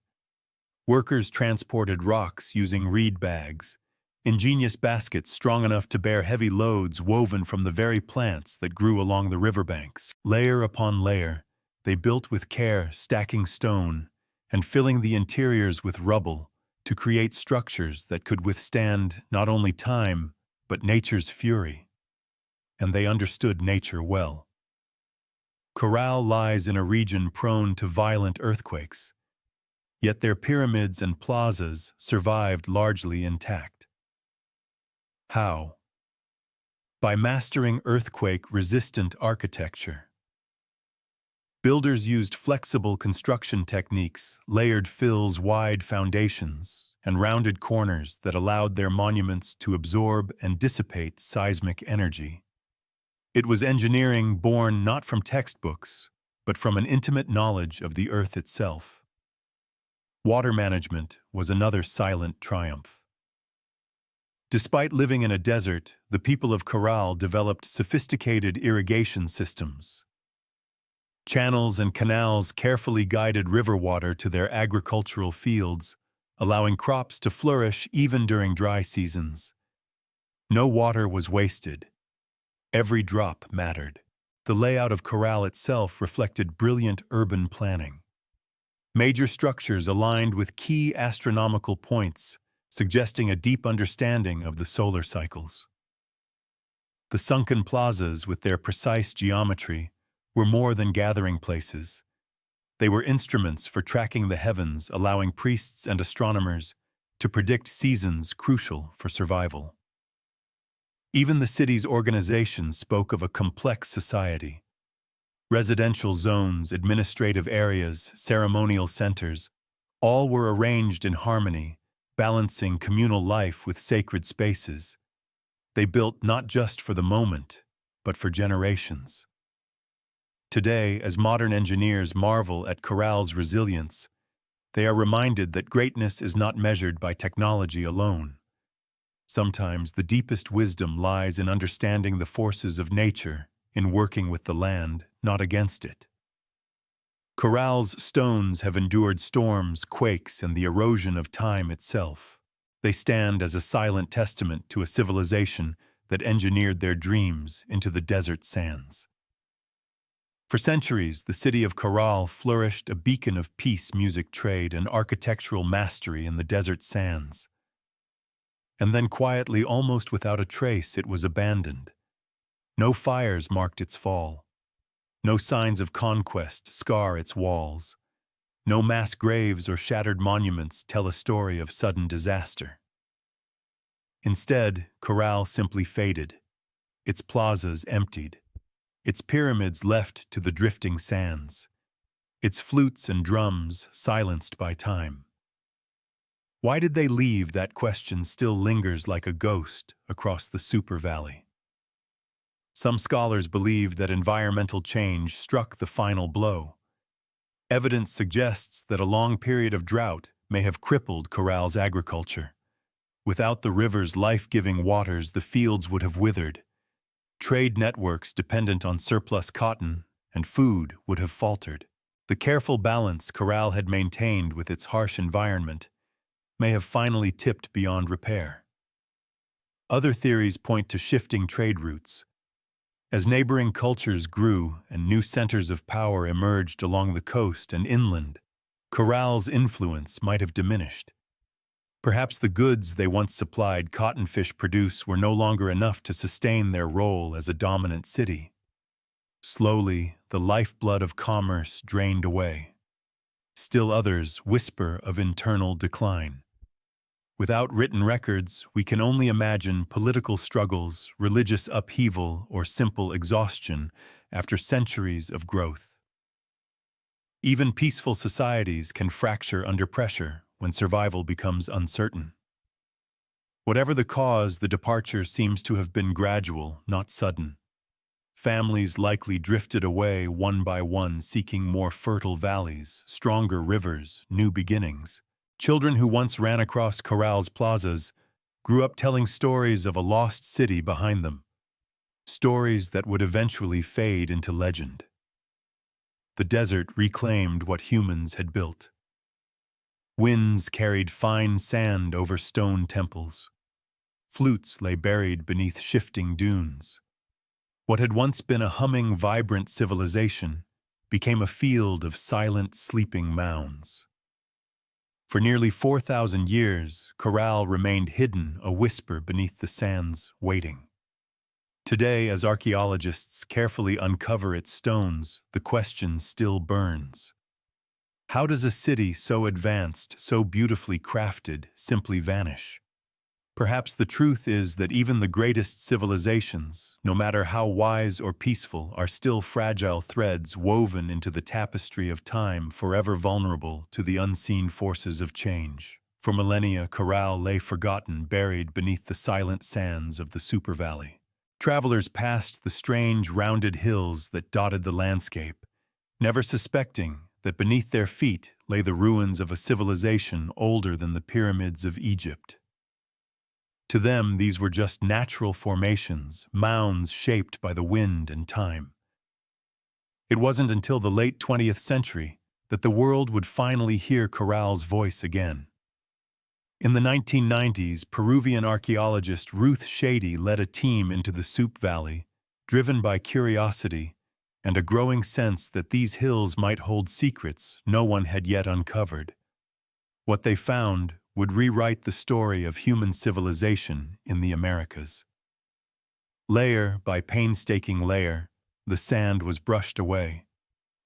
Workers transported rocks using reed bags, ingenious baskets strong enough to bear heavy loads woven from the very plants that grew along the riverbanks. Layer upon layer, they built with care, stacking stone and filling the interiors with rubble to create structures that could withstand not only time, but nature's fury. And they understood nature well. Carroll lies in a region prone to violent earthquakes, yet their pyramids and plazas survived largely intact. How? By mastering earthquake-resistant architecture. Builders used flexible construction techniques, layered fills, wide foundations, and rounded corners that allowed their monuments to absorb and dissipate seismic energy. It was engineering born not from textbooks, but from an intimate knowledge of the earth itself. Water management was another silent triumph. Despite living in a desert, the people of Carroll developed sophisticated irrigation systems. Channels and canals carefully guided river water to their agricultural fields, allowing crops to flourish even during dry seasons. No water was wasted. Every drop mattered. The layout of Carroll itself reflected brilliant urban planning. Major structures aligned with key astronomical points, suggesting a deep understanding of the solar cycles. The sunken plazas, with their precise geometry, were more than gathering places. They were instruments for tracking the heavens, allowing priests and astronomers to predict seasons crucial for survival. Even the city's organization spoke of a complex society. Residential zones, administrative areas, ceremonial centers, all were arranged in harmony, balancing communal life with sacred spaces. They built not just for the moment, but for generations. Today, as modern engineers marvel at Carroll's resilience, they are reminded that greatness is not measured by technology alone. Sometimes the deepest wisdom lies in understanding the forces of nature, in working with the land, not against it. Carroll's stones have endured storms, quakes, and the erosion of time itself. They stand as a silent testament to a civilization that engineered their dreams into the desert sands. For centuries, the city of Carroll flourished, a beacon of peace, music trade, and architectural mastery in the desert sands. And then quietly, almost without a trace, it was abandoned. No fires marked its fall. No signs of conquest scar its walls. No mass graves or shattered monuments tell a story of sudden disaster. Instead, Carroll simply faded. Its plazas emptied. Its pyramids left to the drifting sands. Its flutes and drums silenced by time. Why did they leave? That question still lingers like a ghost across the Super Valley. Some scholars believe that environmental change struck the final blow. Evidence suggests that a long period of drought may have crippled Carroll's agriculture. Without the river's life-giving waters, the fields would have withered. Trade networks dependent on surplus cotton and food would have faltered. The careful balance Carroll had maintained with its harsh environment may have finally tipped beyond repair. Other theories point to shifting trade routes. As neighboring cultures grew and new centers of power emerged along the coast and inland, Carroll's influence might have diminished. Perhaps the goods they once supplied cottonfish produce were no longer enough to sustain their role as a dominant city. Slowly, the lifeblood of commerce drained away. Still others whisper of internal decline. Without written records, we can only imagine political struggles, religious upheaval, or simple exhaustion after centuries of growth. Even peaceful societies can fracture under pressure when survival becomes uncertain. Whatever the cause, the departure seems to have been gradual, not sudden. Families likely drifted away one by one, seeking more fertile valleys, stronger rivers, new beginnings. Children who once ran across Corral's plazas grew up telling stories of a lost city behind them, stories that would eventually fade into legend. The desert reclaimed what humans had built. Winds carried fine sand over stone temples. Flutes lay buried beneath shifting dunes. What had once been a humming, vibrant civilization became a field of silent, sleeping mounds. For nearly 4,000 years, Corral remained hidden, a whisper beneath the sands, waiting. Today, as archaeologists carefully uncover its stones, the question still burns. How does a city so advanced, so beautifully crafted, simply vanish? Perhaps the truth is that even the greatest civilizations, no matter how wise or peaceful, are still fragile threads woven into the tapestry of time, forever vulnerable to the unseen forces of change. For millennia, Corral lay forgotten, buried beneath the silent sands of the Super Valley. Travelers passed the strange, rounded hills that dotted the landscape, never suspecting that beneath their feet lay the ruins of a civilization older than the pyramids of Egypt. To them, these were just natural formations, mounds shaped by the wind and time. It wasn't until the late 20th century that the world would finally hear Corral's voice again. In the 1990s, Peruvian archaeologist Ruth Shady led a team into the Soup Valley, driven by curiosity and a growing sense that these hills might hold secrets no one had yet uncovered. What they found would rewrite the story of human civilization in the Americas. Layer by painstaking layer, the sand was brushed away.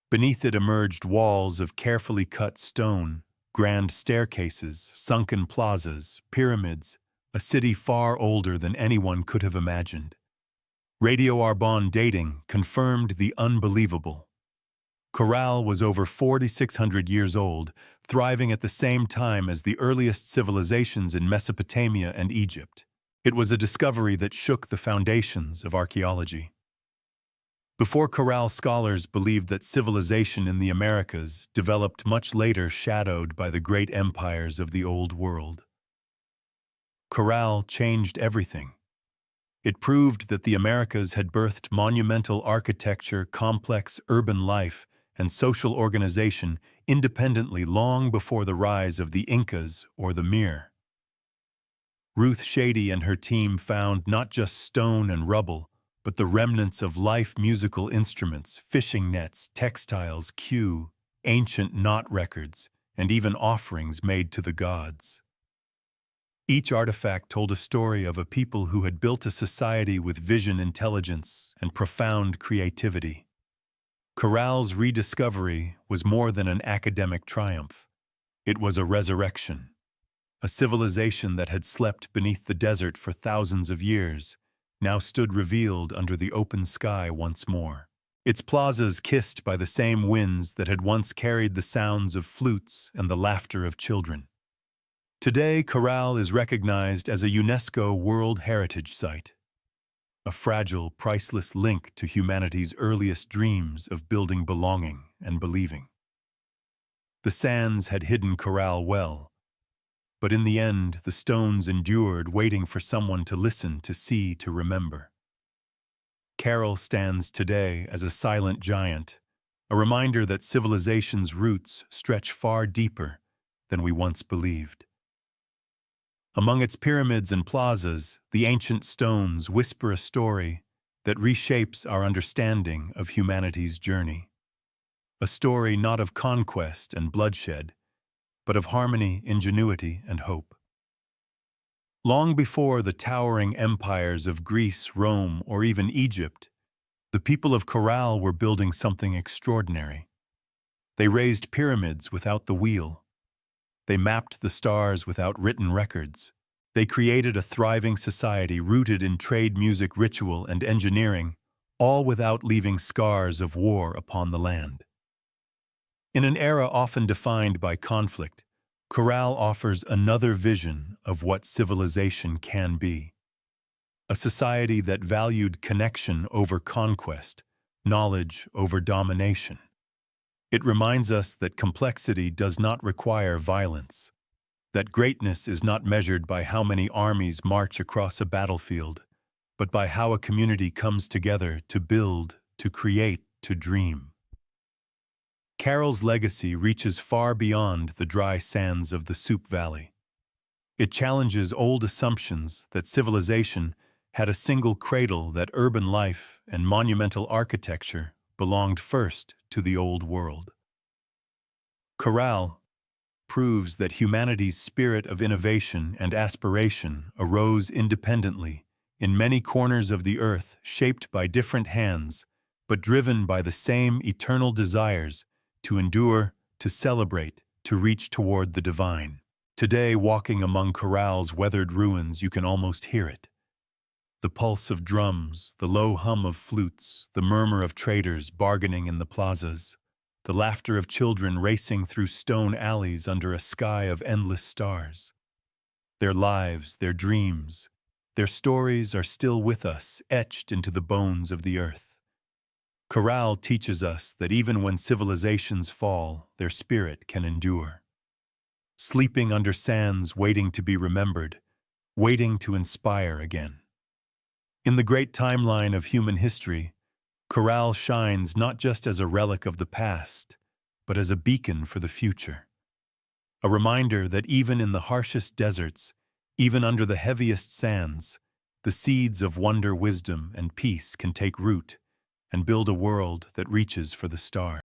Beneath it emerged walls of carefully cut stone, grand staircases, sunken plazas, pyramids, a city far older than anyone could have imagined. Radioarbon dating confirmed the unbelievable. Corral was over 4,600 years old, thriving at the same time as the earliest civilizations in Mesopotamia and Egypt. It was a discovery that shook the foundations of archaeology. Before Corral, scholars believed that civilization in the Americas developed much later, shadowed by the great empires of the Old World. Corral changed everything. It proved that the Americas had birthed monumental architecture, complex urban life, and social organization independently long before the rise of the Incas or the Mir. Ruth Shady and her team found not just stone and rubble, but the remnants of life, musical instruments, fishing nets, textiles, cue, ancient knot records, and even offerings made to the gods. Each artifact told a story of a people who had built a society with vision, intelligence, and profound creativity. Corral's rediscovery was more than an academic triumph. It was a resurrection. A civilization that had slept beneath the desert for thousands of years now stood revealed under the open sky once more. Its plazas kissed by the same winds that had once carried the sounds of flutes and the laughter of children. Today, Corral is recognized as a UNESCO World Heritage Site, a fragile, priceless link to humanity's earliest dreams of building belonging and believing. The sands had hidden Corral well, but in the end, the stones endured, waiting for someone to listen, to see, to remember. Carol stands today as a silent giant, a reminder that civilization's roots stretch far deeper than we once believed. Among its pyramids and plazas, the ancient stones whisper a story that reshapes our understanding of humanity's journey. A story not of conquest and bloodshed, but of harmony, ingenuity, and hope. Long before the towering empires of Greece, Rome, or even Egypt, the people of Corral were building something extraordinary. They raised pyramids without the wheel, They mapped the stars without written records. They created a thriving society rooted in trade, music, ritual, and engineering, all without leaving scars of war upon the land. In an era often defined by conflict, Corral offers another vision of what civilization can be. A society that valued connection over conquest, knowledge over domination. It reminds us that complexity does not require violence, that greatness is not measured by how many armies march across a battlefield, but by how a community comes together to build, to create, to dream. Carroll's legacy reaches far beyond the dry sands of the Soup Valley. It challenges old assumptions that civilization had a single cradle, that urban life and monumental architecture belonged first to the old world. Corral proves that humanity's spirit of innovation and aspiration arose independently in many corners of the earth, shaped by different hands, but driven by the same eternal desires to endure, to celebrate, to reach toward the divine. Today, walking among Corral's weathered ruins, you can almost hear it. The pulse of drums, the low hum of flutes, the murmur of traders bargaining in the plazas, the laughter of children racing through stone alleys under a sky of endless stars. Their lives, their dreams, their stories are still with us, etched into the bones of the earth. Corral teaches us that even when civilizations fall, their spirit can endure. Sleeping under sands, waiting to be remembered, waiting to inspire again. In the great timeline of human history, Corral shines not just as a relic of the past, but as a beacon for the future. A reminder that even in the harshest deserts, even under the heaviest sands, the seeds of wonder, wisdom, and peace can take root and build a world that reaches for the stars.